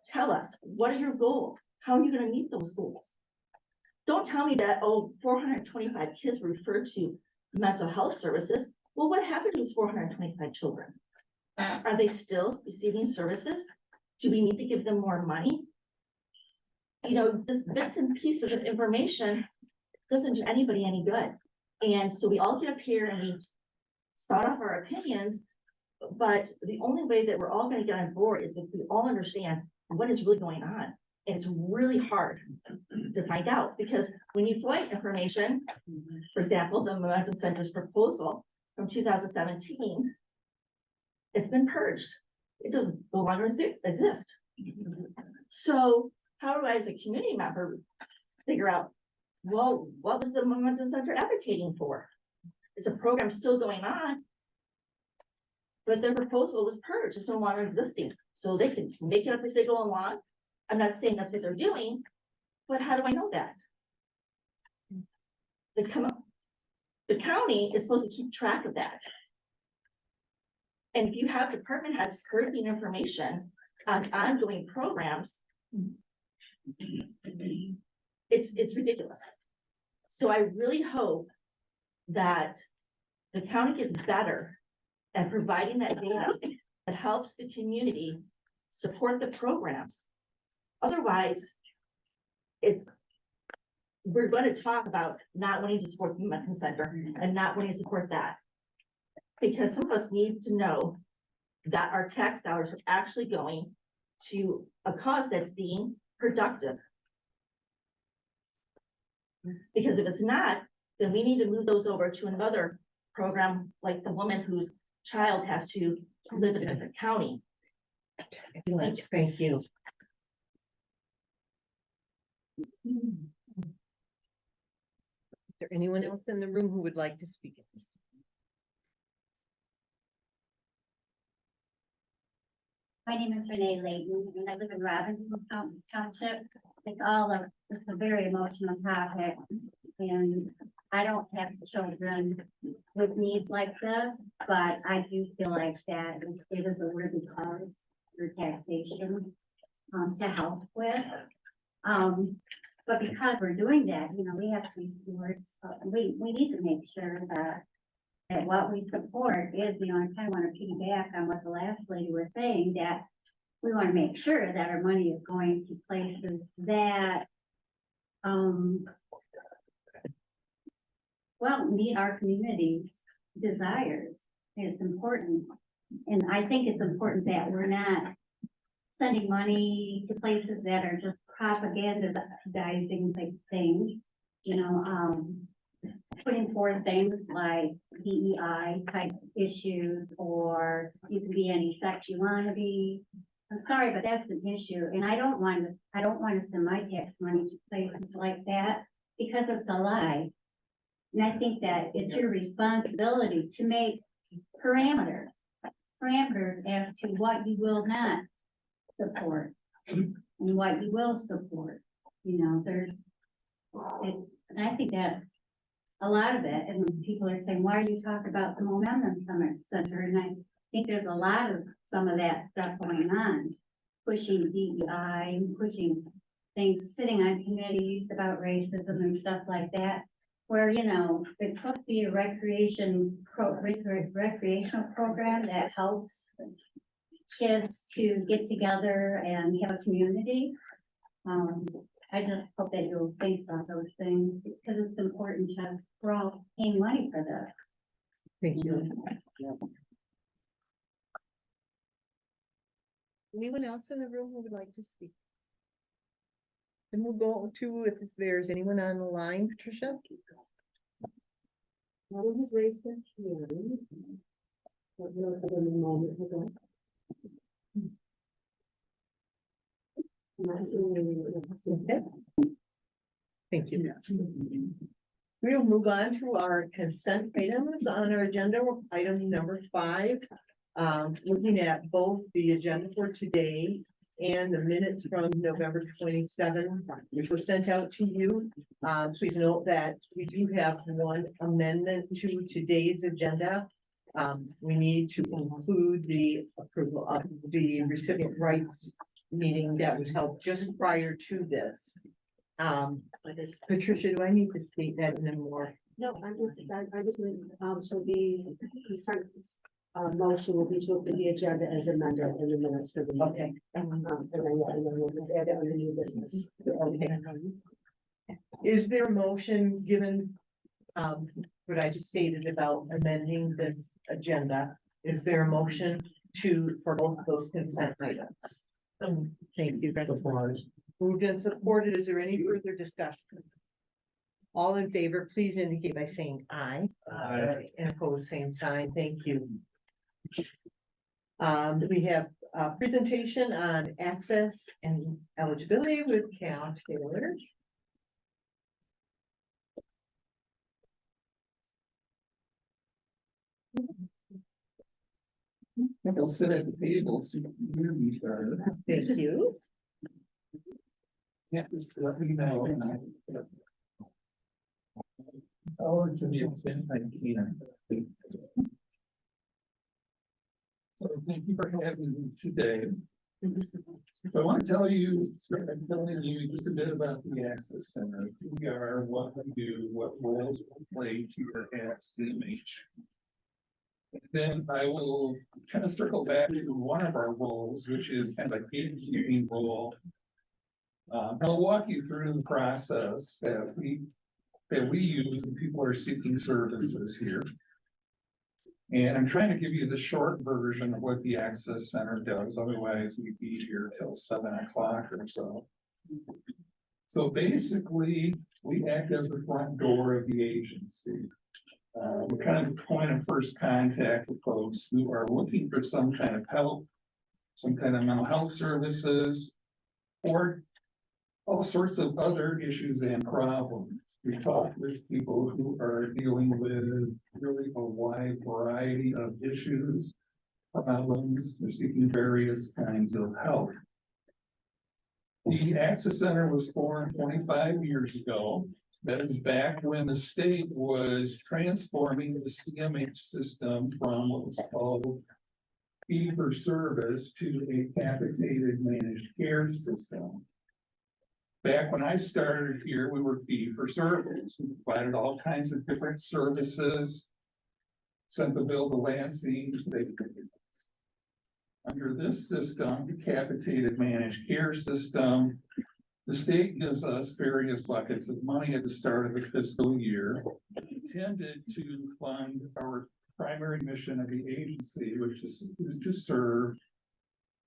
Tell us, what are your goals? How are you going to meet those goals? Don't tell me that, 425 kids were referred to mental health services. Well, what happened to these 425 children? Are they still receiving services? Do we need to give them more money? You know, this bits and pieces of information doesn't do anybody any good. And so we all get up here and we spout off our opinions, but the only way that we're all going to get on board is if we all understand what is really going on. And it's really hard to find out because when you FOIA information, for example, the Momentum Center's proposal from 2017, it's been purged. It doesn't no longer exist. So how do I, as a community member, figure out, well, what was the Momentum Center advocating for? It's a program still going on, but their proposal was purged. It's no longer existing. So they can make it up as they go along. I'm not saying that's what they're doing, but how do I know that? The county is supposed to keep track of that. And if you have department heads purging information on ongoing programs, it's ridiculous. So I really hope that the county gets better at providing that data that helps the community support the programs. Otherwise, we're going to talk about not wanting to support the Momentum Center and not wanting to support that. Because some of us need to know that our tax dollars are actually going to a cause that's being productive. Because if it's not, then we need to move those over to another program, like the woman whose child has to live in a different county. Thank you. Is there anyone else in the room who would like to speak? My name is Renee Layton, and I live in Robinson Township. It's a very emotional topic, and I don't have children with needs like this, but I do feel like that it is a worthy cause for taxation to help with. But because we're doing that, we have to be stewards. We need to make sure that what we support is, I kind of want to piggyback on what the last lady was saying, that we want to make sure that our money is going to places that, meet our community's desires. It's important. And I think it's important that we're not sending money to places that are just propagandizing things, putting forth things like DEI type issues, or you can be any sex you wanna be. I'm sorry, but that's an issue, and I don't want to send my tax money to places like that, because it's a lie. And I think that it's your responsibility to make parameters as to what you will not support and what you will support. You know, and I think that's a lot of it. And when people are saying, why are you talking about the Momentum Center? And I think there's a lot of some of that stuff going on, pushing DEI, pushing things, sitting on committees about racism and stuff like that, where, you know, it's supposed to be a recreational program that helps kids to get together and have a community. I just hope that you'll think about those things, because it's important to, we're all paying money for this. Thank you. Anyone else in the room who would like to speak? And we'll go to, if there's anyone on the line, Patricia? No one has raised their hand. But we'll give them a moment to go. Thank you. We'll move on to our consent items on our agenda, item number 5. Looking at both the agenda for today and the minutes from November 27th, which were sent out to you. Please note that we do have one amendment to today's agenda. We need to include the approval of the recipient rights meeting that was held just prior to this. Patricia, do I need to state that in a more? No, so the consent motion will be to approve the agenda as amended in the minutes for the meeting. Okay. And then we'll just add it under new business. Okay. Is there a motion given what I just stated about amending this agenda? Is there a motion for both of those consent items? Thank you. Moved and supported. Is there any further discussion? All in favor, please indicate by saying aye. Aye. And opposed, same sign. Thank you. We have a presentation on access and eligibility with Cal Taylor. They'll sit at the table so you can hear me better. Thank you. Yeah, just let me know. Oh, to the extent I can. So thank you for having me today. So I want to tell you, start by telling you just a bit about the Access Center, who we are, what we do, what roles we play here at CMH. Then I will kind of circle back to one of our roles, which is kind of a gatekeeping role. I'll walk you through the process that we use when people are seeking services here. And I'm trying to give you the short version of what the Access Center does, otherwise we'd be here till 7 o'clock or so. So basically, we act as the front door of the agency. We're kind of the point of first contact with folks who are looking for some kind of help, some kind of mental health services, or all sorts of other issues and problems. We talk with people who are dealing with really a wide variety of issues, problems. They're seeking various kinds of help. The Access Center was formed 25 years ago. That is back when the state was transforming the CMH system from what was called fee for service to a capitated managed care system. Back when I started here, we were fee for service. We provided all kinds of different services, sent the bill to Lansing. Under this system, the capitated managed care system, the state gives us various buckets of money at the start of the fiscal year, intended to fund our primary mission of the agency, which is to serve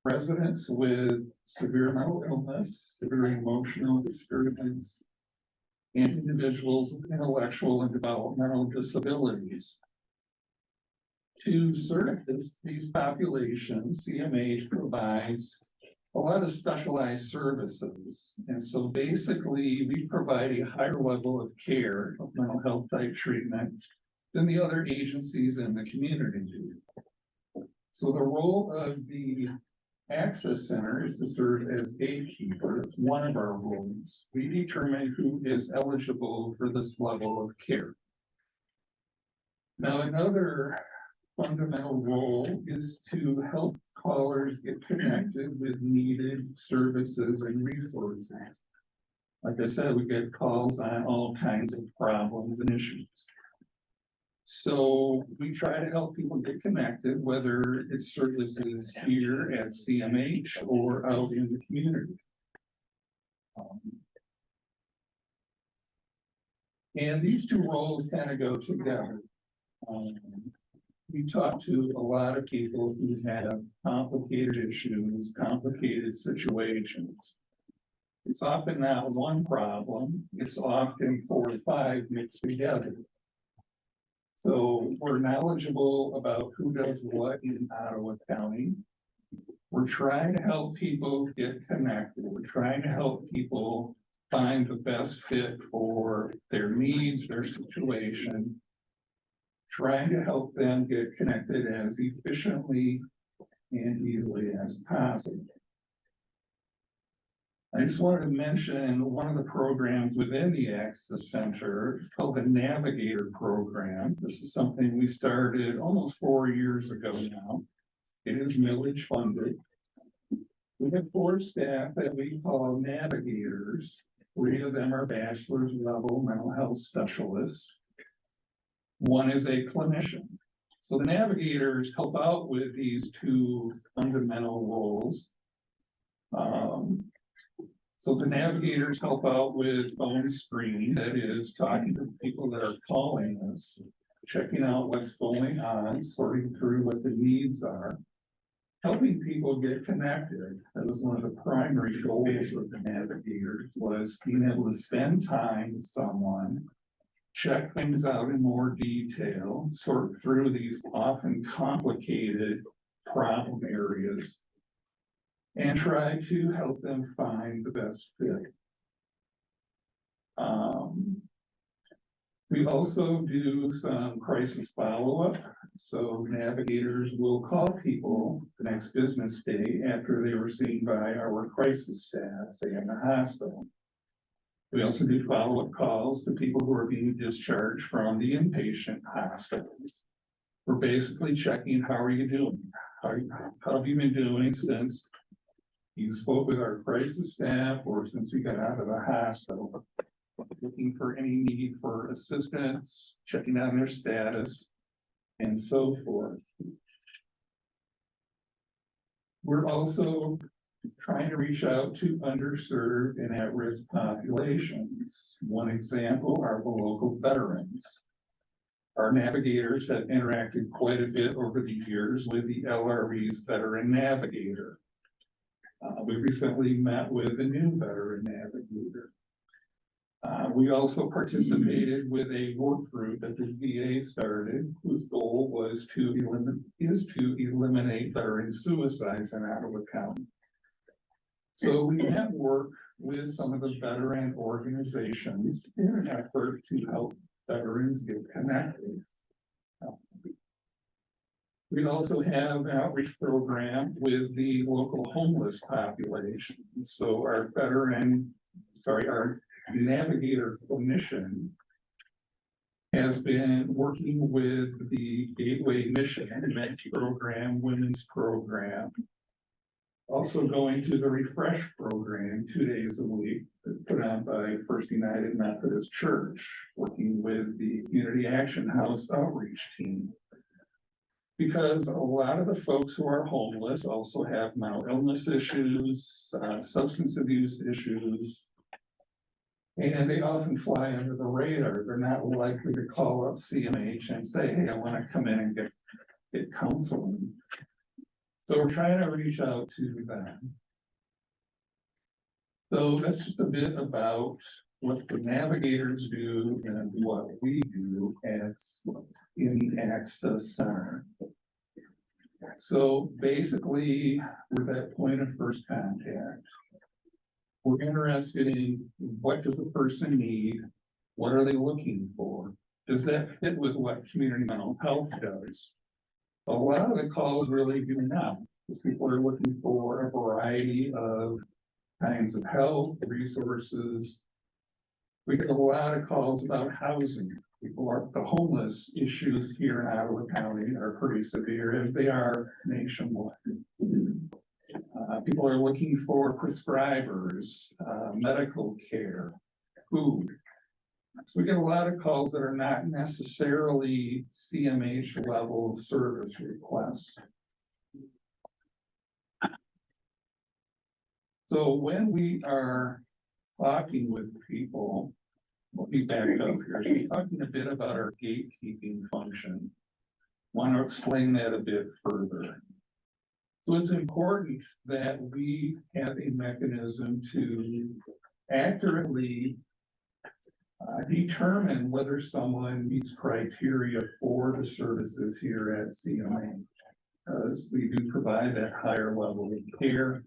residents with severe mental illness, severe emotional disturbance, and individuals with intellectual and developmental disabilities. To service these populations, CMH provides a lot of specialized services. And so basically, we provide a higher level of care of mental health type treatment than the other agencies in the community do. So the role of the Access Center is to serve as gatekeeper. It's one of our roles. We determine who is eligible for this level of care. Now, another fundamental role is to help callers get connected with needed services and resources. Like I said, we get calls on all kinds of problems and issues. So we try to help people get connected, whether it's services here at CMH or out in the community. And these two roles kind of go together. We talk to a lot of people who have complicated issues, complicated situations. It's often not one problem, it's often 4 or 5 mixed together. So we're knowledgeable about who does what in Ottawa County. We're trying to help people get connected. We're trying to help people find the best fit for their needs, their situation. Trying to help them get connected as efficiently and easily as possible. I just wanted to mention one of the programs within the Access Center. It's called the Navigator Program. This is something we started almost 4 years ago now. It is millage funded. We have 4 staff that we call navigators. 3 of them are bachelor's level mental health specialists. 1 is a clinician. So the navigators help out with these 2 fundamental roles. So the navigators help out with phone screening, that is talking to people that are calling us, checking out what's going on, sorting through what the needs are, helping people get connected. That was one of the primary goals of the navigators, was being able to spend time with someone, check things out in more detail, sort through these often complicated problem areas, and try to help them find the best fit. We also do some crisis follow-up. So navigators will call people the next business day after they were seen by our crisis staff, say in the hospital. We also do follow-up calls to people who are being discharged from the inpatient hospitals. We're basically checking, how are you doing? How have you been doing since you spoke with our crisis staff or since you got out of the hospital? Looking for any need for assistance, checking on their status, and so forth. We're also trying to reach out to underserved and at-risk populations. One example are the local veterans. Our navigators have interacted quite a bit over the years with the LRE's Veteran Navigator. We recently met with a new Veteran Navigator. We also participated with a work group that the VA started, whose goal was to eliminate veteran suicides in Ottawa County. So we have worked with some of the veteran organizations in an effort to help veterans get connected. We also have an outreach program with the local homeless population. So our our navigator clinician has been working with the Gateway Mission Men's Program, Women's Program. Also going to the Refresh Program 2 days a week, put on by First United Methodist Church, working with the Community Action House outreach team. Because a lot of the folks who are homeless also have mental illness issues, substance abuse issues, and they often fly under the radar. They're not likely to call up CMH and say, hey, I want to come in and get counseling. So we're trying to reach out to them. So that's just a bit about what the navigators do and what we do as in the Access Center. So basically, we're that point of first contact. We're interested in what does the person need? What are they looking for? Does that fit with what community mental health does? A lot of the calls really do not, because people are looking for a variety of kinds of help, resources. We get a lot of calls about housing. The homeless issues here in Ottawa County are pretty severe, as they are nationwide. People are looking for prescribers, medical care, food. So we get a lot of calls that are not necessarily CMH level service requests. So when we are talking with people, let me back up here. We're talking a bit about our gatekeeping function. Want to explain that a bit further. So it's important that we have a mechanism to accurately determine whether someone meets criteria for the services here at CMA. Because we do provide that higher level of care.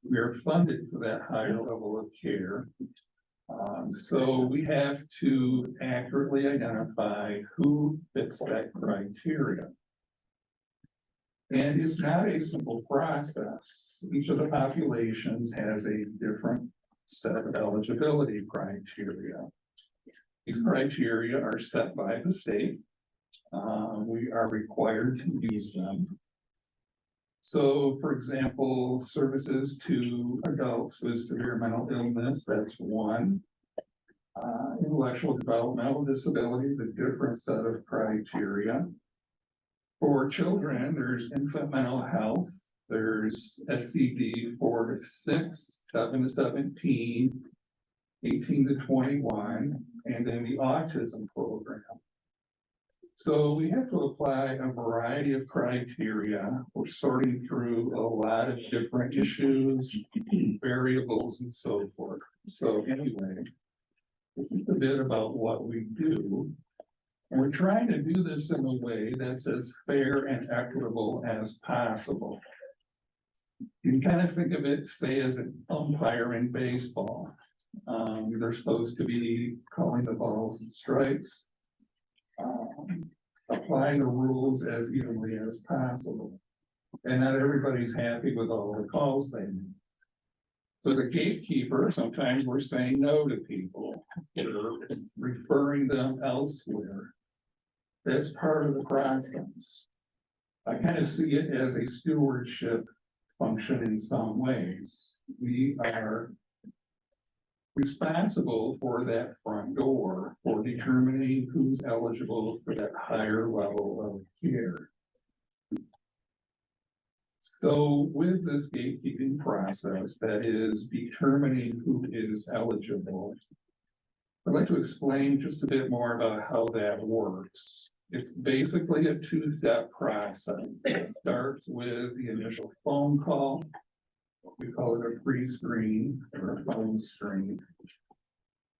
We are funded for that higher level of care. So we have to accurately identify who fits that criteria. And it's not a simple process. Each of the populations has a different set of eligibility criteria. These criteria are set by the state. We are required to use them. So, for example, services to adults with severe mental illness, that's one. Intellectual developmental disabilities, a different set of criteria. For children, there's infant mental health, there's SCD 4 to 6, 7 to 17, 18 to 21, and then the autism program. So we have to apply a variety of criteria. We're sorting through a lot of different issues, variables, and so forth. So anyway, just a bit about what we do. And we're trying to do this in a way that's as fair and equitable as possible. You can kind of think of it, say, as an umpire in baseball. They're supposed to be calling the balls and strikes. Applying the rules as evenly as possible. And not everybody's happy with all the calls they make. So the gatekeeper, sometimes we're saying no to people. We're referring them elsewhere. That's part of the process. I kind of see it as a stewardship function in some ways. We are responsible for that front door, for determining who's eligible for that higher level of care. So with this gatekeeping process, that is determining who is eligible, I'd like to explain just a bit more about how that works. It's basically a two-step process. It starts with the initial phone call. We call it a pre-screen or a phone screen.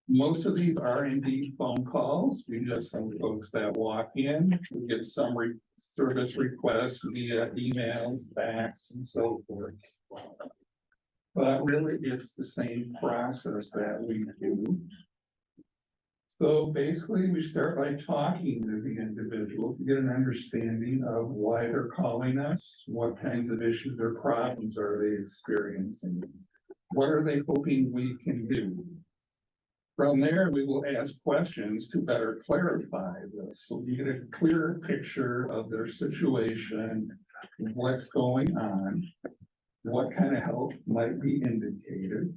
Most of these are indeed phone calls. We have some folks that walk in, we get some service requests via email, fax, and so forth. But really, it's the same process that we do. So basically, we start by talking to the individual to get an understanding of why they're calling us, what kinds of issues or problems are they experiencing, what are they hoping we can do. From there, we will ask questions to better clarify this, so you get a clearer picture of their situation, what's going on, what kind of help might be indicated.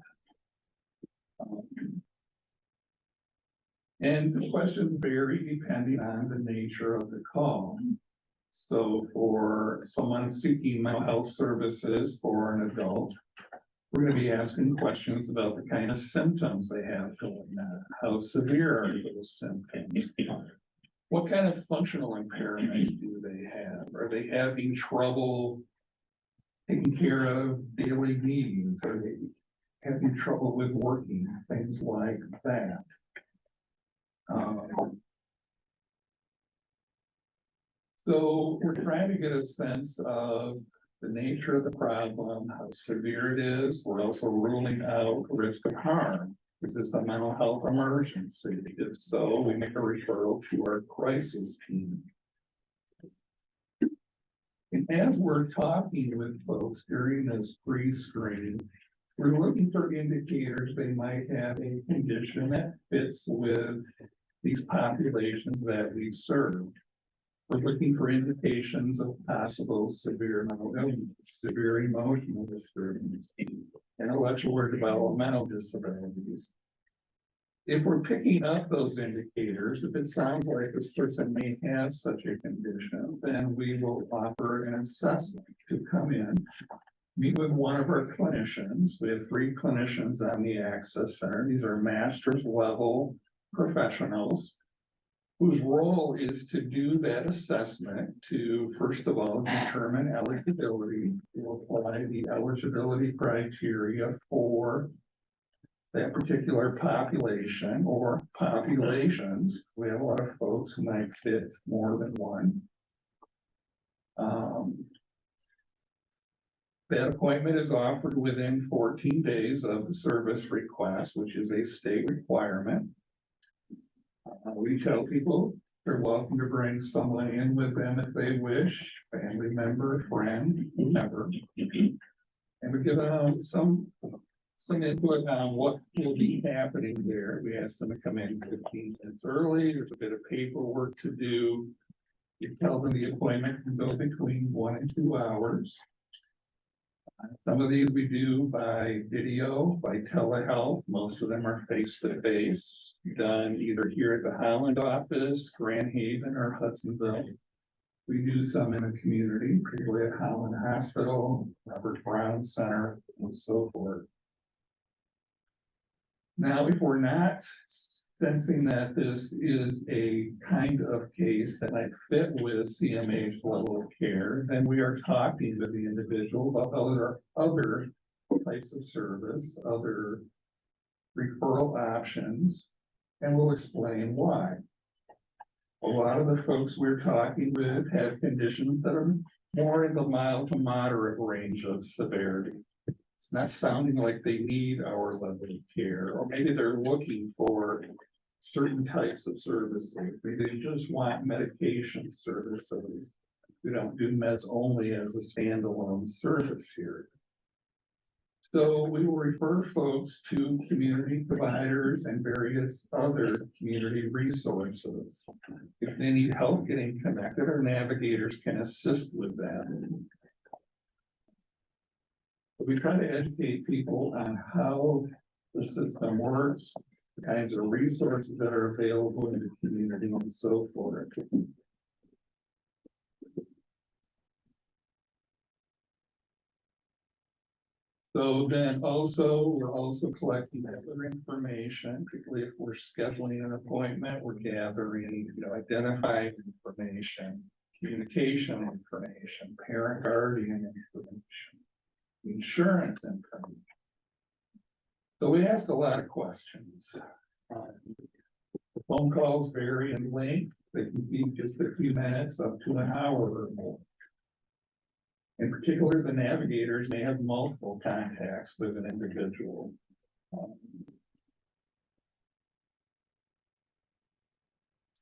And the questions vary depending on the nature of the call. So for someone seeking mental health services for an adult, we're going to be asking questions about the kind of symptoms they have going on. How severe are those symptoms? What kind of functional impairments do they have? Are they having trouble taking care of daily needs? Are they having trouble with working, things like that. So we're trying to get a sense of the nature of the problem, how severe it is. We're also ruling out risk of harm. Is this a mental health emergency? If so, we make a referral to our crisis team. And as we're talking with folks during this pre-screening, we're looking for indicators they might have a condition that fits with these populations that we serve. We're looking for indications of possible severe mental illness, severe emotional disturbance, intellectual or developmental disabilities. If we're picking up those indicators, if it sounds like this person may have such a condition, then we will offer an assessment to come in, meet with one of our clinicians. We have 3 clinicians on the Access Center. These are master's level professionals whose role is to do that assessment to, first of all, determine eligibility. We'll apply the eligibility criteria for that particular population or populations. We have a lot of folks who might fit more than one. That appointment is offered within 14 days of the service request, which is a state requirement. We tell people they're welcome to bring someone in with them if they wish, family member, friend, whomever. And we give them some input on what will be happening there. We ask them to come in 15 minutes early. There's a bit of paperwork to do. You tell them the appointment can go between 1 and 2 hours. Some of these we do by video, by telehealth. Most of them are face-to-face, done either here at the Highland office, Grand Haven, or Hudsonville. We do some in the community, particularly at Highland Hospital, Robert Brown Center, and so forth. Now, if we're not sensing that this is a kind of case that might fit with CMH level of care, then we are talking with the individual about other types of service, other referral options, and we'll explain why. A lot of the folks we're talking with have conditions that are more in the mild to moderate range of severity. It's not sounding like they need our level of care, or maybe they're looking for certain types of services. Maybe they just want medication services. We don't do meds only as a standalone service here. So we will refer folks to community providers and various other community resources. If they need help getting connected, our navigators can assist with that. We try to educate people on how the system works, the kinds of resources that are available in the community, and so forth. So then also, we're also collecting other information, particularly if we're scheduling an appointment, we're gathering, identifying information, communication information, parent guardian information, insurance information. So we ask a lot of questions. The phone calls vary in length. They can be just a few minutes up to an hour or more. In particular, the navigators may have multiple contacts with an individual.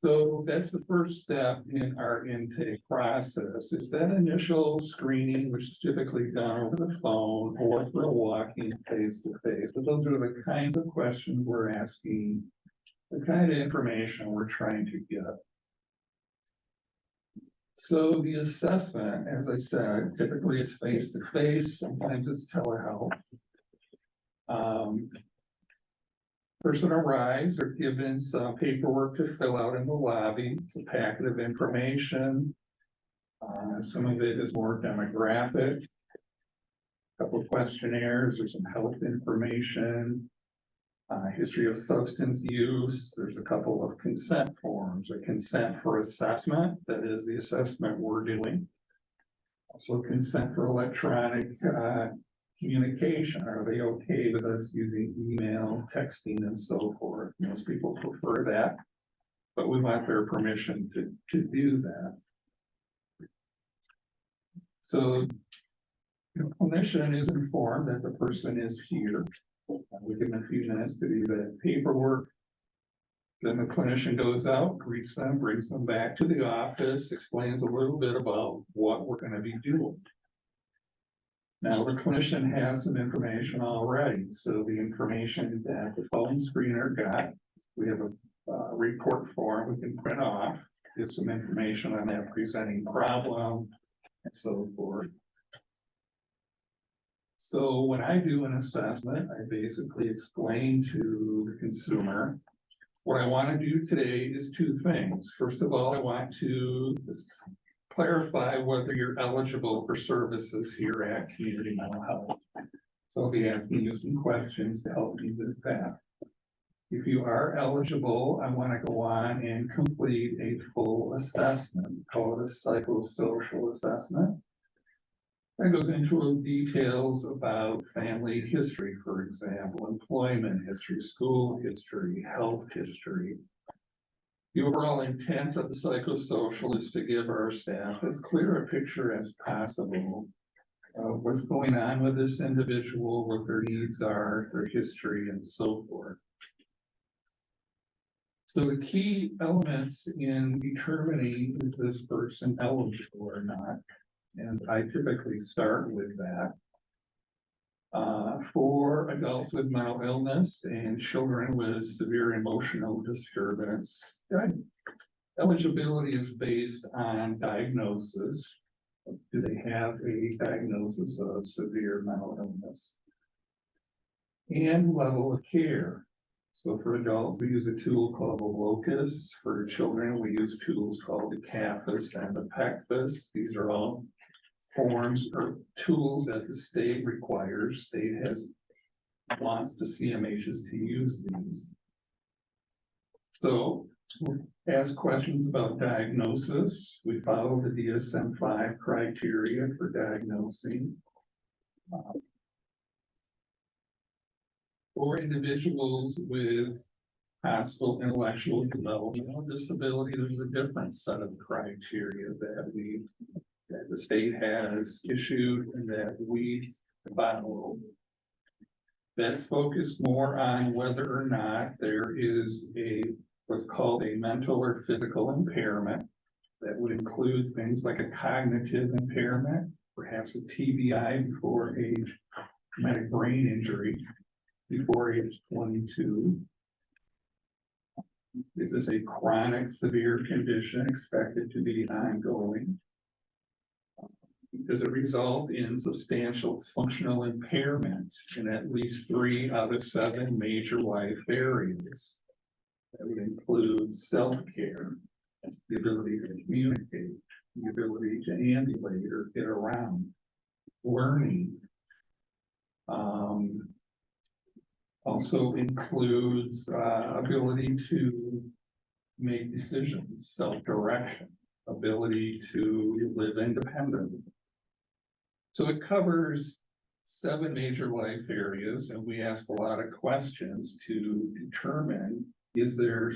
So that's the first step in our intake process, is that initial screening, which is typically done over the phone or through walking face-to-face. But those are the kinds of questions we're asking, the kind of information we're trying to get. So the assessment, as I said, typically it's face-to-face, sometimes it's telehealth. Person arrives, they're given some paperwork to fill out in the lobby. It's a packet of information. Some of it is more demographic. A couple of questionnaires, there's some health information, history of substance use. There's a couple of consent forms, a consent for assessment, that is the assessment we're doing. Also consent for electronic communication. Are they okay with us using email, texting and so forth? Most people prefer that. But we want their permission to do that. So the clinician is informed that the person is here. We give them a few minutes to do the paperwork. Then the clinician goes out, greets them, brings them back to the office, explains a little bit about what we're gonna be doing. Now, the clinician has some information already, so the information that the phone screener got, we have a report form we can print off, get some information on that presenting problem and so forth. So when I do an assessment, I basically explain to the consumer, what I want to do today is two things. First of all, I want to clarify whether you're eligible for services here at Community Mental Health. So I'll be asking you some questions to help you with that. If you are eligible, I want to go on and complete a full assessment, called a psychosocial assessment. That goes into details about family history, for example, employment history, school history, health history. The overall intent of the psychosocial is to give our staff as clear a picture as possible of what's going on with this individual, what their needs are, their history, and so forth. So the key elements in determining is this person eligible or not, and I typically start with that. For adults with mental illness and children with severe emotional disturbance, eligibility is based on diagnosis. Do they have a diagnosis of severe mental illness? And level of care. So for adults, we use a tool called the locus. For children, we use tools called the CAFAS and the PECFAS. These are all forms or tools that the state requires. State wants the CMHs to use these. So we'll ask questions about diagnosis. We follow the DSM-5 criteria for diagnosing. For individuals with possible intellectual developmental disability, there's a different set of criteria that the state has issued and that we follow. That's focused more on whether or not there is what's called a mental or physical impairment. That would include things like a cognitive impairment, perhaps a TBI before age, traumatic brain injury before age 22. Is this a chronic severe condition expected to be ongoing? Does it result in substantial functional impairment in at least 3 out of 7 major life areas? That would include self-care, the ability to communicate, the ability to ambulate or get around, learning. Also includes ability to make decisions, self-direction, ability to live independently. So it covers 7 major life areas, and we ask a lot of questions to determine, is there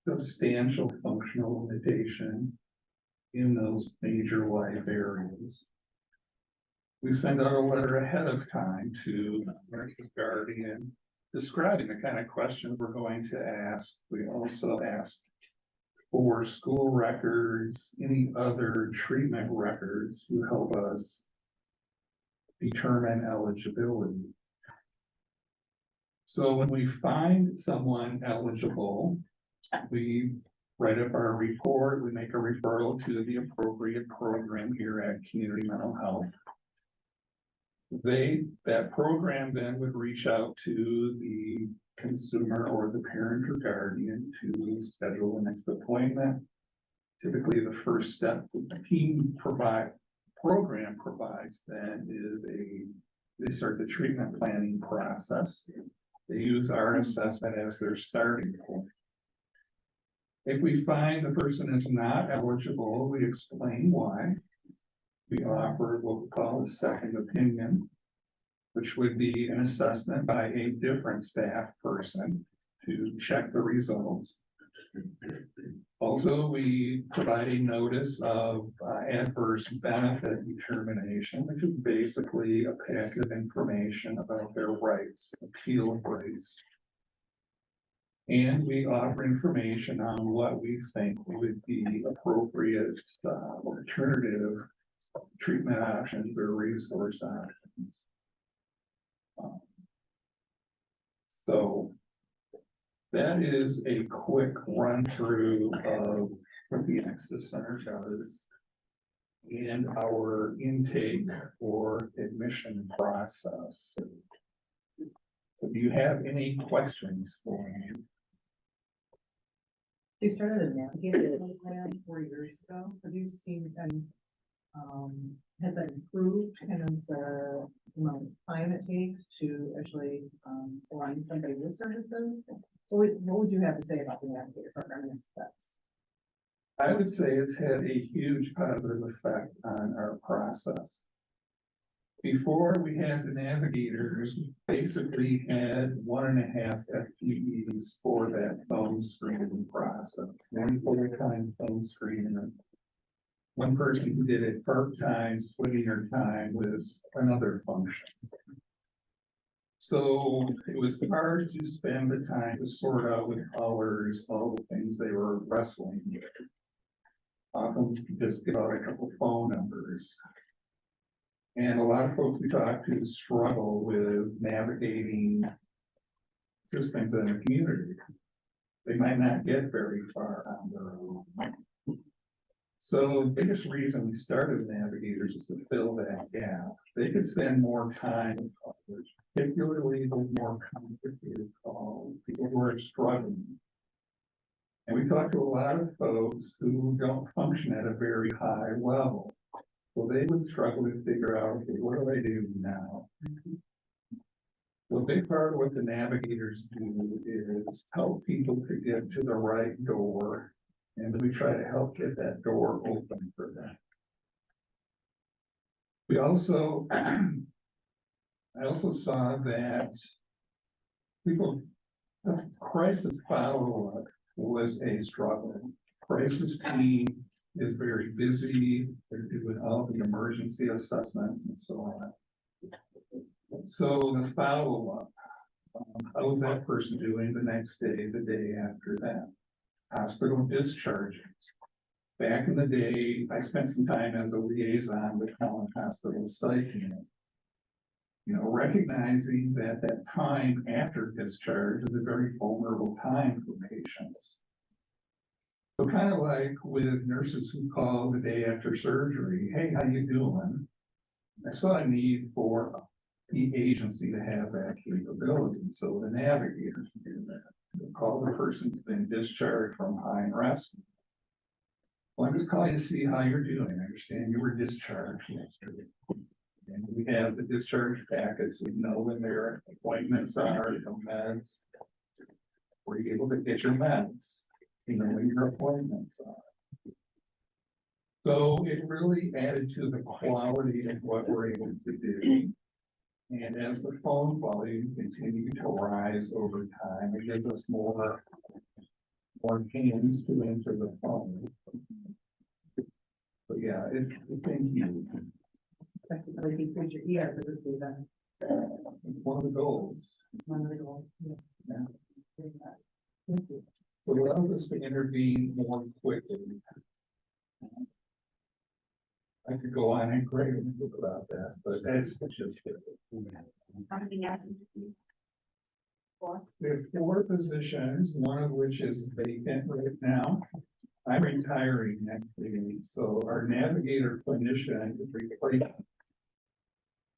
substantial functional limitation in those major life areas? We send out a letter ahead of time to the guardian describing the kind of questions we're going to ask. We also ask for school records, any other treatment records to help us determine eligibility. So when we find someone eligible, we write up our report, we make a referral to the appropriate program here at Community Mental Health. That program then would reach out to the consumer or the parent or guardian to schedule the next appointment. Typically, the first step the team program provides then is they start the treatment planning process. They use our assessment as their starting point. If we find the person is not eligible, we explain why. We offer what we call a second opinion. which would be an assessment by a different staff person to check the results. Also, we provide a notice of adverse benefit determination, which is basically a packet of information about their rights, appeal rights. And we offer information on what we think would be appropriate alternative treatment options or resource options. So that is a quick run through of what the Access Center does and our intake or admission process. So do you have any questions for me? You started a navigator plan 4 years ago. Have you seen, has that improved kind of the amount of time it takes to actually, find somebody with services? What would you have to say about the navigator program and its steps? I would say it's had a huge positive effect on our process. Before we had the navigators, we basically had 1.5 FTEs for that phone screening process. One full-time phone screener. One person who did it part-time, splitting her time with another function. So it was hard to spend the time to sort out with callers all the things they were wrestling with. Often you just get out a couple phone numbers. And a lot of folks we talk to struggle with navigating systems in the community. They might not get very far on their own. So the biggest reason we started Navigators is to fill that gap. They could spend more time with callers, particularly those more complicated calls, people who are struggling. And we talk to a lot of folks who don't function at a very high level. So they would struggle to figure out, okay, what do I do now? Well, a big part of what the navigators do is help people to get to the right door. And we try to help get that door open for them. We also, I also saw that people, crisis follow-up was a struggle. Crisis team is very busy. They're doing all the emergency assessments and so on. So the follow-up, how was that person doing the next day, the day after that? Hospital discharges. Back in the day, I spent some time as a liaison with Holland Hospital Psych Unit. You know, recognizing that that time after discharge is a very vulnerable time for patients. So kind of like with nurses who call the day after surgery, hey, how you doing? I saw a need for the agency to have that capability. So the navigators do that. They call the person who's been discharged from high and rescue. Well, I'm just calling to see how you're doing. I understand you were discharged yesterday. And we have the discharge packets. We know when their appointments are, the meds. Were you able to get your meds? You know when your appointments are. So it really added to the quality of what we're able to do. And as the phone volume continued to rise over time, it gives us more hands to answer the phone. So yeah, it's been huge. Like increase your ER visits even. One of the goals. One of the goals. Yeah. Thank you. It allows us to intervene more quickly. I could go on and great about that, but that's just it. We have 4 positions, one of which is vacant right now. I'm retiring next week, so our navigator clinician is replacing.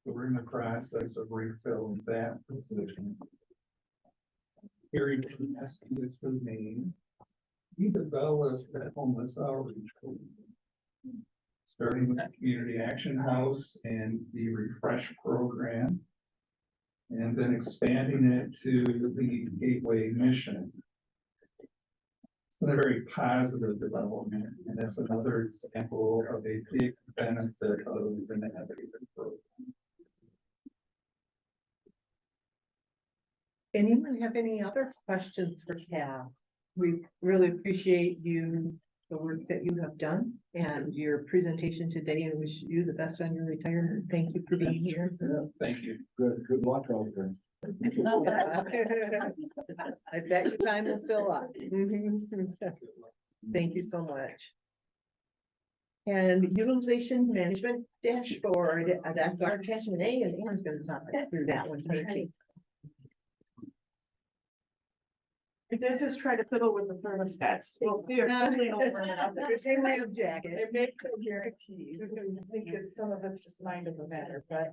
So we're in the process of refilling that position. Harry is his name. He developed that homeless outreach program, starting with the Community Action House and the Refresh program, and then expanding it to the Gateway Mission. It's been a very positive development, and that's another example of a big benefit of the navigator program. Anyone have any other questions for Cal? We really appreciate the work that you have done and your presentation today, and wish you the best on your retirement. Thank you for being here. Thank you. Good luck out there. I bet your time will fill up. Thank you so much. And utilization management dashboard, that's our attachment A, and Aaron's gonna talk us through that one. I did just try to fiddle with the thermostats. We'll see if. They may have jacket. It may guarantee. I think it's, some of it's just mind of the matter, but,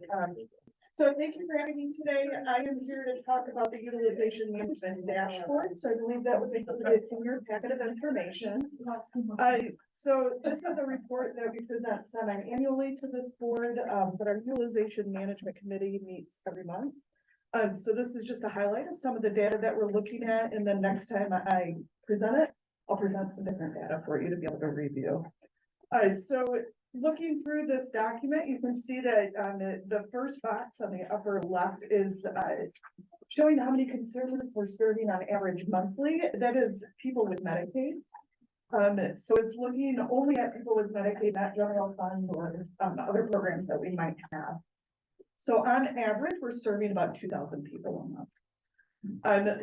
so thank you for having me today. I am here to talk about the utilization management dashboard. So I believe that was included in your packet of information. So this is a report that we present semi-annually to this board, but our utilization management committee meets every month. So this is just a highlight of some of the data that we're looking at, and then next time I present it, I'll present some different data for you to be able to review. So looking through this document, you can see that the first box on the upper left is showing how many consumers we're serving on average monthly. That is people with Medicaid. So it's looking only at people with Medicaid, not general fund or other programs that we might have. So on average, we're serving about 2,000 people a month.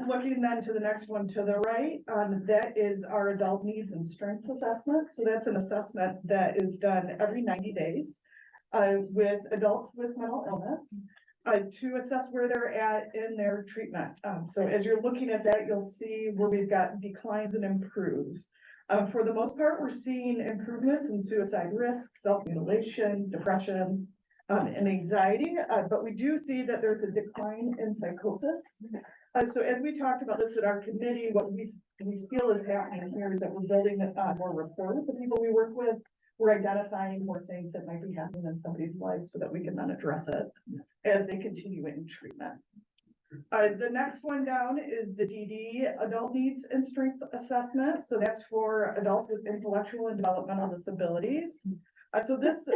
Looking then to the next one to the right, that is our adult needs and strengths assessment. So that's an assessment that is done every 90 days with adults with mental illness to assess where they're at in their treatment. So as you're looking at that, you'll see where we've got declines and improves. For the most part, we're seeing improvements in suicide risk, self-mutilation, depression, and anxiety, but we do see that there's a decline in psychosis. So as we talked about this at our committee, what we feel is happening here is that we're building more rapport with the people we work with. We're identifying more things that might be happening in somebody's life so that we can then address it as they continue in treatment. The next one down is the DD adult needs and strength assessment. So that's for adults with intellectual and developmental disabilities. So this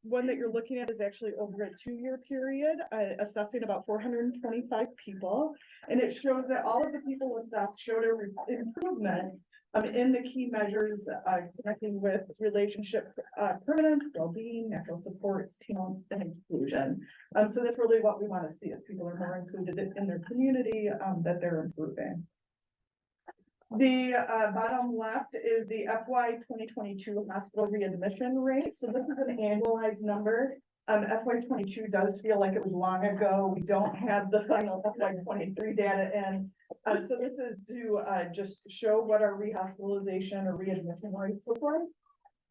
one that you're looking at is actually over a 2-year period, assessing about 425 people. And it shows that all of the people assessed showed an improvement in the key measures connecting with relationship permanence, well-being, natural supports, talents, and inclusion. So that's really what we want to see, is people are more included in their community, that they're improving. The bottom left is the FY 2022 hospital readmission rate. So this is an annualized number. FY 22 does feel like it was long ago. We don't have the final FY 23 data in. So this is to just show what our rehospitalization or readmission rates look like.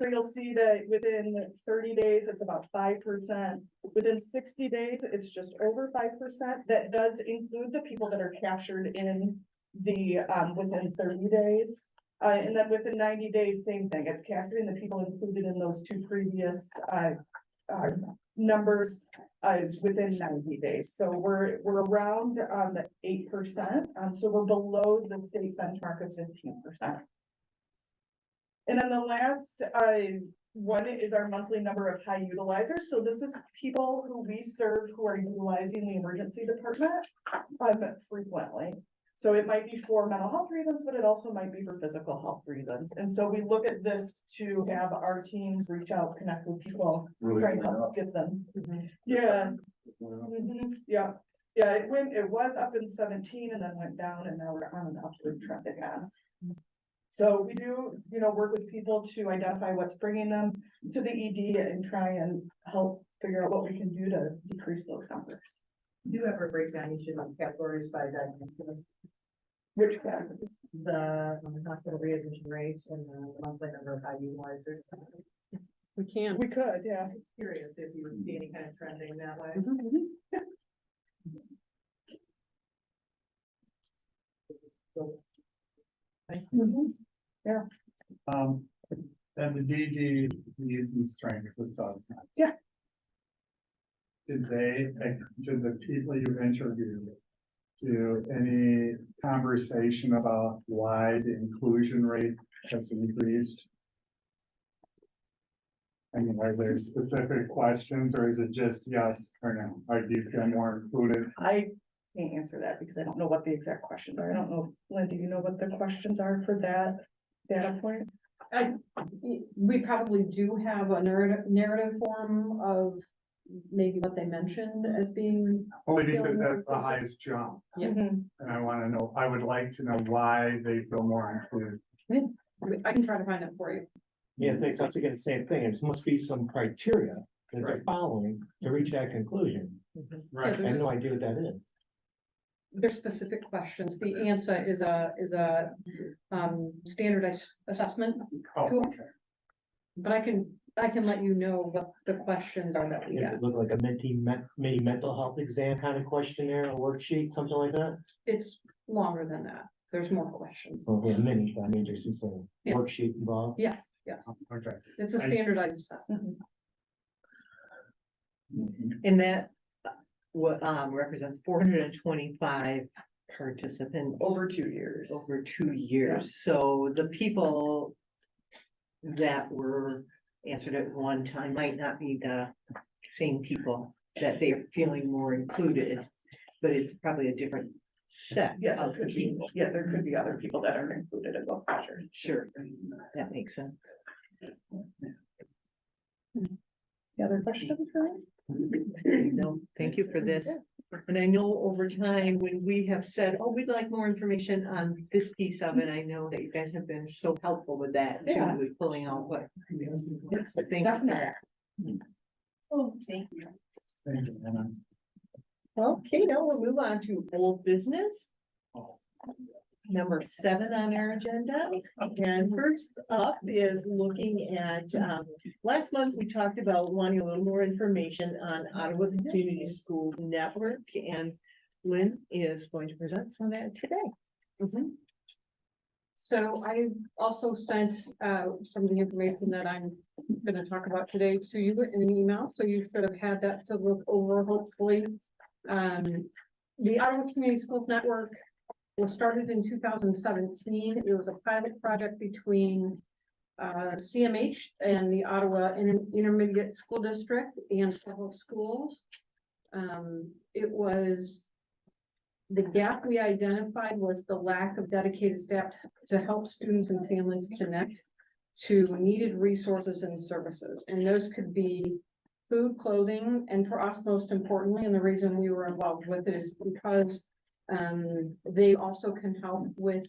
So you'll see that within 30 days, it's about 5%. Within 60 days, it's just over 5%. That does include the people that are captured in the within 30 days. And then within 90 days, same thing. It's capturing the people included in those two previous numbers within 90 days. So we're around 8%. So we're below the state benchmark of 15%. And then the last one is our monthly number of high utilizers. So this is people who we serve who are utilizing the emergency department frequently. So it might be for mental health reasons, but it also might be for physical health reasons. And so we look at this to have our teams reach out, connect with people, try to help get them. Yeah. Yeah. Yeah, it was up in 17 and then went down, and now we're on an upward trend again. So we do, work with people to identify what's bringing them to the ED and try and help figure out what we can do to decrease those numbers. Do you ever break down each of those categories by diagnosis? Which category? The hospital readmission rate and the monthly number of high utilizers. We could, yeah. Just curious if you would see any kind of trending that way. Yeah. And the DD needs and strengths assessment. Yeah. Did the people you interviewed do any conversation about why the inclusion rate has increased? I mean, are there specific questions, or is it just yes or no? Are you feel more included? I can't answer that because I don't know what the exact questions are. I don't know, if Lynn, do you know what the questions are for that data point? We probably do have a narrative form of maybe what they mentioned as being. Only because that's the highest jump. Yeah. And I wanna know, I would like to know why they feel more included. I can try to find that for you. Yeah, I think that's again, the same thing. There must be some criteria that they're following to reach that conclusion. Right. I have no idea what that is. There's specific questions. The answer is a standardized assessment tool. But I can let you know what the questions are that we Does get. it look like a mini mental health exam kind of questionnaire or worksheet, something like that? It's longer than that. There's more questions. So yeah, mini, but I mean, there's some Yeah. worksheet involved. Yes, yes. Okay. It's a standardized assessment. And that represents 425 participants. Over 2 years. Over 2 years. So the people that were answered at one time might not be the same people that they're feeling more included, but it's probably a different set Yeah, of people. there could be other people that are included in both measures. Sure, that makes sense. The other questions? No, thank you for this. And I know over time, when we have said, oh, we'd like more information on this piece of it, I know that you guys have been so helpful with that, Yeah. too, with pulling out what. Yes, Thank you for definitely. that. Oh, thank you. Okay, now we'll move on to old business. Number 7 on our agenda, and first up is looking at, last month we talked about wanting a little more information on Ottawa Community Schools Network, and Lynn is going to present some of that today. So I also sent some of the information that I'm gonna talk about today to you in an email, so you should have had that to look over, hopefully. The Ottawa Community Schools Network was started in 2017. It was a pilot project between CMH and the Ottawa Intermediate School District and several schools. The gap we identified was the lack of dedicated staff to help students and families connect to needed resources and services. And those could be food, clothing, and for us, most importantly, and the reason we were involved with it is because they also can help with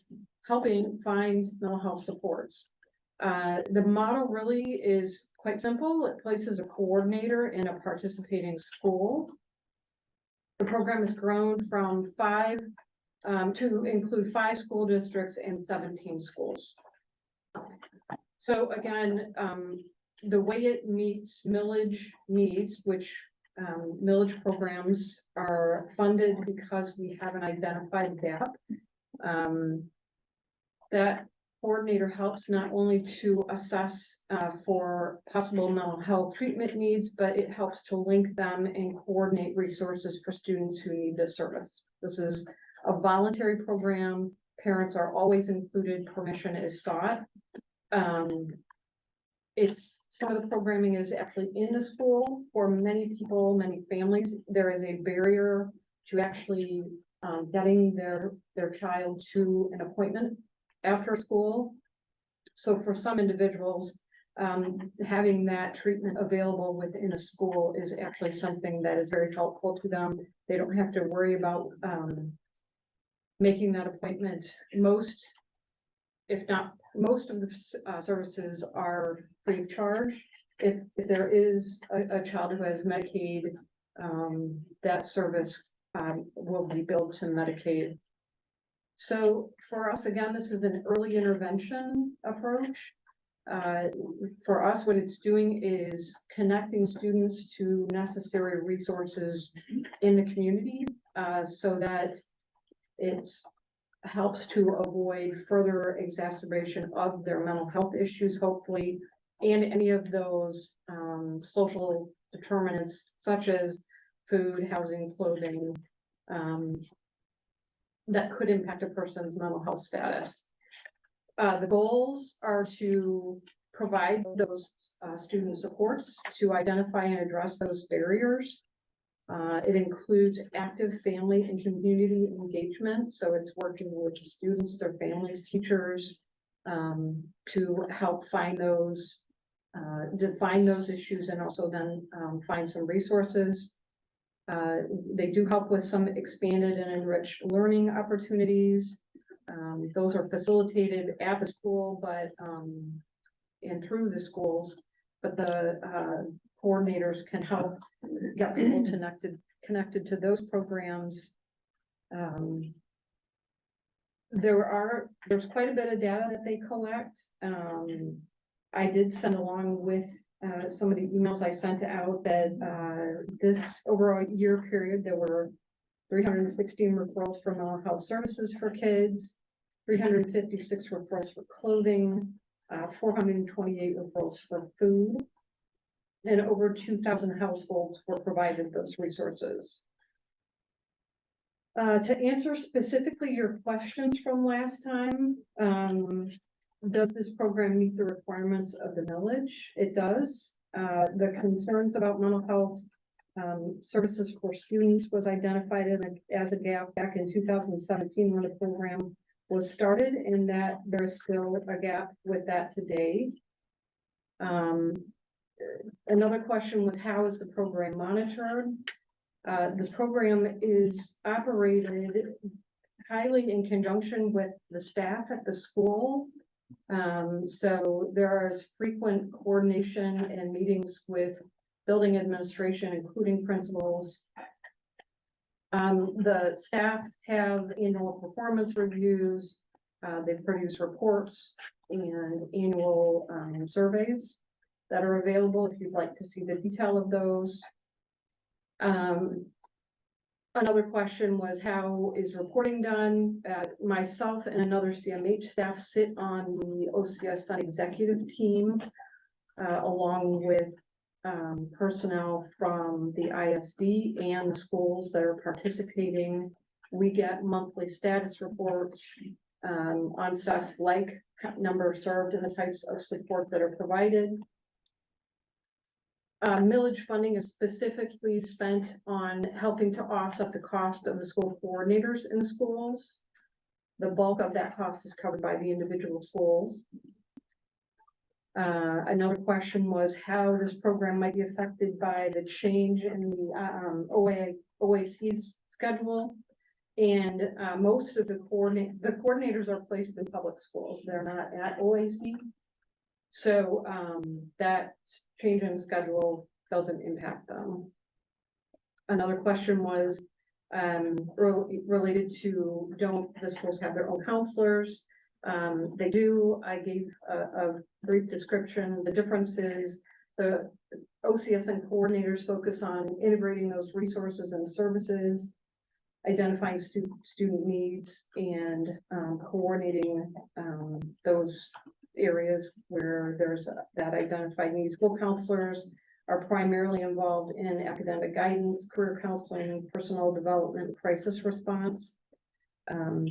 helping find mental health supports. The model really is quite simple. It places a coordinator in a participating school. The program has grown from 5 to include 5 school districts and 17 schools. So again, the way it meets millage needs, which millage programs are funded because we have an identified gap. That coordinator helps not only to assess for possible mental health treatment needs, but it helps to link them and coordinate resources for students who need this service. This is a voluntary program. Parents are always included, permission is sought. Some of the programming is actually in the school. For many people, many families, there is a barrier to actually getting their child to an appointment after school. So for some individuals, having that treatment available within a school is actually something that is very helpful to them. They don't have to worry about making that appointment. If not, most of the services are free of charge. If there is a child who has Medicaid, that service will be billed to Medicaid. So for us, again, this is an early intervention approach. For us, what it's doing is connecting students to necessary resources in the community so that it helps to avoid further exacerbation of their mental health issues, hopefully, and any of those social determinants such as food, housing, clothing, that could impact a person's mental health status. The goals are to provide those student supports, to identify and address those barriers, It includes active family and community engagement, so it's working with the students, their families, teachers, to help find those, define those issues and also then find some resources. They do help with some expanded and enriched learning opportunities. Those are facilitated at the school, but and through the schools, but the coordinators can help get people connected to those programs. There's quite a bit of data that they collect. I did send along with some of the emails I sent out that this over a year period, there were 316 referrals for mental health services for kids, 356 referrals for clothing, 428 referrals for food, and over 2,000 households were provided those resources. To answer specifically your questions from last time, does this program meet the requirements of the millage? It does. The concerns about mental health services for students was identified as a gap back in 2017 when the program was started, and that there's still a gap with that today. Another question was, how is the program monitored? This program is operated highly in conjunction with the staff at the school. So there is frequent coordination and meetings with building administration, including principals. The staff have annual performance reviews. They produce reports and annual surveys that are available if you'd like to see the detail of those. Another question was, how is reporting done? Myself and another CMH staff sit on the OCS executive team, along with personnel from the ISD and the schools that are participating. We get monthly status reports on stuff like number served and the types of support that are provided. Millage funding is specifically spent on helping to offset the cost of the school coordinators in the schools. The bulk of that cost is covered by the individual schools. Another question was how this program might be affected by the change in the OAC's schedule. And most of the coordinators are placed in public schools. They're not at OAC. So that change in schedule doesn't impact them. Another question was related to, don't the schools have their own counselors? They do. I gave a brief description. The difference is the OCSN coordinators focus on integrating those resources and services, identifying student needs, and coordinating those areas where there's that identified need. School counselors are primarily involved in academic guidance, career counseling, personal development, crisis response.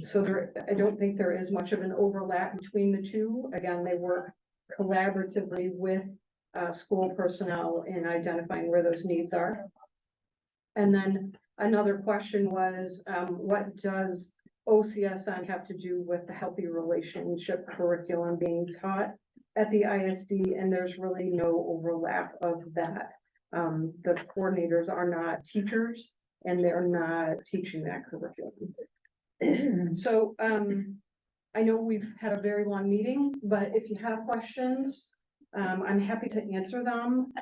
So I don't think there is much of an overlap between the two. Again, they work collaboratively with school personnel in identifying where those needs are. And then another question was, what does OCSN have to do with the healthy relationship curriculum being taught at the ISD? And there's really no overlap of that. The coordinators are not teachers and they're not teaching that curriculum. So I know we've had a very long meeting, but if you have questions, I'm happy to answer them.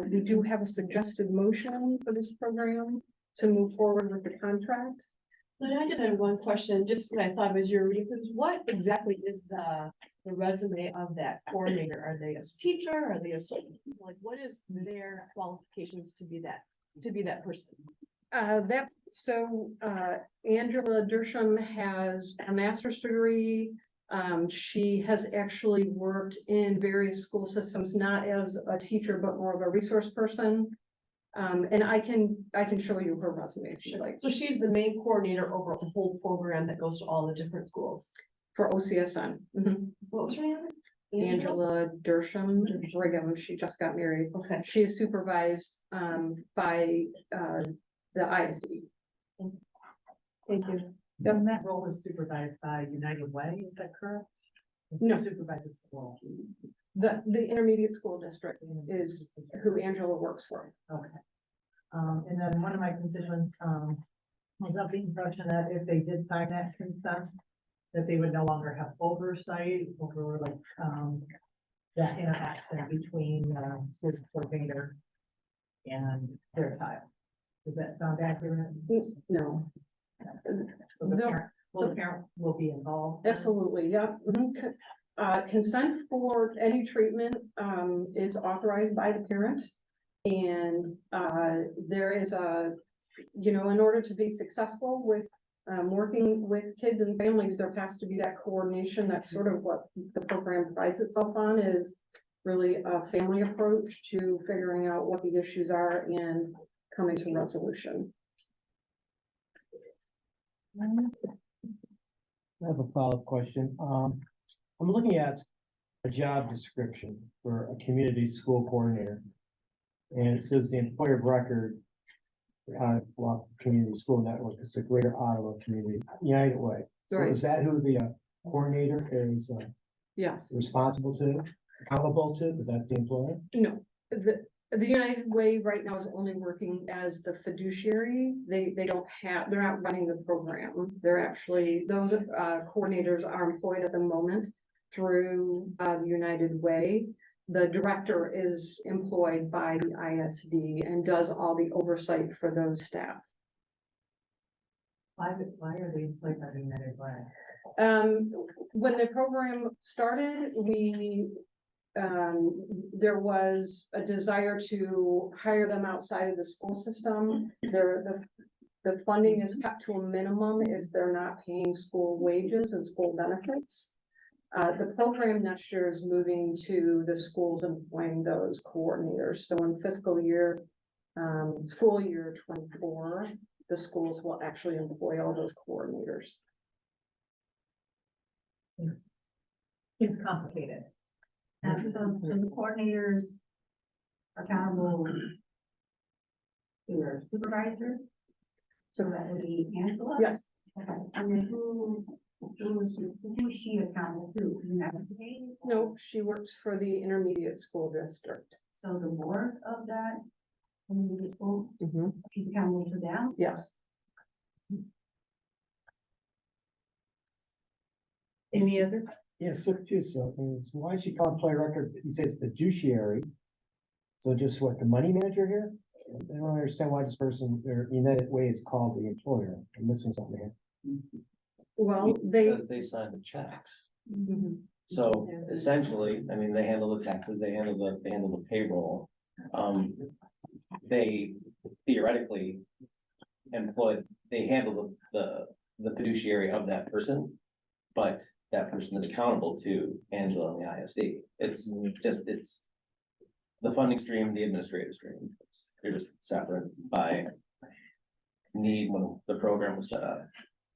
We do have a suggested motion for this program to move forward with the contract. But I just had one question, just what I thought was your reading, what exactly is the resume of that coordinator? Are they a teacher? Are they a, like, what is their qualifications to be that person? Angela Dersham has a master's degree. She has actually worked in various school systems, not as a teacher, but more of a resource person. And I can show you her resume if you like. So she's the main coordinator over the whole program that goes to all the different schools For OCSN. Mm-hmm. What was her name? Angela Dersham Brigham, she just got married. Okay. She is supervised, by, the ISD. Thank you. And that role is supervised by United Way, is that correct? No. Who supervises the role? The intermediate school district is who Angela works for. Okay. And then one of my constituents, was of the impression that if they did sign that consent, that they would no longer have oversight over like, that interaction between, school coordinator and their child. Does that sound accurate? No. So the No. parent will be involved? then? Absolutely, yeah. Consent for any treatment, is authorized by the parent. And, there is in order to be successful with, working with kids and families, there has to be that coordination. That's sort of what the program prides itself on, is really a family approach to figuring out what the issues are and coming to resolution. I have a follow-up question. I'm looking at a job description for a community school coordinator. And it says the employer of record, for Community School Network is the Greater Ottawa Community United Way. So Right. is that who the coordinator is Yes. responsible to, accountable to? Because that's the employer? No, the United Way right now is only working as the fiduciary. They don't have, they're not running the program. They're actually, those coordinators are employed at the moment through the United Way. The director is employed by the ISD and does all the oversight for those staff. Why are they employed by the United Way? When the program started, there was a desire to hire them outside of the school system. The funding is kept to a minimum if they're not paying school wages and school benefits. The program next year is moving to the schools employing those coordinators. So in fiscal year, school year 24, the schools will actually employ all those coordinators. It's complicated. So the coordinators are accountable to their supervisor? So that would be Angela? Yes. Okay, and then who is she accountable to? United Way? No, she works for the intermediate school district. So the board of that intermediate school, she's accountable to them? Yes. Any other? Yeah, so why is she called employer record? He says fiduciary. So just what, the money manager here? I don't understand why this person, their United Way is called the employer. I'm missing something here. Well, Because they sign the checks. So essentially, I mean, they handle the taxes, they handle the payroll. They theoretically they handle the fiduciary of that person. But that person is accountable to Angela and the ISD. It's the funding stream, the administrative stream. They're just separate by need when the program was set up.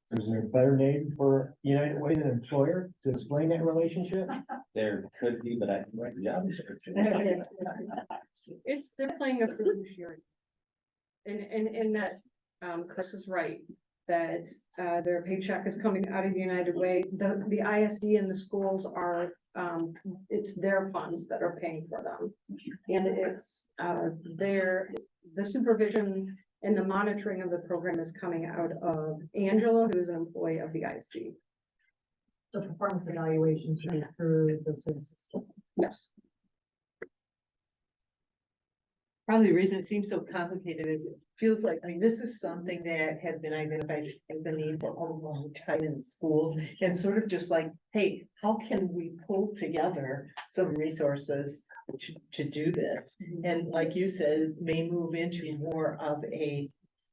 So is there a better name for United Way than employer to explain that relationship? There could be, but I can write the job description. They're playing a fiduciary. And that, Chris is right, that, their paycheck is coming out of United Way. The ISD and the schools are, it's their funds that are paying for them. And it's, the supervision and the monitoring of the program is coming out of Angela, who's an employee of the ISD. So performance evaluations run through the services. Yes. Probably the reason it seems so complicated is it feels like, I mean, this is something that had been identified as a need for a long time in schools. And sort of just like, hey, how can we pull together some resources to do this? And like you said, may move into more of a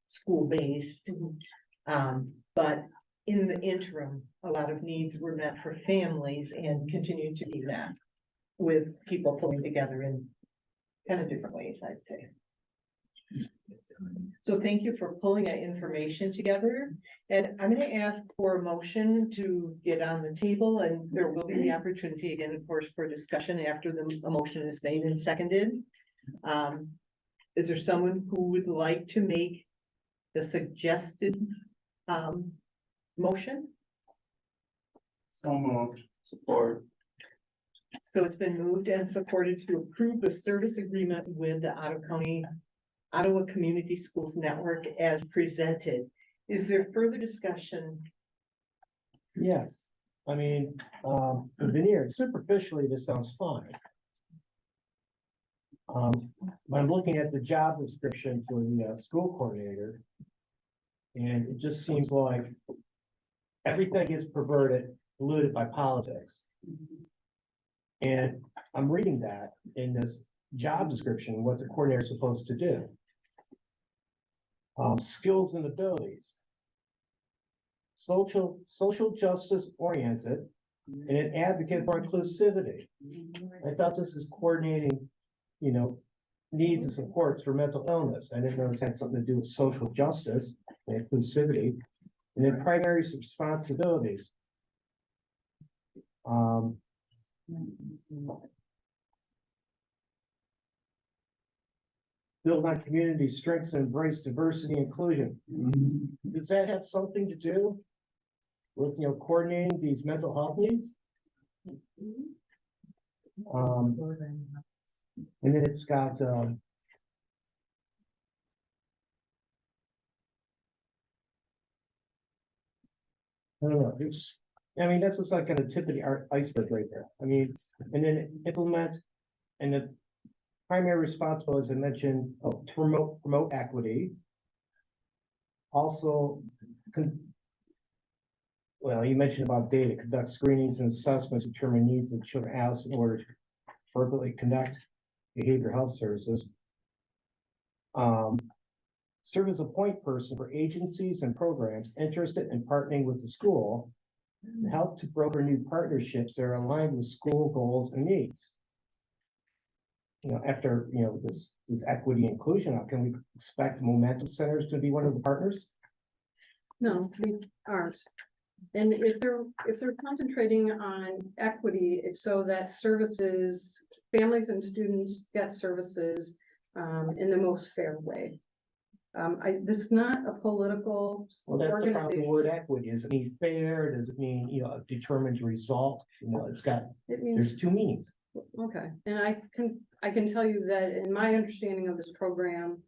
school-based. But in the interim, a lot of needs were met for families and continue to be met with people pulling together in kind of different ways, I'd say. So thank you for pulling that information together. And I'm gonna ask for a motion to get on the table, and there will be the opportunity again, of course, for discussion after the motion is made and seconded. Is there someone who would like to make the suggested motion? So moved. Support. So it's been moved and supported to approve the service agreement with the Ottawa Community Schools Network as presented. Is there further discussion? Yes, I mean, the veneer, superficially, this sounds fine. I'm looking at the job description for the school coordinator. And it just seems like everything is perverted, polluted by politics. And I'm reading that in this job description, what the coordinator is supposed to do. Skills and abilities. Social justice oriented and an advocate for inclusivity. I thought this is coordinating, needs and supports for mental illness. I didn't know this had something to do with social justice and inclusivity. And then primary responsibilities. Build on community strengths and embrace diversity and inclusion. Does that have something to do with, coordinating these mental health needs? And then it's got, I don't know, that's just like kind of tip of the iceberg right there. I mean, and then implement, and the primary responsibility, as I mentioned, to promote equity. Also, you mentioned about data, conduct screenings and assessments, determine needs of children as in order to appropriately conduct behavioral health services. Serve as a point person for agencies and programs interested in partnering with the school and help to broker new partnerships that are aligned with school goals and needs. After, this equity inclusion, can we expect Momentum Centers to be one of the partners? No, we aren't. And if they're concentrating on equity, it's so that services, families and students get services in the most fair way. This is not a political Well, that's the problem, the word organization. equity. Does it mean fair? Does it mean, a determined result? It means, there's two meanings. okay, and I can tell you that in my understanding of this program,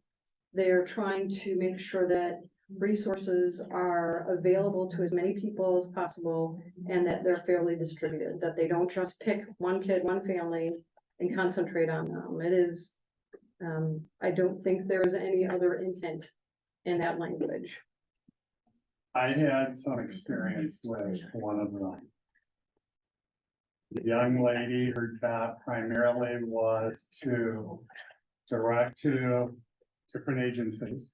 they're trying to make sure that resources are available to as many people as possible and that they're fairly distributed, that they don't just pick one kid, one family and concentrate on them. It is, I don't think there is any other intent in that language. I had some experience with one of them. The young lady, her job primarily was to direct to different agencies.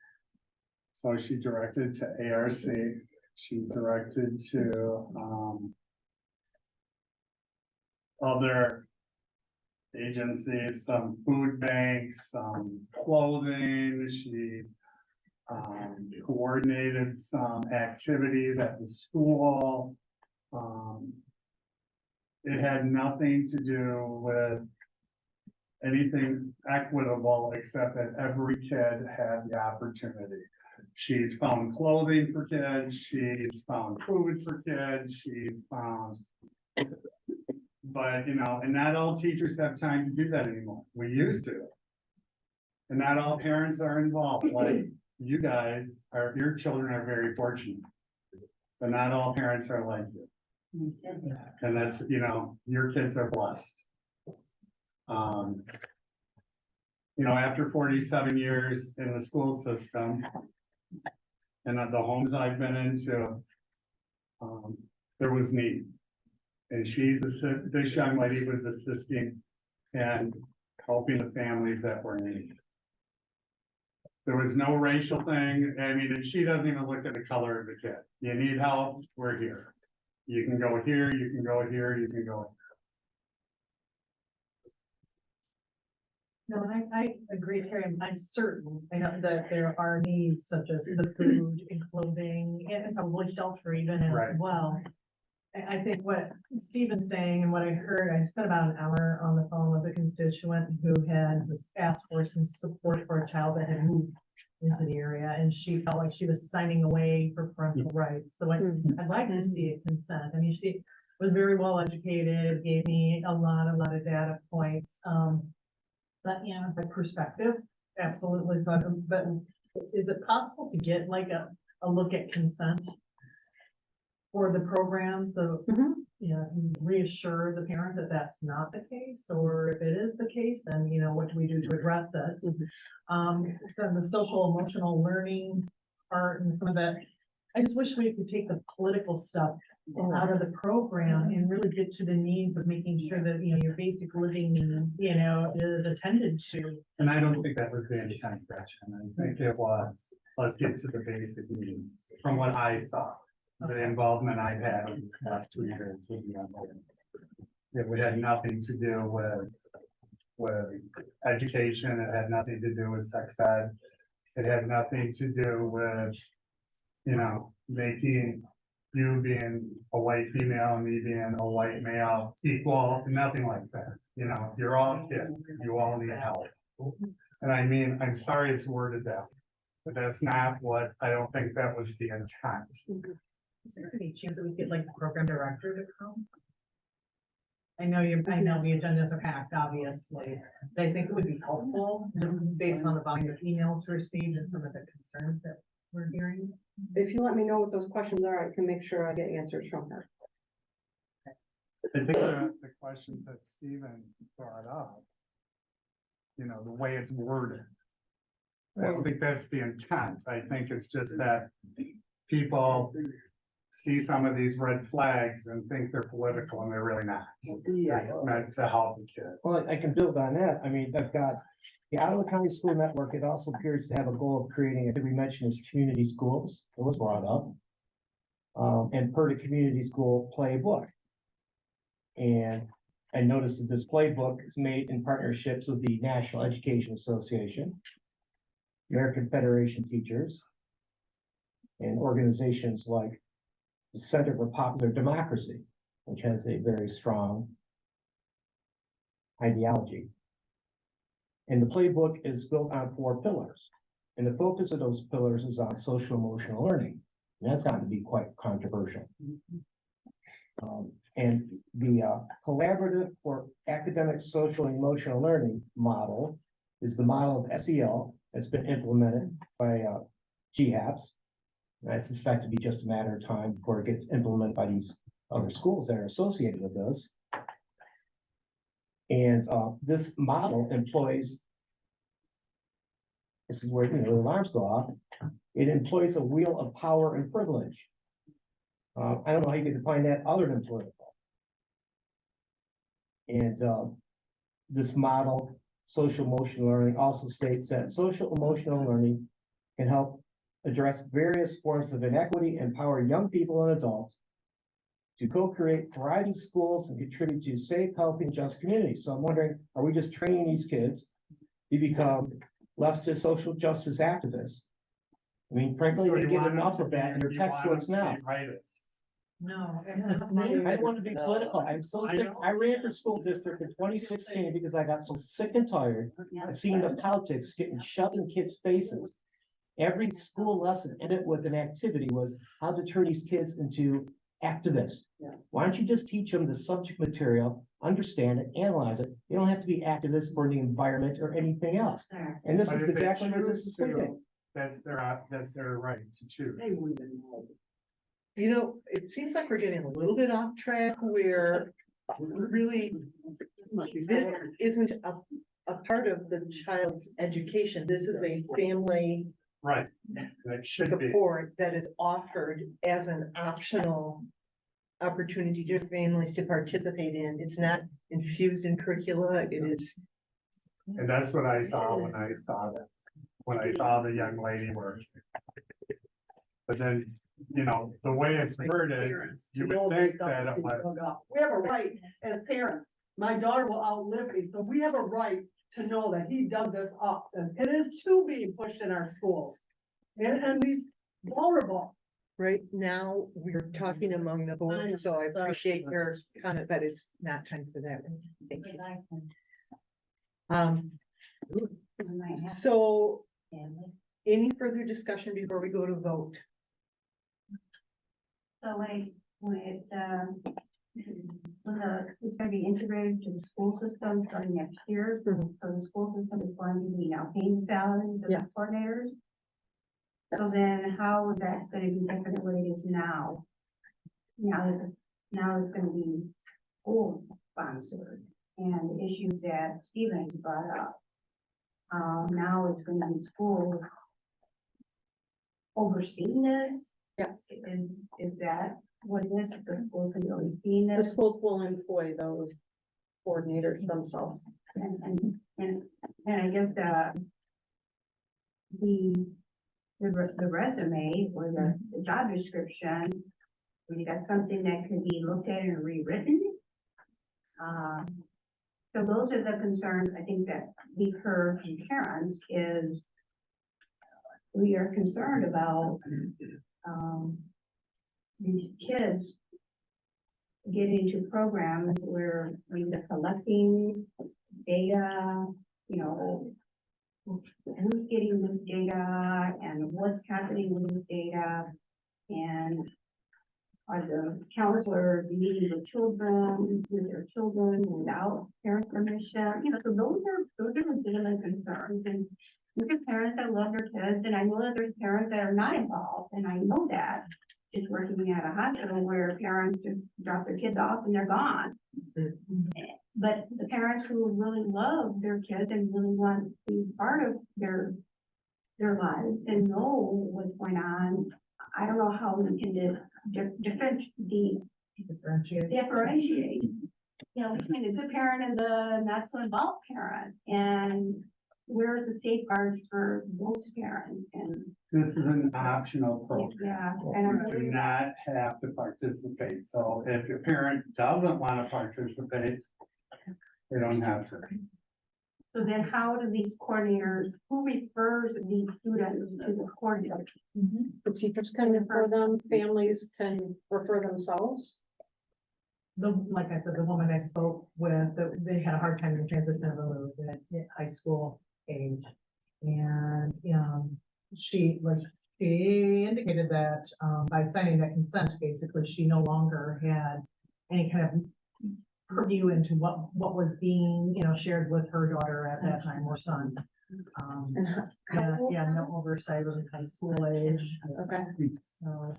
So she directed to ARC, she directed to other agencies, some food banks, some clothing. She's coordinated some activities at the school. It had nothing to do with anything equitable, except that every kid had the opportunity. She's found clothing for kids, she's found food for kids, she's found. But, and not all teachers have time to do that anymore. We used to. And not all parents are involved, like you guys are, your children are very fortunate. But not all parents are like you. And that's, your kids are blessed. After 47 years in the school system and at the homes I've been into, there was need. And this young lady was assisting and helping the families that were in need. There was no racial thing. I mean, and she doesn't even look at the color of the kid. You need help, we're here. You can go here, you can go here, you can go. No, I agree, Terry. I'm certain, I know that there are needs such as the food and clothing and probably shelter even as Right. well. I think what Stephen's saying and what I heard, I spent about an hour on the phone with a constituent who had just asked for some support for a child that had moved into the area, and she felt like she was signing away for parental rights. So I'd like to see a consent. I mean, she was very well educated, gave me a lot of data points. But, you know, it's like perspective, absolutely. So, but is it possible to get like a look at consent for the program? So, you know, reassure the parent that that's not the case, or if it is the case, then, you know, what do we do to address it? So the social emotional learning part and some of that, I just wish we could take the political stuff out of the program and really get to the needs of making sure that, you know, your basic living, you know, is attended to. And I don't think that was the intent, Gretchen. I think it was, let's get to the basic needs from what I saw. The involvement I've had in the last 2 years with the young women. It had nothing to do with education. It had nothing to do with sex ed. It had nothing to do with, you know, making you being a white female and me being a white male equal, nothing like that. You know, you're all kids, you all need help. And I mean, I'm sorry it's worded that, but that's not what, I don't think that was the intent. Is there any chance that we get like the program director to come? I know I know the agendas are packed, obviously, but I think it would be helpful, just based on the volume of emails received and some of the concerns that we're hearing. If you let me know what those questions are, I can make sure I get answers from her. I think the questions that Stephen brought up, you know, the way it's worded. I don't think that's the intent. I think it's just that people see some of these red flags and think they're political and they're really not. It's meant to help the kids. Well, I can build on that. I mean, I've got the Ottawa County School Network. It also appears to have a goal of creating, I think we mentioned, is community schools. It was brought up. And per the community school playbook. And I noticed that this playbook is made in partnerships with the National Education Association, American Federation of Teachers, and organizations like the Center for Popular Democracy, which has a very strong ideology. And the playbook is built on 4 pillars. And the focus of those pillars is on social emotional learning. And that's gotten to be quite controversial. And the collaborative for academic social and emotional learning model is the model of SEL that's been implemented by GHAPS. And I suspect to be just a matter of time before it gets implemented by these other schools that are associated with this. And this model employs, this is where, you know, the alarms go off. It employs a wheel of power and privilege. I don't know how you can define that other than political. And this model, social emotional learning, also states that social emotional learning can help address various forms of inequity, empower young people and adults to co-create thriving schools and contribute to safe, healthy, and just communities. So I'm wondering, are we just training these kids to become leftist social justice activists? I mean, frankly, they get enough of that in their textbooks now. No. I want to be political. I'm so sick. I ran for school district in 2016 because I got so sick and tired of seeing the politics getting shoved in kids' faces. Every school lesson ended with an activity was how to turn these kids into activists. Why don't you just teach them the subject material, understand it, analyze it? You don't have to be activists for the environment or anything else. And this is exactly what this is thinking. That's their right to choose. You know, it seems like we're getting a little bit off track where really this isn't a part of the child's education. This is a family right. That should be support that is offered as an optional opportunity to families to participate in. It's not infused in curricula. It is. And that's what I saw when I saw that. When I saw the young lady work. But then, you know, the way it's worded, you would think that it was. We have a right as parents my daughter will outlive me, so we have a right to know that he dug this up, and it is too being pushed in our schools. And these vulnerable. Right now, we're talking among the I know, board, so I sorry. appreciate your comment, but it's not time for that. Thank you. Um, so any further discussion before we go to vote? So it's gonna be integrated to the school system starting next year. So the school system is going to be now paying salaries of the Yes. coordinators. So then how is that gonna be different than what it is now? Now it's gonna be school sponsored and the issues that Stevens brought up. Now it's gonna be school overseeing this. Yes. Is that what it is? The school can be overseeing The this? schools will employ those coordinators themselves. And I guess, the resume or the job description, we got something that could be looked at and rewritten. So those are the concerns I think that we've heard from parents is we are concerned about, these kids get into programs where we're collecting data, who's getting this data and what's happening with this data, and are the counselors meeting with their children without parent permission? So those are legitimate concerns, and look at parents that love their kids, and I know that there's parents that are not involved, and I know that. Just working at a hospital where parents just drop their kids off and they're gone. But the parents who really love their kids and really want to be part of their lives and know what's going on, I don't know how we can differentiate. Between the good parent and the not so involved parent, and where is the safeguards for those parents? And This is an optional program. yeah, and You do not have to participate. So if your parent doesn't want to participate, they don't have to. so then how do these coordinators, who refers these students to the coordinator? The teachers can refer them, families can refer themselves. Like I said, the woman I spoke with, they had a hard time in transition of at high school age. And, she indicated that, by signing that consent, basically, she no longer had any kind of purview into what was being, shared with her daughter at that time, or son. No oversight of high school age. Okay. So.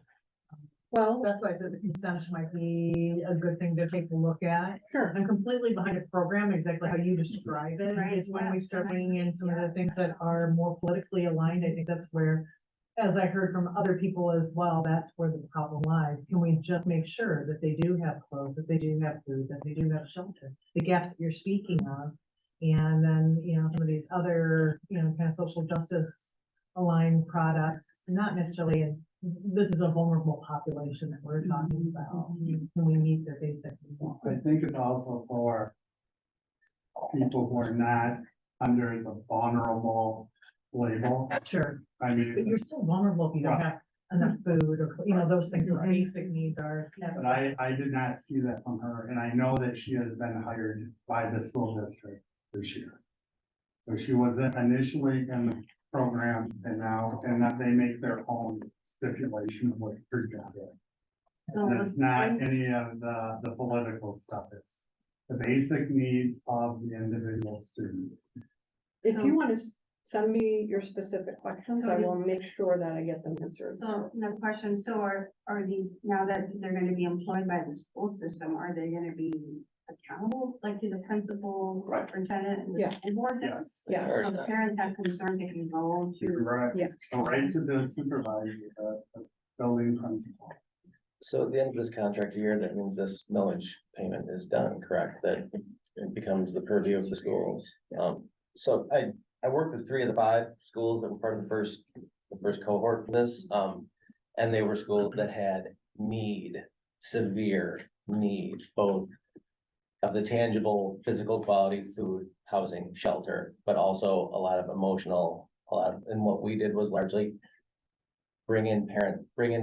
Well, That's why I said the consent might be a good thing to take a look at. Sure. I'm completely behind the program, exactly how you describe it, Right, is when yeah. we start bringing in some of the things that are more politically aligned. I think that's where, as I heard from other people as well, that's where the problem lies. Can we just make sure that they do have clothes, that they do have food, that they do have shelter, the gaps that you're speaking of? And then, some of these other, kind of social justice aligned products, not necessarily this is a vulnerable population that we're talking about. Can we meet their basic needs? I think it's also for people who are not under the vulnerable label. Sure, I but mean, you're still vulnerable if you don't have enough food or, those things, those basic needs are. but I did not see that from her, and I know that she has been hired by the school district this year. So she wasn't initially in the program, and that they make their own stipulation of what her job is. And it's not any of the political stuff, it's the basic needs of the individual students. if you want to send me your specific questions, I will make sure that I get them answered. So, no question, so are these, now that they're gonna be employed by the school system, are they gonna be accountable, like to the principal, superintendent, and the Yeah. school board? Yes. Yeah. Some parents have concerns, they can go to. Right. Yeah. So right to the supervisor, the building principal. So at the end of this contract year, that means this millage payment is done, correct? That it becomes the purview of the schools. So I worked with 3 of the 5 schools that were part of the first cohort for this. And they were schools that had severe need, both of the tangible, physical quality, food, housing, shelter, but also a lot of emotional, and what we did was largely bring in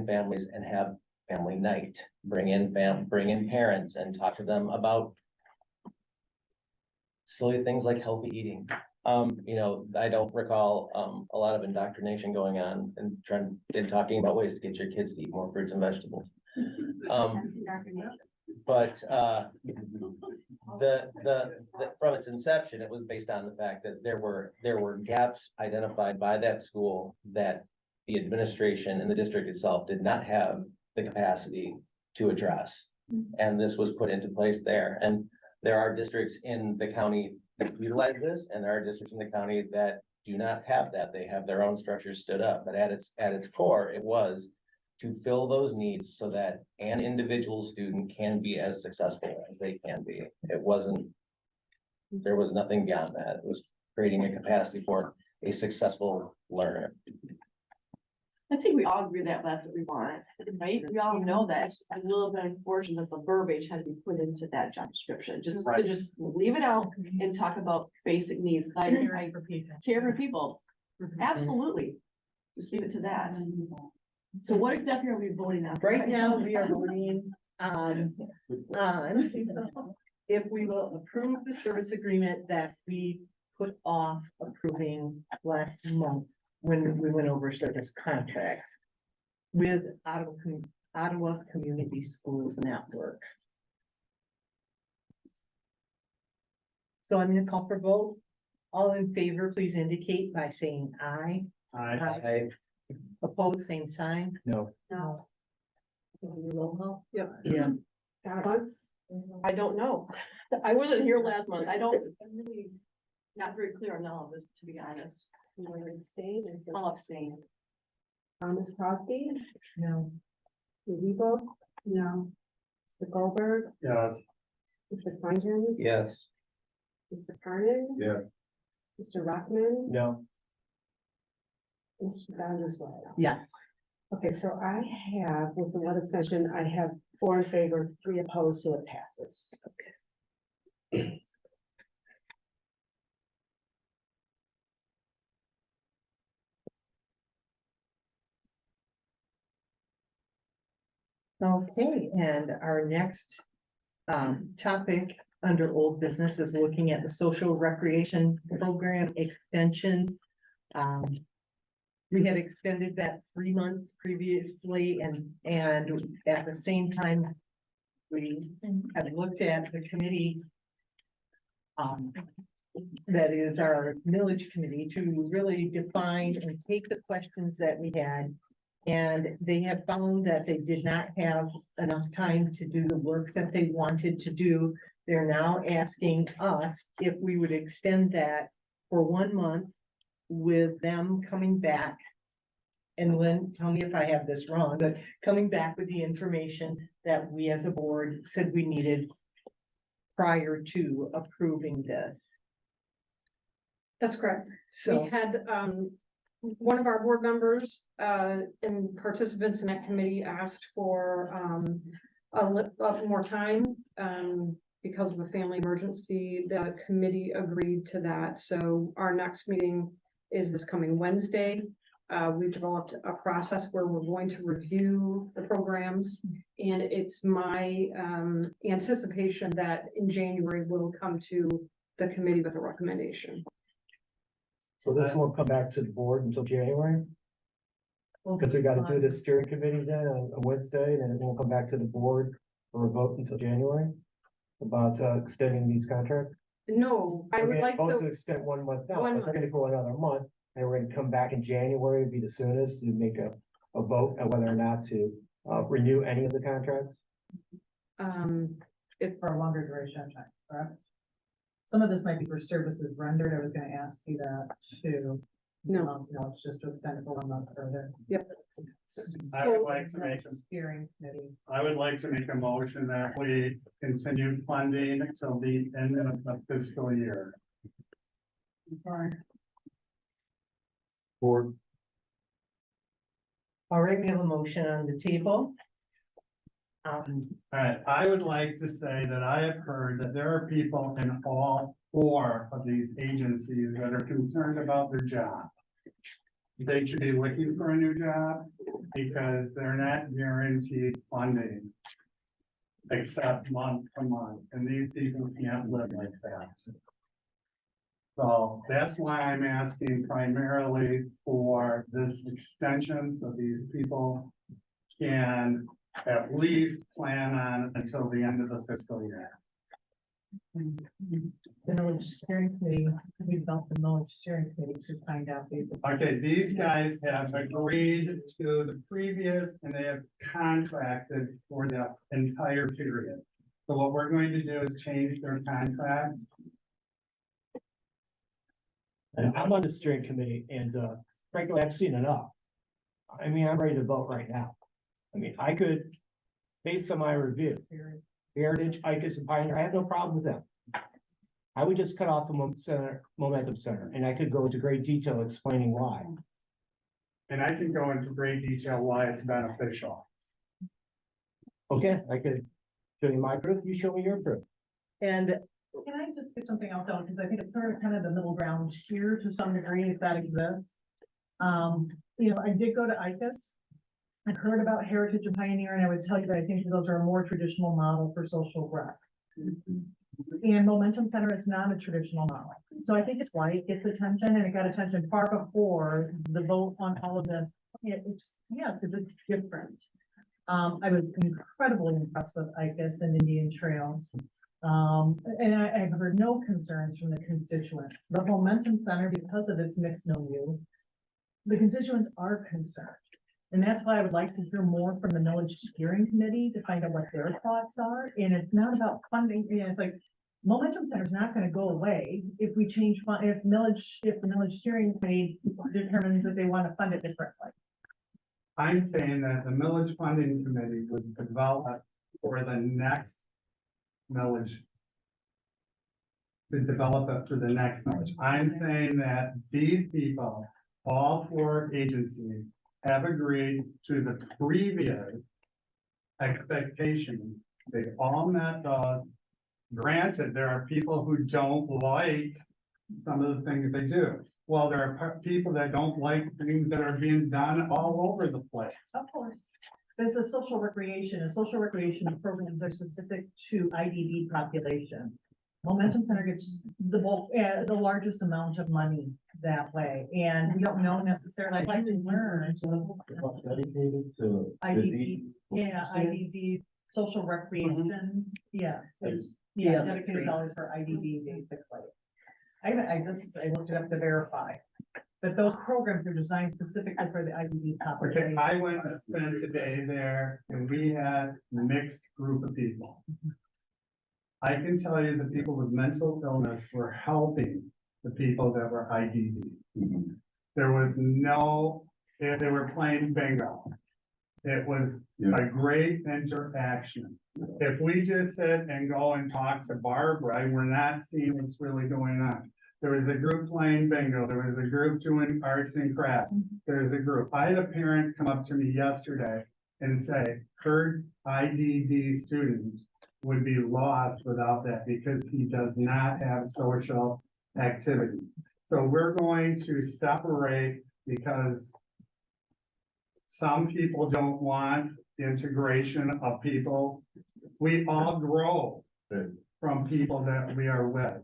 families and have family night, bring in parents and talk to them about silly things like healthy eating. I don't recall, a lot of indoctrination going on and talking about ways to get your kids to eat more fruits and vegetables. But from its inception, it was based on the fact that there were gaps identified by that school that the administration and the district itself did not have the capacity to address. And this was put into place there. And there are districts in the county that utilize this, and there are districts in the county that do not have that. They have their own structures stood up, but at its core, it was to fill those needs so that an individual student can be as successful as they can be. There was nothing beyond that. It was creating a capacity for a successful learner. I think we all agree that that's what we want, right? We all know that. It's just a little bit unfortunate that the verbiage had to be put into that job description, just to just leave it out and talk about basic needs. I care for people. Absolutely. Just leave it to that. So what exactly are we voting on? Right now, we are voting on if we will approve the service agreement that we put off approving last month when we went over service contracts with Ottawa Community Schools Network. So I'm gonna call for vote. All in favor, please indicate by saying aye. Aye. Opposed, same sign. No. No. Yeah. Once, I don't know. I wasn't here last month. I'm really not very clear on all of this, to be honest. You want to abstain? I'll abstain. Thomas Crosby, No. Gazebo, No. Mr. Goldberg, Yes. Mr. Kleingens. Yes. Mr. Carnan. Yeah. Mr. Rockman, No. Mr. Vandersway. Yes. Okay, so I have, with the one extension, I have 4 in favor, 3 opposed, so it passes. Okay, and our next topic under old business is looking at the social recreation program extension. We had extended that 3 months previously and at the same time, we have looked at the committee that is our millage committee to really define and take the questions that we had. And they have found that they did not have enough time to do the work that they wanted to do. They're now asking us if we would extend that for 1 month with them coming back. And Lynn, tell me if I have this wrong, but coming back with the information that we as a board said we needed prior to approving this. That's correct. So. We had, one of our board members, and participants in that committee asked for, more time, because of a family emergency. The committee agreed to that. So our next meeting is this coming Wednesday. We've developed a process where we're going to review the programs, and it's my, anticipation that in January we'll come to the committee with a recommendation. So this won't come back to the board until January? Because we gotta do the steering committee then on Wednesday, and then it won't come back to the board for a vote until January? About extending these contracts? No, I would like Vote to the, extend 1 month now, 1 but they're gonna go another month, and we're gonna come back in January, be the soonest to make a vote on whether or not to renew any of the contracts? If for a longer duration of time, correct? Some of this might be for services rendered. I was gonna ask you that too. No. No, it's just to extend it for 1 month further. Yep. I would like to make, Steering committee. I would like to make a motion that we continue funding until the end of the fiscal year. Board. All right, we have a motion on the table. Alright, I would like to say that I have heard that there are people in all 4 of these agencies that are concerned about their job. They should be looking for a new job because they're not guaranteed funding. Except month to month, and these people can't live like that. So that's why I'm asking primarily for this extension, so these people can at least plan on until the end of the fiscal year. The millage steering committee, we built the millage steering committee to find out. Okay, these guys have agreed to the previous and they have contracted for the entire period. So what we're going to do is change their contract. And I'm on the steering committee and, frankly, I've seen enough. I mean, I'm ready to vote right now. I mean, I could, based on my review, Heritage, ICUS, and Pioneer, I have no problem with them. I would just cut off the Momentum Center, and I could go into great detail explaining why. And I can go into great detail why it's beneficial. Okay, I could show you my proof, you show me your proof. And Can I just get something out though, because I think it's sort of kind of the middle ground here to some degree, if that exists. I did go to ICUS. I heard about Heritage and Pioneer, and I would tell you that I think those are a more traditional model for social rec. And Momentum Center is not a traditional model. So I think it's why it gets attention, and it got attention far before the vote on all of this. It's different. I was incredibly impressed with ICUS and Indian Trails. And I've heard no concerns from the constituents. The Momentum Center, because of its mixed milieu, the constituents are concerned. And that's why I would like to hear more from the millage steering committee to find out what their thoughts are. And it's not about funding. It's like Momentum Center is not going to go away if we change fund, if the millage steering committee determines that they want to fund it differently. I'm saying that the millage funding committee was developed for the next millage. To develop it for the next millage. I'm saying that these people, all 4 agencies, have agreed to the previous expectations. They all met those. Granted, there are people who don't like some of the things they do. Well, there are people that don't like things that are being done all over the place. Of course. There's a social recreation, programs are specific to IDD population. Momentum Center gets the largest amount of money that way, and we don't know necessarily, I'd like to learn. Dedicated to IDD, IDD, social recreation, yes, dedicated dollars for IDD, basically. I looked it up to verify, but those programs are designed specifically for the IDD population. Okay, I went and spent a day there and we had a mixed group of people. I can tell you the people with mental illness were helping the people that were IDD. There was they were playing bingo. It was a great interaction. If we just sit and go and talk to Barbara, we're not seeing what's really going on. There was a group playing bingo. There was a group doing arts and crafts. There's a group. I had a parent come up to me yesterday and say, her IDD students would be lost without that because he does not have social activities. So we're going to separate because some people don't want the integration of people. We all grow from people that we are with.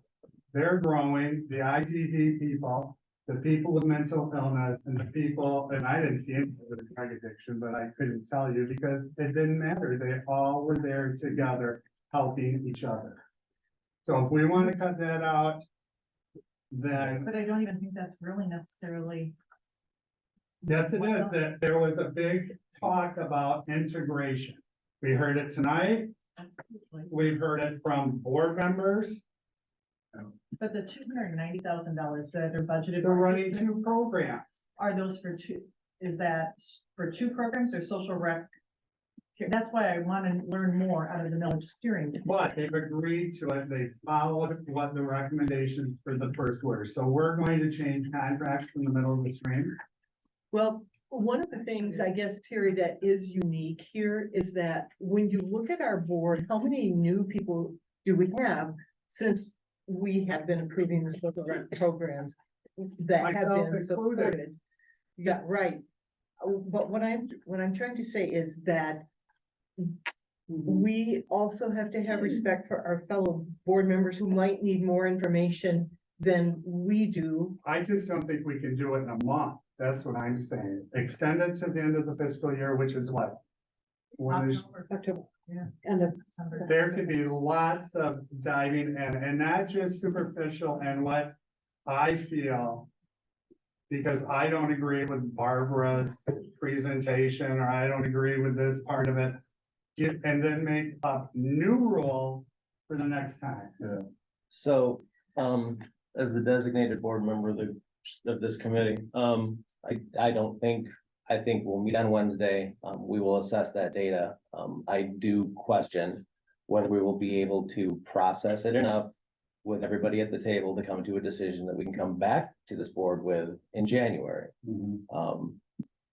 They're growing, the IDD people, the people with mental illness, and the people, and I didn't see anything with drug addiction, but I couldn't tell you because it didn't matter. They all were there together, helping each other. So if we want to cut that out, then. But I don't even think that's really necessarily. Yes, it is. That there was a big talk about integration. We heard it tonight. Absolutely. We've heard it from board members. But the $290,000 that are budgeted. They're running 2 programs. Are those for 2? Is that for 2 programs or social rec? That's why I want to learn more out of the millage steering. But they've agreed to it. They followed what the recommendations for the first were. So we're going to change contracts in the middle of the stream. well, One of the things, I guess, Terry, that is unique here is that when you look at our board, how many new people do we have since we have been approving the social rec programs that have Myself been included. supported? Yeah, right. But what I'm trying to say is that we also have to have respect for our fellow board members who might need more information than we do. I just don't think we can do it in a month. That's what I'm saying. Extend it to the end of the fiscal year, which is what? When is, October, yeah, end of September. there could be lots of diving in and not just superficial and what I feel. Because I don't agree with Barbara's presentation, or I don't agree with this part of it. And then make up new rules for the next time. So, as the designated board member of this committee, I don't think, I think we'll meet on Wednesday. We will assess that data. I do question whether we will be able to process it enough with everybody at the table to come to a decision that we can come back to this board with in January.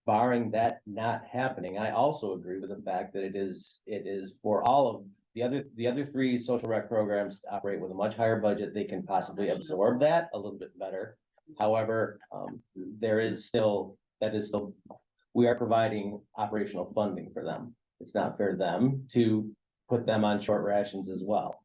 Barring that not happening, I also agree with the fact that it is for all of the other three social rec programs to operate with a much higher budget. They can possibly absorb that a little bit better. However, we are providing operational funding for them. It's not fair to them to put them on short rations as well.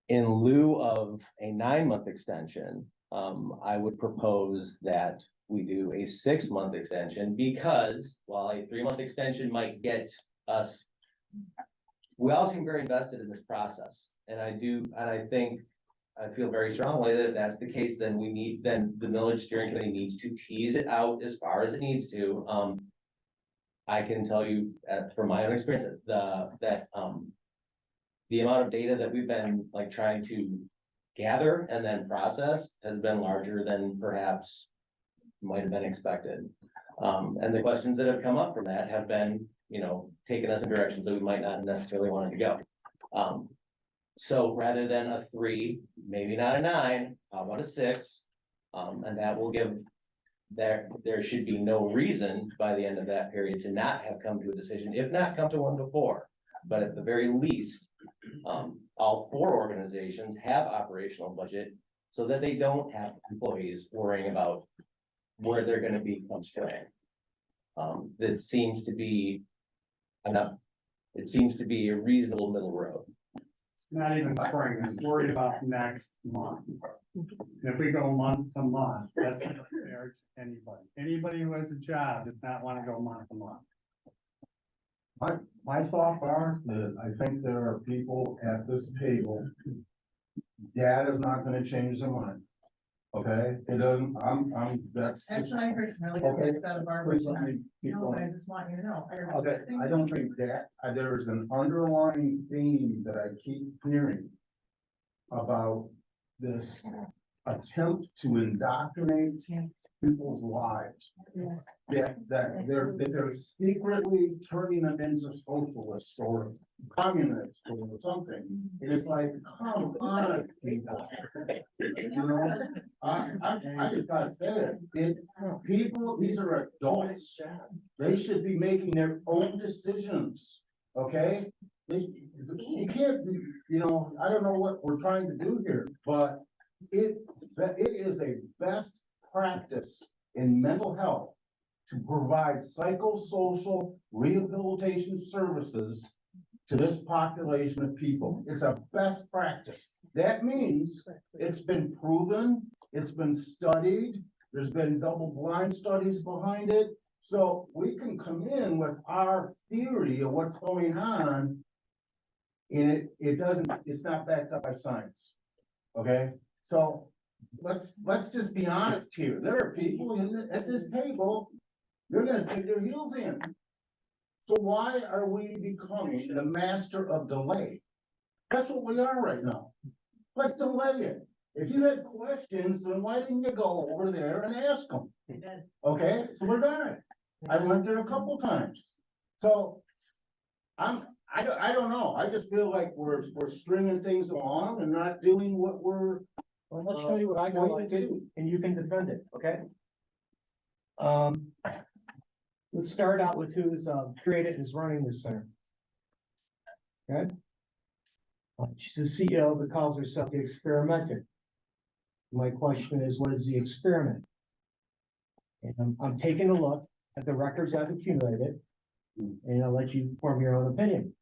In lieu of a 9-month extension, I would propose that we do a 6-month extension, because while a 3-month extension might get us, we all seem very invested in this process. And I feel very strongly that if that's the case, then the millage steering committee needs to tease it out as far as it needs to. I can tell you from my own experience that the amount of data that we've been like trying to gather and then process has been larger than perhaps might have been expected. And the questions that have come up from that have been, taking us in directions that we might not necessarily want to go. So rather than a 3, maybe not a 9, how about a 6? And that will give there should be no reason by the end of that period to not have come to a decision, if not come to one before. But at the very least, all 4 organizations have operational budget so that they don't have employees worrying about where they're gonna be come spring. That seems to be enough. It seems to be a reasonable middle road. Not even spring, it's worried about next month. And if we go month to month, that's not fair to anybody. Anybody who has a job does not want to go month to month. My thoughts are that I think there are people at this table. Dad is not gonna change their mind. Okay, it doesn't, that's. Actually, I heard some really Okay. good things out of Barbara. Please let me keep No, going. I just want you to know. Okay, I don't think that, there's an underlying theme that I keep hearing about this attempt to indoctrinate people's lives. Yes. That they're secretly turning them into socialists or communists or something. And it's like, come on, people. I just gotta say it, people, these are adults. They should be making their own decisions, okay? You can't, I don't know what we're trying to do here, but it is a best practice in mental health to provide psychosocial rehabilitation services to this population of people. It's a best practice. That means it's been proven, it's been studied, there's been double-blind studies behind it. So we can come in with our theory of what's going on, and it's not backed up by science. Okay, so let's just be honest here. There are people at this table, they're gonna dig their heels in. So why are we becoming the master of delay? That's what we are right now. Let's delay it. If you had questions, then why didn't you go over there and ask them? Okay, so we're done. I went there a couple times. So I don't know. I just feel like we're stringing things along and not doing what we're. Well, let's show you what I can do, and you can defend it, okay? let's start out with who's created and is running this center. Okay? She's the CEO that calls herself the experimenter. My question is, what is the experiment? And I'm taking a look at the records I've accumulated, and I'll let you form your own opinion.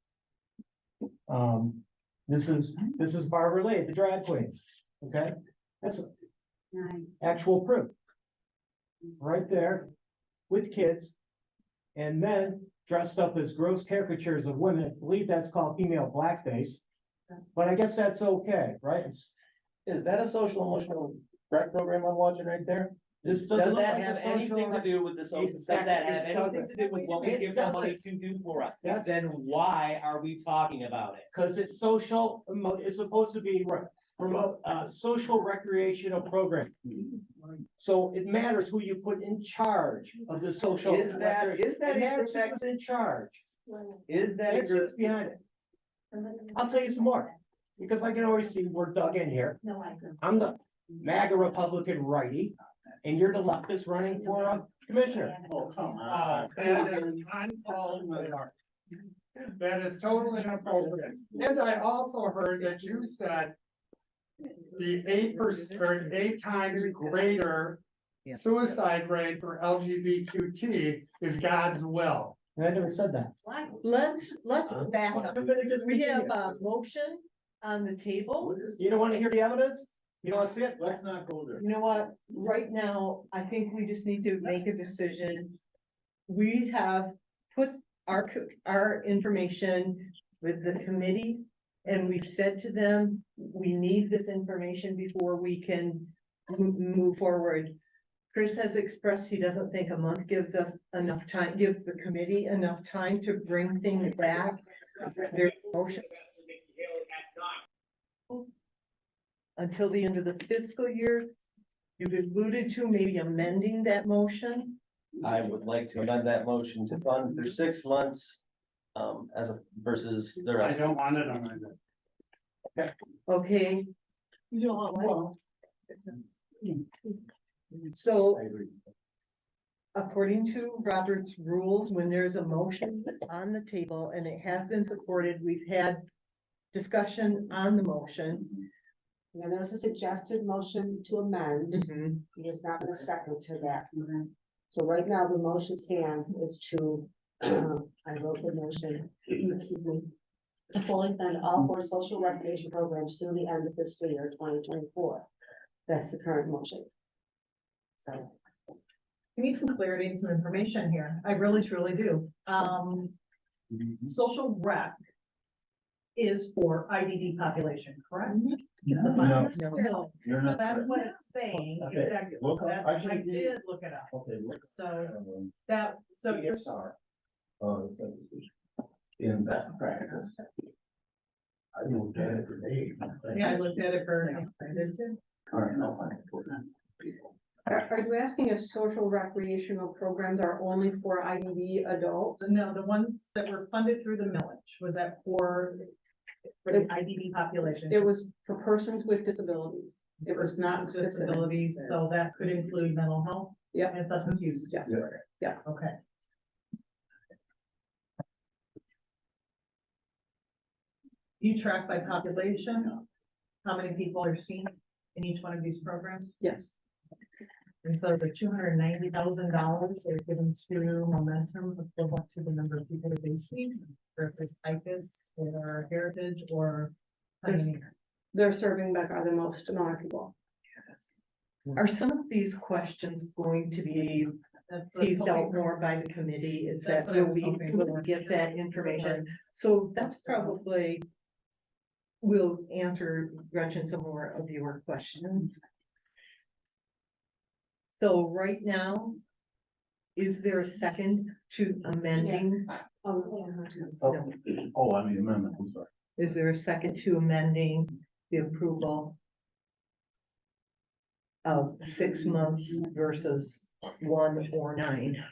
This is Barbara Lee, the drag queens, okay? That's Nice. actual proof. Right there, with kids, and men dressed up as gross caricatures of women. I believe that's called female blackface. But I guess that's okay, right? Is that a social emotional rec program I'm watching right there? This Does doesn't look that like a have social anything to rec- do with the social, does Exactly, that have it anything doesn't. to do with what we It give them money doesn't. to do for us? That's- Then why are we talking about it? Because it's social, it's supposed to be promote social recreational program. So it matters who you put in charge of the social. Is that It matters a who's in charge. Is that a That's who's group? behind it. I'll tell you some more, because I can always see we're dug in here. No, I don't. I'm the MAGA Republican righty, and you're the leftist running for a commissioner. Oh, come on. That is uncalled for. That is totally inappropriate. And I also heard that you said the 8% or 8 times greater suicide rate for LGBTQ is God's will. I never said that. Let's back up. We have a motion on the table. You don't want to hear the evidence? You don't want to see it? Let's not go there. You know what? Right now, I think we just need to make a decision. We have put our information with the committee, and we've said to them, we need this information before we can move forward. Chris has expressed he doesn't think a month gives us enough time, gives the committee enough time to bring things back. Their motion until the end of the fiscal year. You've alluded to maybe amending that motion. I would like to amend that motion to fund for 6 months, versus the I rest. don't want it on my. Okay, You don't want so according to Robert's rules, when there's a motion on the table and it has been supported, we've had discussion on the motion. And there's a suggested motion to amend. There's not a second to that. So right now, the motion stands is to, I wrote the motion, excuse me, to fully fund all 4 social recreation programs through the end of fiscal year 2024. That's the current motion. So. We need some clarity and some information here. I really, truly do. Social rec is for IDD population, correct? No. No. You're not That's correct. what it's saying, Okay. exactly. Look up- That's, actually, I did look it up. Okay, look. So so you're, CSR. In best practice. I looked at it for days. yeah, I looked at it for, I did too. All right, no, fine. Are you asking if social recreational programs are only for IDD adults? No, the ones that were funded through the millage, was that for the IDD population? It was for persons with disabilities. It was not specific. Disabilities, so that could include mental health. Yep. And substance use disorder. Yes. Okay. You track by population, how many people are seen in each one of these programs? Yes. And so it's like $290,000 they're given to Momentum equivalent to the number of people that they see, or if it's ICUS or Heritage or Pioneer. They're serving by far the most amount of people. Are some of these questions going to be teased out more by the committee? Is That's that what I will was we hoping will for. we get that information? So that's probably will answer Gretchen some more of your questions. So right now, is there a second to amending? Oh, I mean, amendment, I'm sorry. Is there a second to amending the approval of 6 months versus 1 or 9?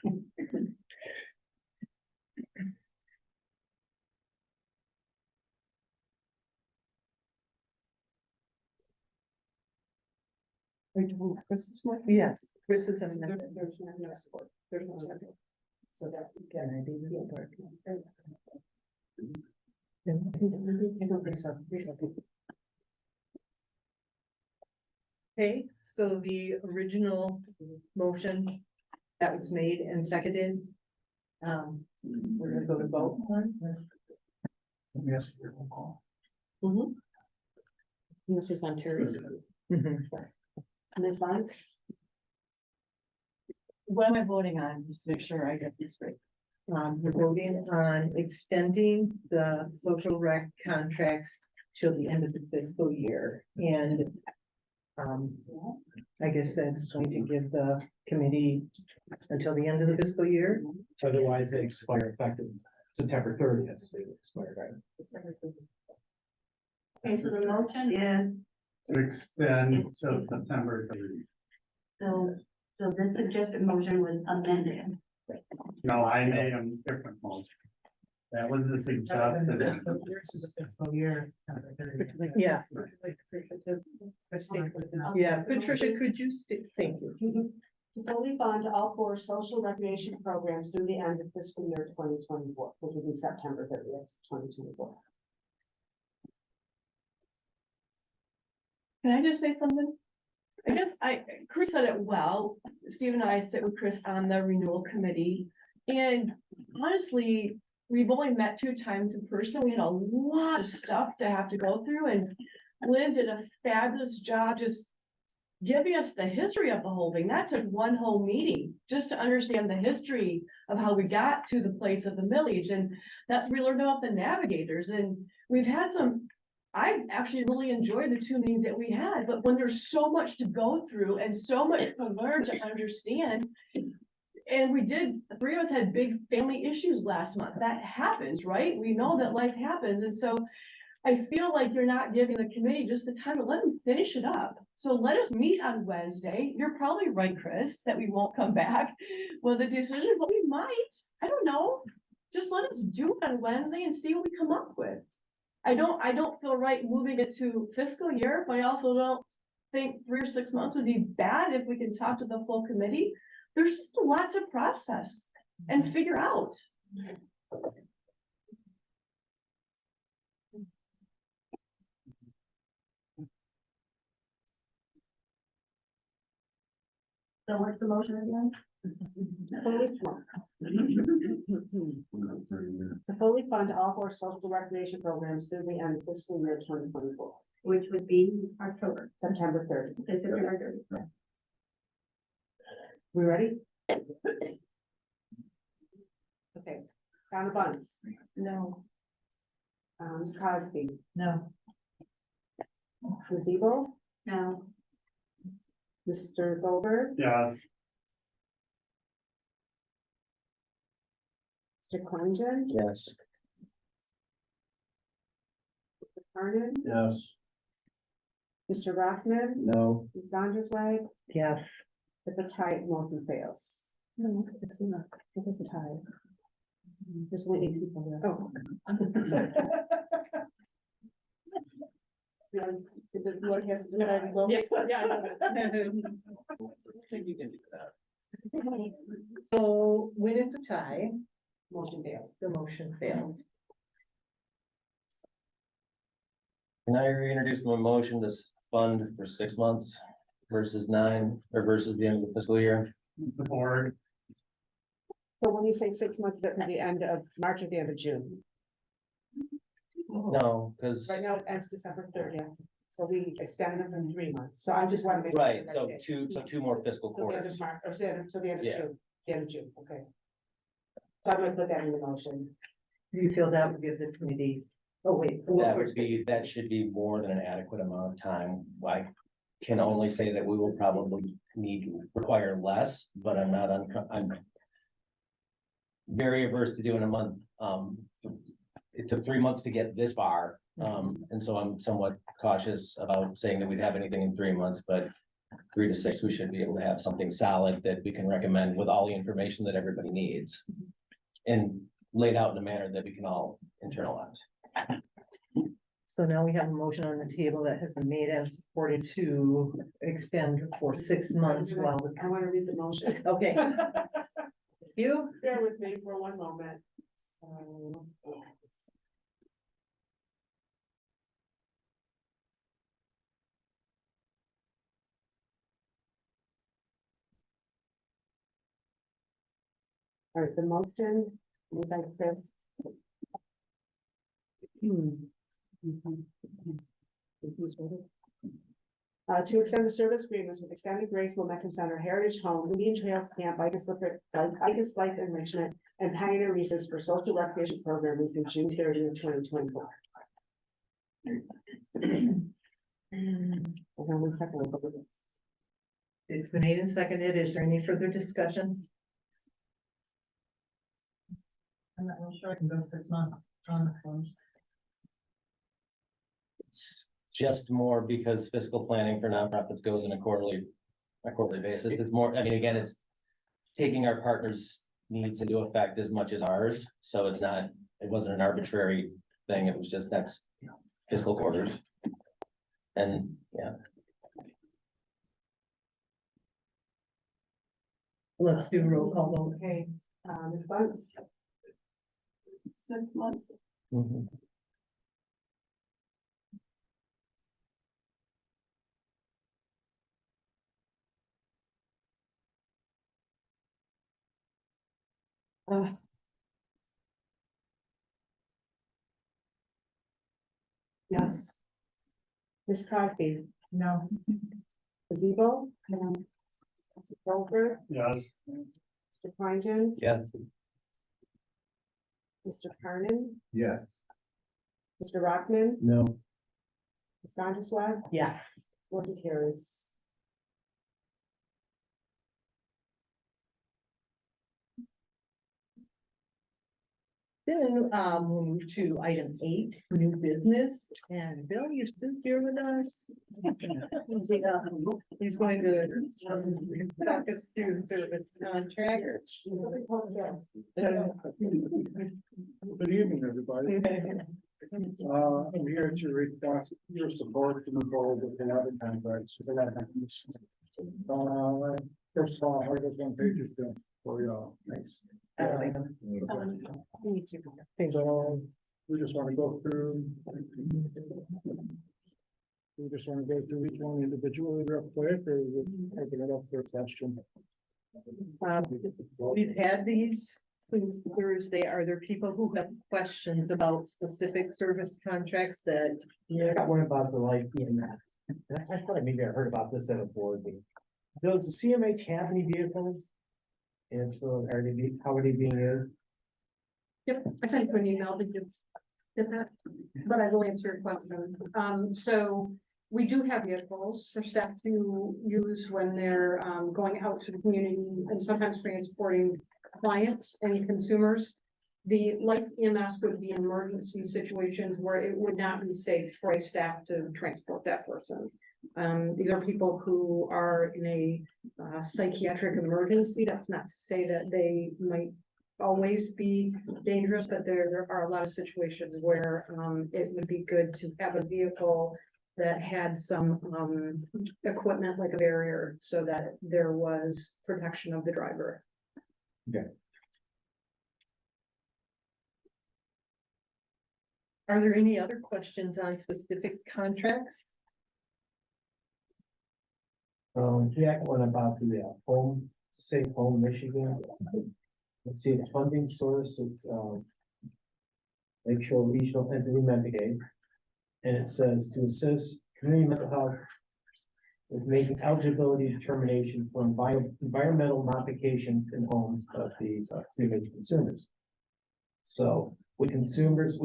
Chris is what? Yes, Chris is amendment. There's no support. There's no second. So that. Okay, so the original motion that was made and seconded. We're gonna go to vote. Let me ask you a roll call. This is on Terry's. Mhm. Ms. Vance? What am I voting on, just to make sure I get this straight? We're voting on extending the social rec contracts till the end of the fiscal year and. I guess that's going to give the committee until the end of the fiscal year. Otherwise, they expire effective September 30th. They expire, right? Okay, so the motion is, To extend till September 30th. so this suggested motion was amended. No, I made a different motion. That was the suggested. Fiscal year. Yeah. Yeah, Patricia, could you thank you. To fully fund all four social recreation programs through the end of fiscal year 2024, which will be September 30th, 2024. Can I just say something? I guess Chris said it well. Steve and I sit with Chris on the renewal committee. And honestly, we've only met 2 times in person. We had a lot of stuff to have to go through, and Lynn did a fabulous job just giving us the history of the whole thing. That took one whole meeting just to understand the history of how we got to the place of the millage. And that's, we learned about the navigators, and we've had some, I actually really enjoyed the 2 meetings that we had, but when there's so much to go through and so much to learn to understand. And we did, the 3 of us had big family issues last month. That happens, right? We know that life happens. And so I feel like you're not giving the committee just the time to let them finish it up. So let us meet on Wednesday. You're probably right, Chris, that we won't come back with a decision, but we might. I don't know. Just let us do it on Wednesday and see what we come up with. I don't feel right moving it to fiscal year, but I also don't think 3 or 6 months would be bad if we can talk to the full committee. There's just a lot to process and figure out. So what's the motion again? To fully fund all four social recreation programs through the end of fiscal year 2024. Which would be October. September 30th. Okay, September 30th. We ready? Okay, Donna Bunce. No. Ms. Cosby. No. Ms. Ebel. No. Mr. Goldberg. Yes. Mr. Clengen. Yes. Mr. Carnan. Yes. Mr. Rockman. No. Ms. Vanderswag. Yes. If a tie, motion fails. No, it's not. It is a tie. There's only 8 people there. Oh. Yeah, so the board has to decide to go. Yeah, I know. I think you can do that. So when it's a tie, Motion fails. the motion fails. Can I reintroduce my motion to fund for 6 months versus 9, or versus the end of the fiscal year? The board. So when you say 6 months, is that from the end of March or the end of June? No, because, Right now it ends December 30th, so we extend them in 3 months, so I'm just wondering. right, so 2 more fiscal So the end quarters. of March, or the end of Yeah. June, the end of June, okay. So I'm gonna put that in the motion. Do you feel that would give the committee, oh wait. That should be more than an adequate amount of time. I can only say that we will probably require less, but I'm very averse to doing a month. It took 3 months to get this far. And so I'm somewhat cautious about saying that we'd have anything in 3 months, but 3 to 6, we should be able to have something solid that we can recommend with all the information that everybody needs. And laid out in a manner that we can all internalize. So now we have a motion on the table that has been made and supported to extend for 6 months while the. I wanna read the motion. Okay. you. Bear with me for one moment. All right, the motion, moved by Chris. To extend the service agreements with Extended Grace Momentum Center, Heritage Home, Indian Trails Camp, Bikers Life Enrichment, and Pioneer Reasons for Social Recreation Programming through June 30th, 2024. Hold on one second. It's been made and seconded. Is there any further discussion? I'm not real sure I can go 6 months on the phone. It's just more because fiscal planning for nonprofits goes on a quarterly basis. It's more, I mean, again, it's taking our partners' needs into effect as much as ours. So it's not, it wasn't an arbitrary thing. It was just next fiscal quarters. And yeah. Let's do roll call vote. Okay, Ms. Bunce? 6 months. Mhm. Yes. Ms. Crosby? No. Ms. Ebo? No. Mr. Colbert? Yes. Mr. Klein? Yeah. Mr. Carnan? Yes. Mr. Rockman? No. Ms. Donderswag? Yes. Motion carries. Then, we'll move to item 8, new business, and Bill, you're still here with us. He's going to talk us through service contract. Good evening, everybody. I'm here to request your support to move forward with the other contracts. First of all, I got one page for y'all. Thanks. We just want to go through. We just want to go through each one individually real quick, or we open it up for a question. We've had these since Thursday. Are there people who have questions about specific service contracts that? Yeah, I got one about the light EMS. I thought maybe I heard about this at a board meeting. Does the CMH have any vehicles? And so how are they being used? Yep, I sent you an email, did you get that? But I will answer your question. So we do have vehicles for staff to use when they're going out to the community and sometimes transporting clients and consumers. The life EMS would be in emergency situations where it would not be safe for a staff to transport that person. These are people who are in a psychiatric emergency. That's not to say that they might always be dangerous, but there are a lot of situations where it would be good to have a vehicle that had some equipment like a barrier so that there was protection of the driver. Okay. Are there any other questions on specific contracts? Jack, one about the home, Safe Home Michigan. Let's see, the funding source, it's Lakeshore Regional Entity Medicaid. And it says to assist community mental health with making eligibility determination for environmental modification in homes of these CMH consumers. So would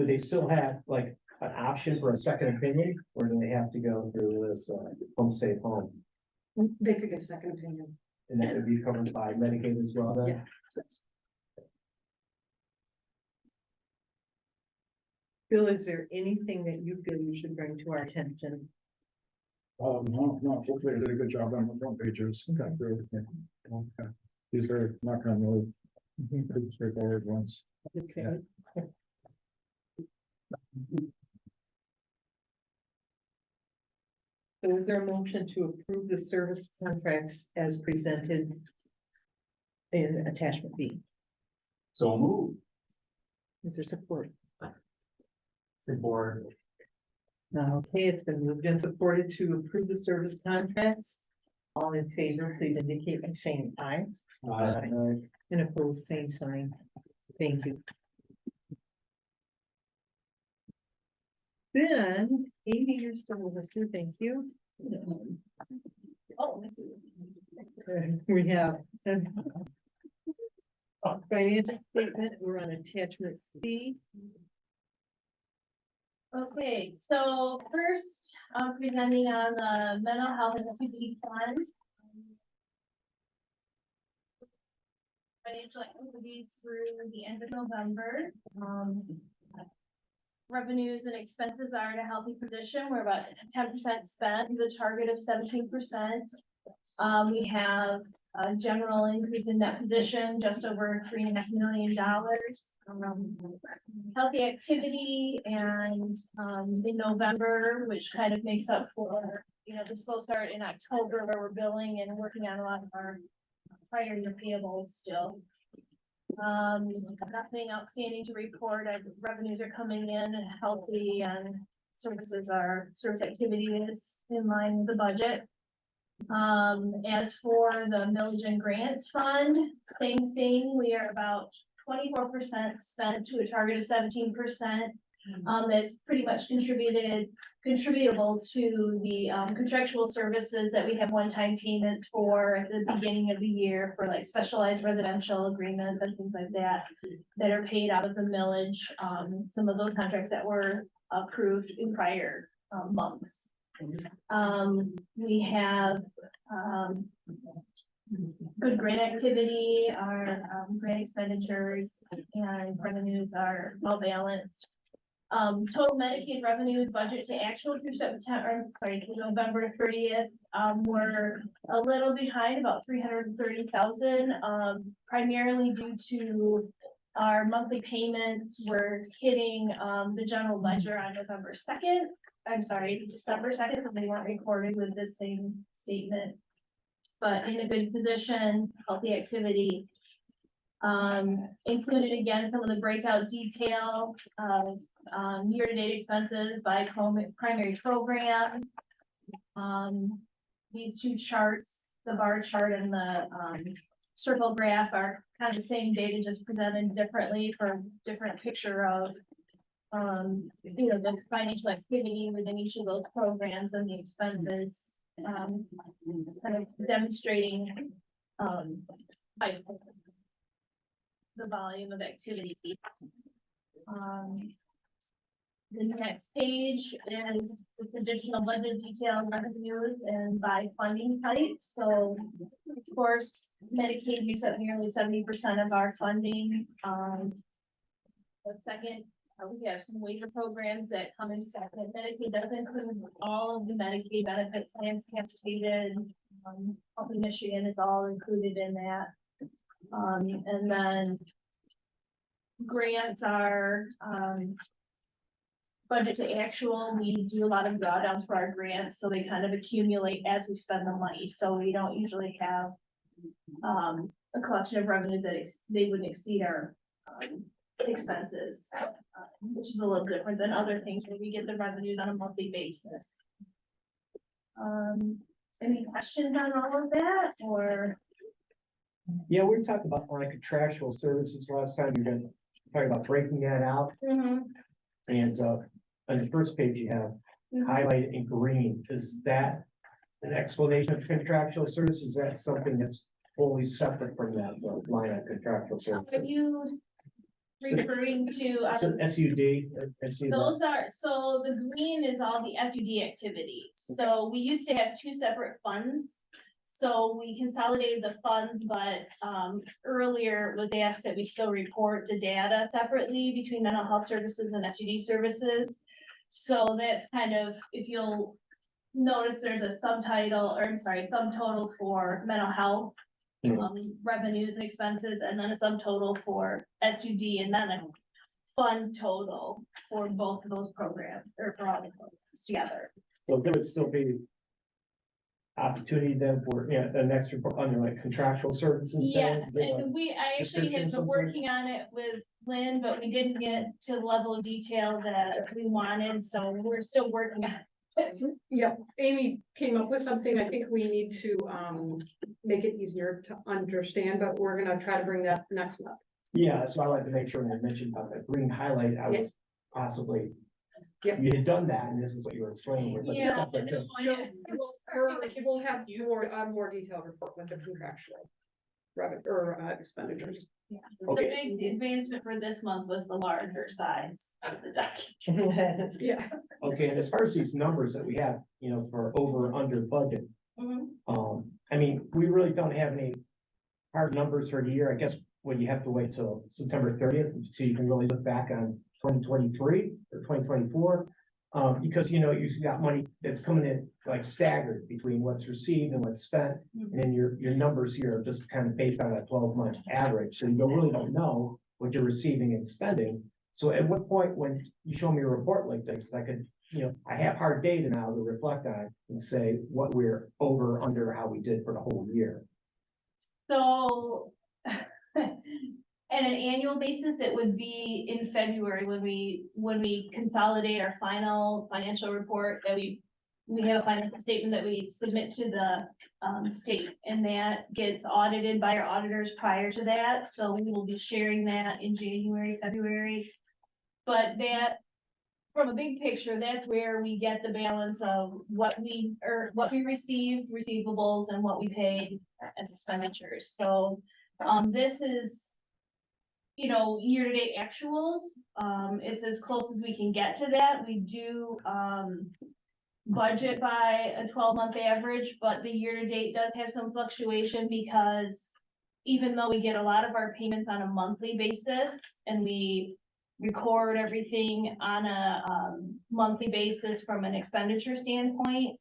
they still have like an option for a second opinion, or do they have to go through this home safe home? They could get a second opinion. And that would be covered by Medicaid as well then? Yeah. Bill, is there anything that you feel you should bring to our attention? No, hopefully I did a good job on the front pages. Got through everything. Okay. These are not on the pretty straightforward ones. Okay. So is there a motion to approve the service contracts as presented in attachment B? So move. Is there support? Support. Okay, it's been moved and supported to approve the service contracts. All in favor, please indicate by saying aye. And opposed, same sign. Thank you. Then, Amy, you're still with us too, thank you. Oh. We have. Financial statement, we're on attachment C. Okay, so first, presenting on the mental health and activity fund. Financial activities through the end of November. Revenues and expenses are in a healthy position. We're about 10% spent, with a target of 17%. We have a general increase in net position, just over $3.5 million. Healthy activity and in November, which kind of makes up for, the slow start in October where we're billing and working on a lot of our prior year payables still. Nothing outstanding to report. Our revenues are coming in healthy and service activity is in line with the budget. As for the millage and grants fund, same thing. We are about 24% spent to a target of 17%. That's pretty much contributable to the contractual services that we have one-time payments for at the beginning of the year for like specialized residential agreements and things like that are paid out of the millage. Some of those contracts that were approved in prior months. We have good grant activity. Our grant expenditures and revenues are well balanced. Total Medicaid revenues budget to actual through November 30th, we're a little behind, about 330,000, primarily due to our monthly payments. We're hitting the general ledger on December 2nd, so they weren't recorded with the same statement. But in a good position, healthy activity. Included again some of the breakout detail of year-to-date expenses by primary program. These two charts, the bar chart and the circle graph, are kind of the same data, just presented differently for different picture of the financial activity within each of those programs and the expenses, kind of demonstrating the volume of activity. The next page is with additional budget detail, revenues, and by funding type. So, of course, Medicaid makes up nearly 70% of our funding. The second, we have some waiver programs that come in second. Medicaid does include all of the Medicaid benefit plans capitated. Healthy Michigan is all included in that. And then grants are budget to actual. We do a lot of drawdowns for our grants, so they kind of accumulate as we spend the money. So we don't usually have a collection of revenues that they wouldn't exceed our expenses, which is a little different than other things where we get the revenues on a monthly basis. Any questions on all of that, or? Yeah, we talked about like contractual services last time. You're gonna talk about breaking that out. And on the first page you have highlighted in green. Is that an explanation of contractual services? Is that something that's fully separate from that line of contractual services? Are you referring to? SUD. Those are, so the green is all the SUD activity. So we used to have two separate funds. So we consolidated the funds, but earlier it was asked that we still report the data separately between mental health services and SUD services. So that's kind of, if you'll notice, there's a subtotal for mental health revenues and expenses, and then a subtotal for SUD, and then a fund total for both of those programs, or for all the programs together. So there would still be opportunity then for, yeah, the next report under like contractual services? then? Yes, They, and I actually description had of been some sort? working on it with Lynn, but we didn't get to the level of detail that we wanted, so we're still working on it. Yep, Amy came up with something. I think we need to, make it easier to understand, but we're gonna try to bring that next month. Yeah, so I like to make sure when I mentioned about that green highlight, I was possibly, you had done that, and this is what you were explaining. but it's Yeah, not like no, that. We'll have more detailed report with the contractual revenue or expenditures. Yeah. The Okay. big advancement for this month was the larger size of the document. Yeah. Okay, and as far as these numbers that we have, you know, for over, under budget, Mhm. I mean, we really don't have any hard numbers for the year. I guess when you have to wait till September 30th, so you can really look back on 2023 or 2024. Because, you know, you've got money that's coming in like staggered between what's received and what's spent. And then your numbers here are just kind of based on a 12-month average. So you really don't know what you're receiving and spending. So at what point when you show me a report like this, I could, you know, I have hard data now to reflect on and say what we're over, under, how we did for the whole year. So at an annual basis, it would be in February when we consolidate our final financial report that we have a financial statement that we submit to the state, and that gets audited by our auditors prior to that. So we will be sharing that in January, February. But that, from a big picture, that's where we get the balance of what we received, receivables, and what we paid as expenditures. So this is, you know, year-to-date actuals. It's as close as we can get to that. We do budget by a 12-month average, but the year-to-date does have some fluctuation because even though we get a lot of our payments on a monthly basis and we record everything on a monthly basis from an expenditure standpoint,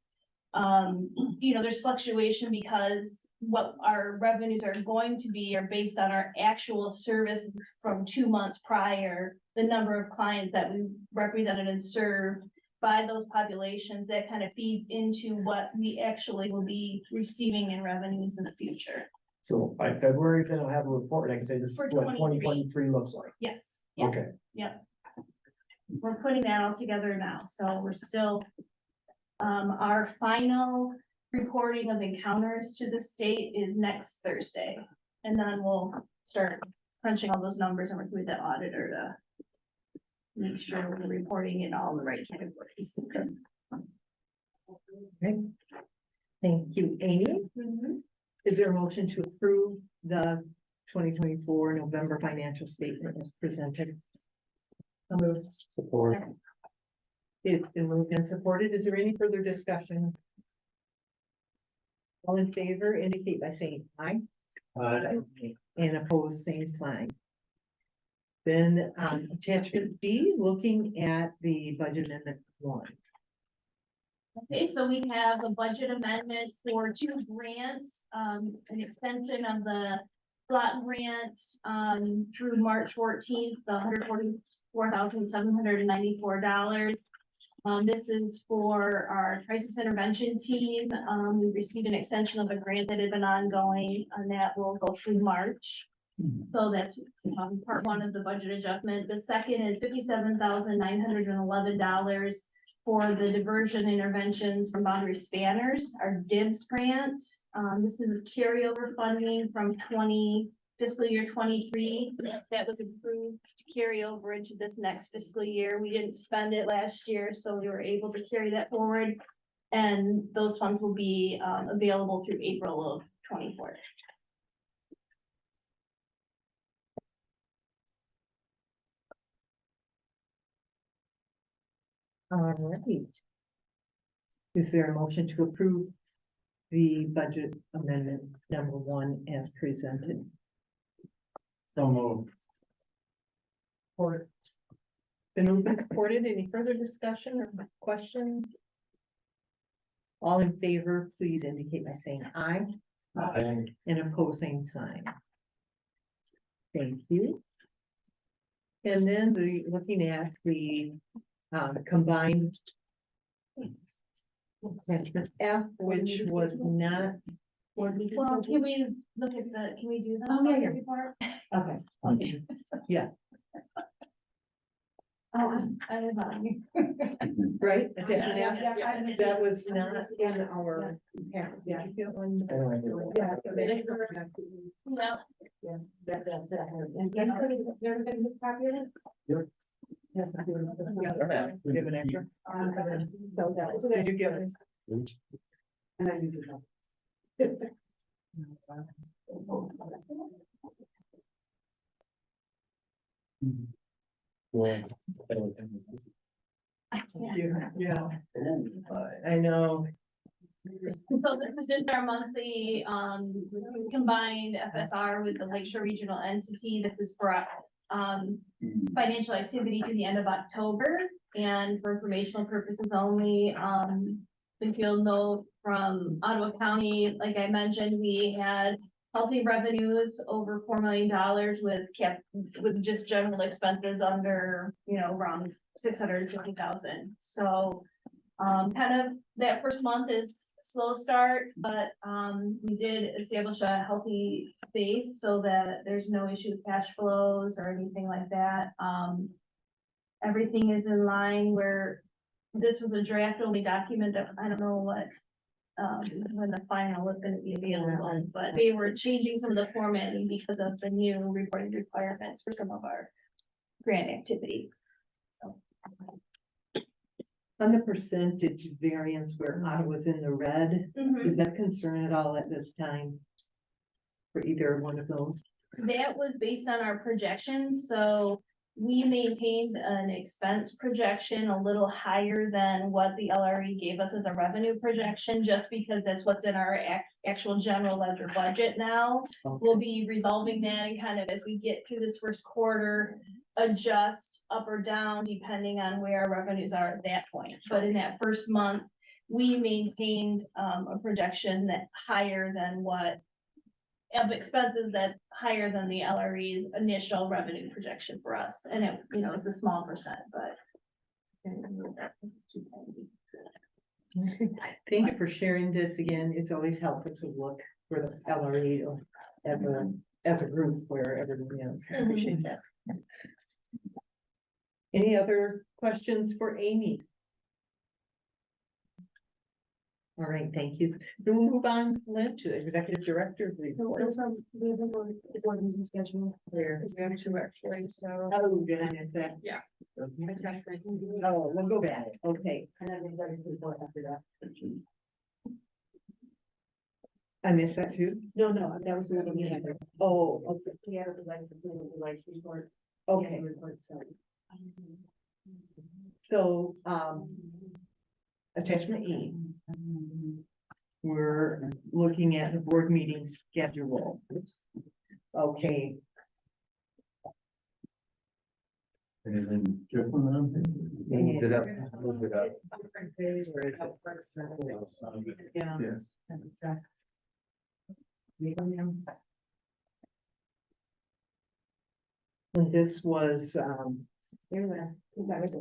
you know, there's fluctuation because what our revenues are going to be are based on our actual services from 2 months prior, the number of clients that we represented and served by those populations. That kind of feeds into what we actually will be receiving in revenues in the future. So by February, then I'll have a report, and I can say this is For what 23. 2023 looks like. Yes. Yep. Okay. Yep. We're putting that all together now, so we're still, our final reporting of encounters to the state is next Thursday. And then we'll start crunching all those numbers and work with the auditor to make sure we're reporting in all the right categories. Okay. Thank you, Amy. Is there a motion to approve the 2024 November financial statement as presented? Support. It's been moved and supported. Is there any further discussion? All in favor indicate by saying aye. And opposed, same sign. Then, attachment D, looking at the budget amendment 1. Okay, so we have a budget amendment for 2 grants, an extension of the slot grant, through March 14th, $144,794. This is for our crisis intervention team. We received an extension of a grant that had been ongoing, and that will go through March. So that's part 1 of the budget adjustment. The second is $57,911 for the diversion interventions from boundary spanners, our DIBS grant. This is carryover funding from fiscal year 23 that was approved to carry over into this next fiscal year. We didn't spend it last year, so we were able to carry that forward. And those funds will be available through April of 24. All right. Is there a motion to approve the budget amendment number 1 as presented? So moved. Or been moved and supported. Any further discussion or questions? All in favor, please indicate by saying aye. Aye. And opposed, same sign. Thank you. And then looking at the combined Attachment F, which was not. Well, can we look at can we do that? Oh, yeah, yeah. Report? Okay. Yeah, I live on. right, attachment Yeah, F, yeah, I missed that it. was not in our. packet. Yeah. Yeah. Yeah. That's that. And everybody was copy of it? Yes, I do. Give an extra. So that, did you give us? And I need to know. Yeah, I know. So this is just our monthly, combined FSR with the Lakeshore Regional Entity. This is for, financial activity through the end of October. And for informational purposes only, the field note from Ottawa County, like I mentioned, we had healthy revenues over $4 million with just general expenses under, around 650,000. So, kind of that first month is slow start, but we did establish a healthy base so that there's no issue with cash flows or anything like that. Everything is in line where this was a draft only document that I don't know what when the final was going to be available, but they were changing some of the formatting because of the new reporting requirements for some of our grant activity. So. On the percentage variance where Ottawa's in the red, is that concern at all at this time? For either one of those? That was based on our projections, so we maintained an expense projection a little higher than what the LRE gave us as a revenue projection, just because that's what's in our actual general ledger budget now. Okay. We'll be resolving that and kind of as we get through this first quarter, adjust up or down depending on where our revenues are at that point. But in that first month, we maintained a projection that higher than what of expenses that higher than the LRE's initial revenue projection for us. And it, it's a small percent, but. Thank you for sharing this again. It's always helpful to look for the LRE or as a group where everybody else. I appreciate that. Any other questions for Amy? All right, thank you. We'll move on, Lynn, to Executive Director report. Board meeting schedule. Where? We have two actually, so. Oh, did I miss that? Yeah. Oh, we'll go back. Okay. And then everybody's report after that. I missed that too? No, that was another meeting. Oh, okay. Yeah, the lights report. Okay. So, attachment E. We're looking at the board meeting schedule. Okay. Anything different? Move it up. Move it up. Yeah. Yes. And this was,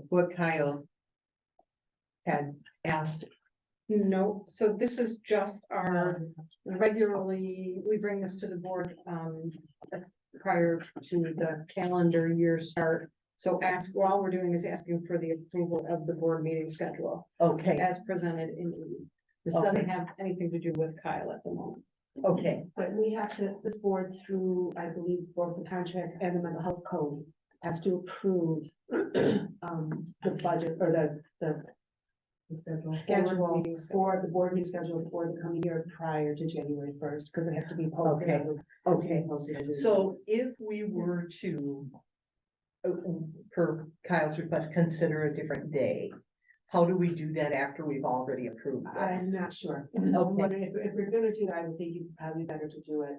what Kyle had asked. No, so this is just our regularly, we bring this to the board, prior to the calendar year start. So all we're doing is asking for the approval of the board meeting schedule Okay, as presented in E. This doesn't have anything to do with Kyle at the moment. okay, But we have to, this board through, I believe, both the contract and the mental health code has to approve the budget or the schedule for the board meeting schedule for the coming year prior to January 1st, because it has to be posted. Okay. Okay. Posted. so if we were to, per Kyle's request, consider a different day, how do we do that after we've already approved I'm this? not sure. Okay. If we're gonna do that, I would think it'd probably better to do it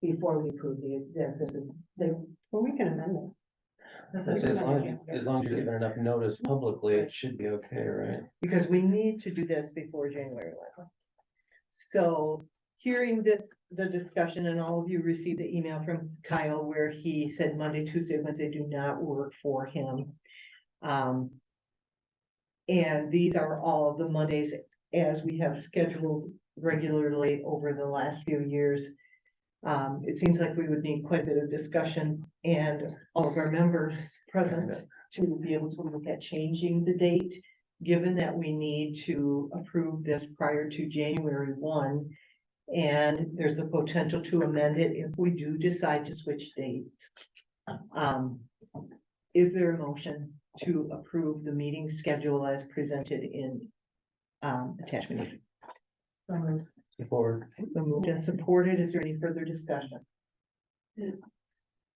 before we approve Well, we can amend it. As long as you're giving enough notice publicly, it should be okay, right? Because we need to do this before January 11th. So hearing this, the discussion, and all of you received the email from Kyle where he said Monday, Tuesday, Wednesday do not work for him. And these are all of the Mondays as we have scheduled regularly over the last few years. It seems like we would need quite a bit of discussion and all of our members present to be able to look at changing the date, given that we need to approve this prior to January 1. And there's a potential to amend it if we do decide to switch dates. Is there a motion to approve the meeting schedule as presented in attachment E? Support. The moved and supported. Is there any further discussion?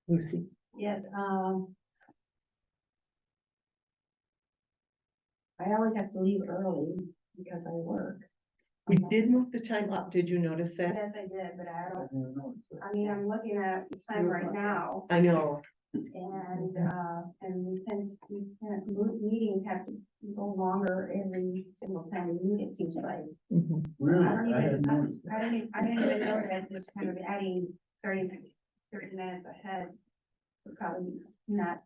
Lucy? Yes, I always have to leave early because I work. We did move the time up. Did you notice that? Yes, I did, but I mean, I'm looking at the time right now. I know. And meetings have to go longer every single time we meet, it seems like. Really? I didn't even know that just kind of adding 30 minutes ahead would probably not.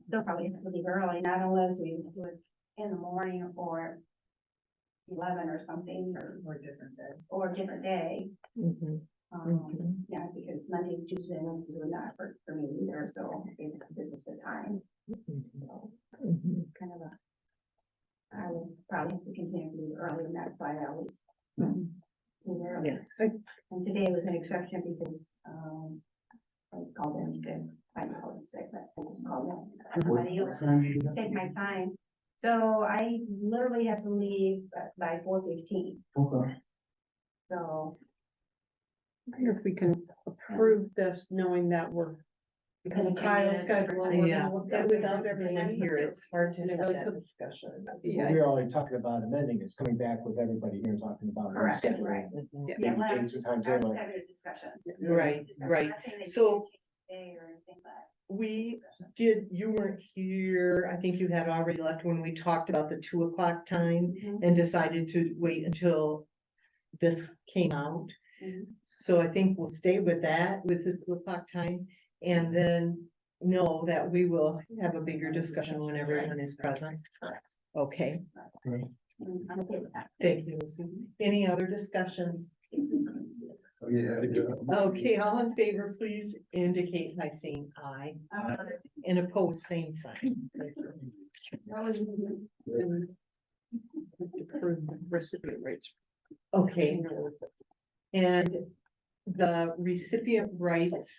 They'll probably have to leave early, not unless we do it in the morning or 11 or something, or a different day. Yeah, because Monday, Tuesday, and Wednesday do not work for me either, so if this is the time. So, kind of I would probably have to continue to leave early, and that's why I always leave early. Yes. And today was an exception because, I called in to, I called in sick, but I just called in. Somebody else take my time. So I literally have to leave by 4:15. Okay. So. I wonder if we can approve this knowing that we're, because of Kyle's schedule. we're Yeah, gonna look and at without everything. everyone here, it's hard to And it have really that could- discussion. Yeah, We're already talking about amending, it's coming back with everybody here talking about. Correct, rescheduling. right. Yeah. Yeah, well, Dates and times I was anyway. having a discussion. Right, right. I'm not saying they So- can't change the day or anything, but. We did, you weren't here, I think you had already left when we talked about the 2 o'clock time and decided to wait until this came out. So I think we'll stay with that, with the 2 o'clock time, and then know that we will have a bigger discussion when everyone is present. Okay, I'm okay with that. thank you, Lucy. Any other discussions? Oh, yeah. Okay, all in favor, please indicate by saying aye. And opposed, same sign. Thank you. That was recipient rates. Okay. And the recipient rights,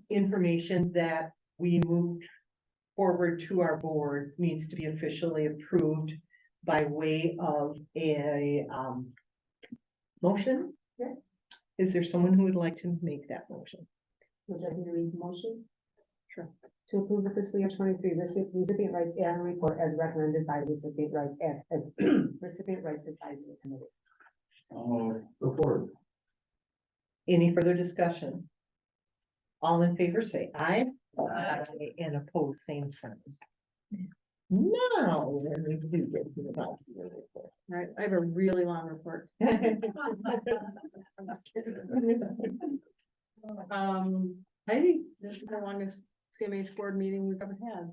information that we moved forward to our board needs to be officially approved by way of a, motion. Is there someone who would like to make that motion? Would you like me to read the motion? Sure. To approve the fiscal year 23 recipient rights annual report as recommended by the recipient rights recipient rights advisory committee. Support. Any further discussion? All in favor, say aye. Aye. And opposed, same sign. Now, when we do get to the bottom of the report. Right, I have a really long report. I think this is the longest CMH board meeting we've ever had.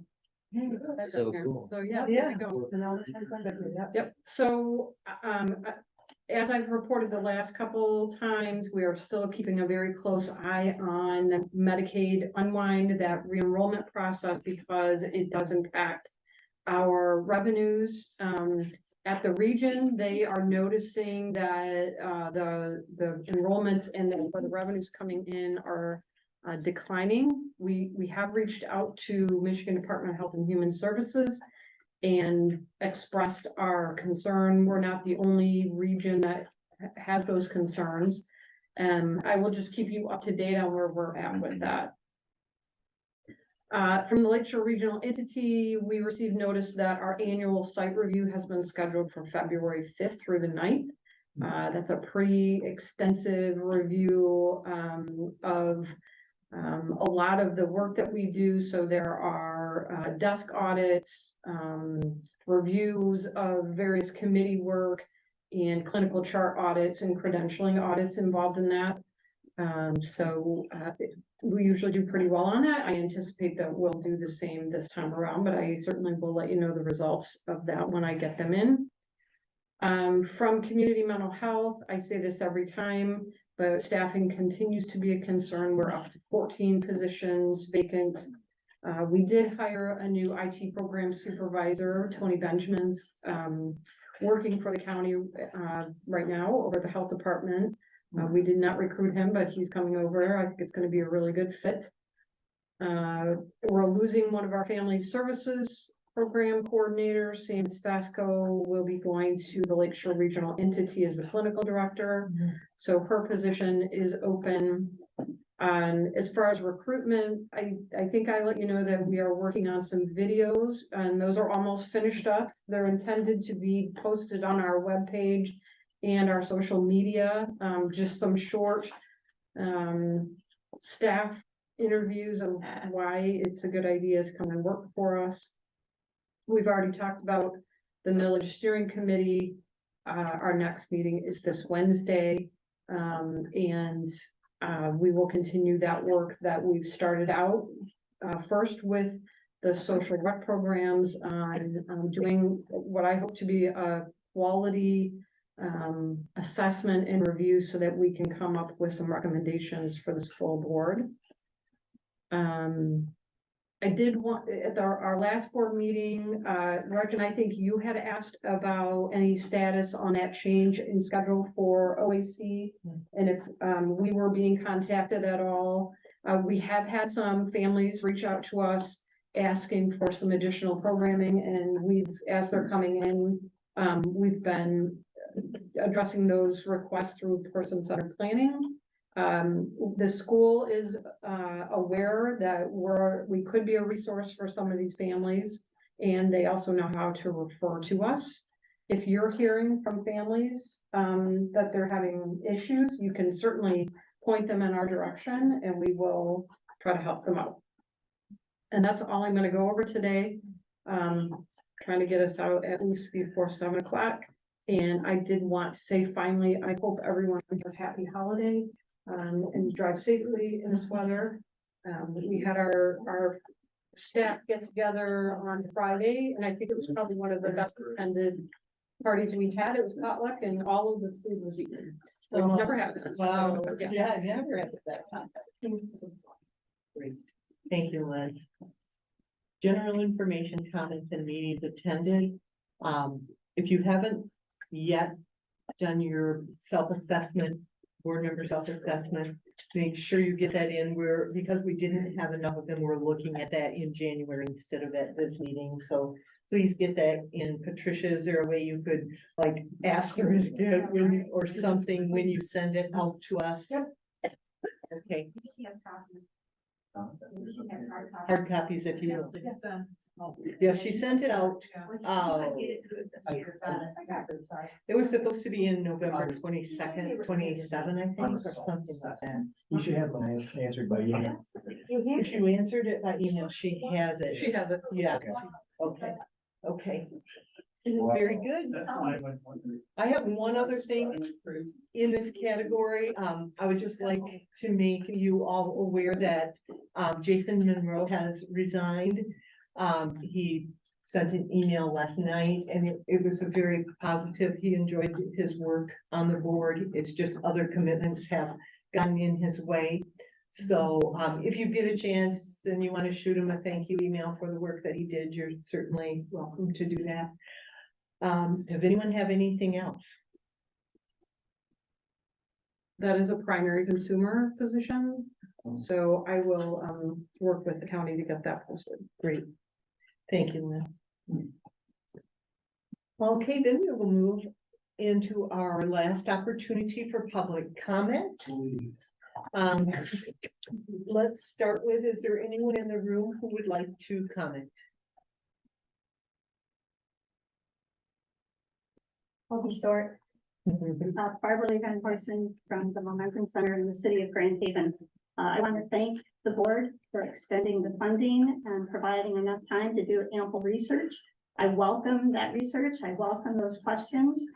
That's So up there. cool. So, yeah, there we go. Yep, so, as I've reported the last couple times, we are still keeping a very close eye on Medicaid unwind, that re-enrollment process, because it does impact our revenues. At the region, they are noticing that, the enrollments and for the revenues coming in are declining. We have reached out to Michigan Department of Health and Human Services and expressed our concern. We're not the only region that has those concerns. I will just keep you up to date on where we're at with that. From the Lakeshore Regional Entity, we received notice that our annual site review has been scheduled for February 5th through the 9th. That's a pretty extensive review of a lot of the work that we do. So there are desk audits, reviews of various committee work, and clinical chart audits and credentialing audits involved in that. We usually do pretty well on that. I anticipate that we'll do the same this time around, but I certainly will let you know the results of that when I get them in. From community mental health, I say this every time, but staffing continues to be a concern. We're up to 14 positions vacant. We did hire a new IT program supervisor, Tony Benjamin's, working for the county, right now over the health department. We did not recruit him, but he's coming over. I think it's gonna be a really good fit. We're losing one of our family services program coordinators, Sam Stasko, will be going to the Lakeshore Regional Entity as the clinical director. So her position is open. As far as recruitment, I think I let you know that we are working on some videos and those are almost finished up. They're intended to be posted on our webpage and our social media, just some short staff interviews of why it's a good idea to come and work for us. We've already talked about the millage steering committee. Our next meeting is this Wednesday. We will continue that work that we've started out, first with the social rec programs on doing what I hope to be a quality assessment and review so that we can come up with some recommendations for this full board. I did want, at our last board meeting, Gretchen, I think you had asked about any status on that change in schedule for OAC. And if we were being contacted at all. We have had some families reach out to us asking for some additional programming, and as they're coming in, we've been addressing those requests through person-centered planning. The school is aware that we could be a resource for some of these families, and they also know how to refer to us. If you're hearing from families that they're having issues, you can certainly point them in our direction and we will try to help them out. And that's all I'm going to go over today. Trying to get us out at least before 7 o'clock. And I did want to say finally, I hope everyone has a happy holiday. And drive safely in this weather. We had our staff get together on Friday, and I think it was probably one of the best attended parties we had. It was potluck and all of the food was eaten. So it never happens. Wow, So, yeah, it never happened that time. Great, thank you, Lynn. General information, comments and meetings attended. If you haven't yet done your self-assessment, board member self-assessment, make sure you get that in. Because we didn't have enough of them, we're looking at that in January instead of at this meeting. So please get that in. Patricia, is there a way you could like ask her to get or something when you send it out to us? Yep. Okay. Hard copies if you will. Yeah, she sent it out. It was supposed to be in November 22nd, 27, I think, or something like that. You should have mine answered by email. If you answered it by email, she has it. She has it. Yeah, okay, okay. Very good. I have one other thing in this category. I would just like to make you all aware that Jason Monroe has resigned. He sent an email last night and it was a very positive. He enjoyed his work on the board. It's just other commitments have gotten in his way. So if you get a chance and you want to shoot him a thank you email for the work that he did, you're certainly welcome to do that. Does anyone have anything else? That is a primary consumer position. So I will work with the county to get that posted. Great. Thank you, Lynn. Okay, then we will move into our last opportunity for public comment. Let's start with, is there anyone in the room who would like to comment? I'll be short. Barbara Lee Van Horsen from the Momentum Center in the city of Grand Haven. I want to thank the board for extending the funding and providing enough time to do ample research. I welcome that research. I welcome those questions.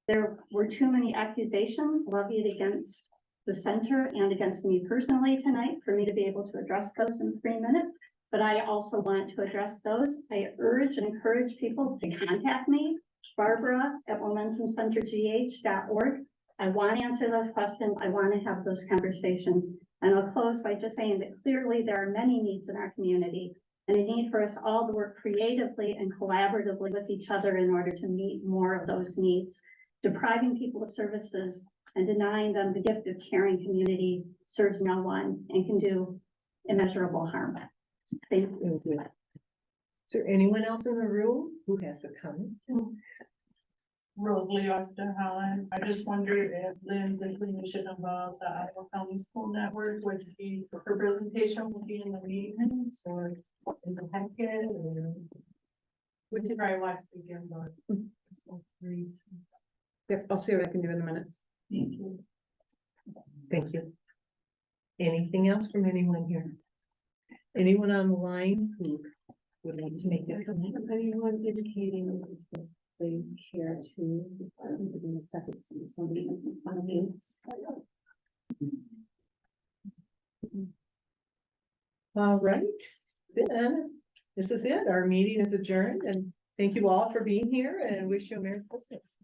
There were too many accusations levied against the center and against me personally tonight for me to be able to address those in 3 minutes. But I also want to address those. I urge and encourage people to contact me, Barbara@momentumcentergh.org. I want to answer those questions. I want to have those conversations. And I'll close by just saying that clearly there are many needs in our community and a need for us all to work creatively and collaboratively with each other in order to meet more of those needs. Depriving people of services and denying them the gift of caring community serves no one and can do immeasurable harm. Thank you. Is there anyone else in the room who has a comment? Rosalie Austin Holland. I just wondered if Lynn's information about the Ottawa County School Network would be, her presentation will be in the meetings or in the packet or. We could probably watch it again, but. Yep, I'll see what I can do in the minutes. Thank you. Thank you. Anything else from anyone here? Anyone on the line who would like to make a comment? Anyone educating, they care to, in the second season, somebody on me. All right, then, this is it. Our meeting is adjourned and thank you all for being here and wish you a Merry Christmas.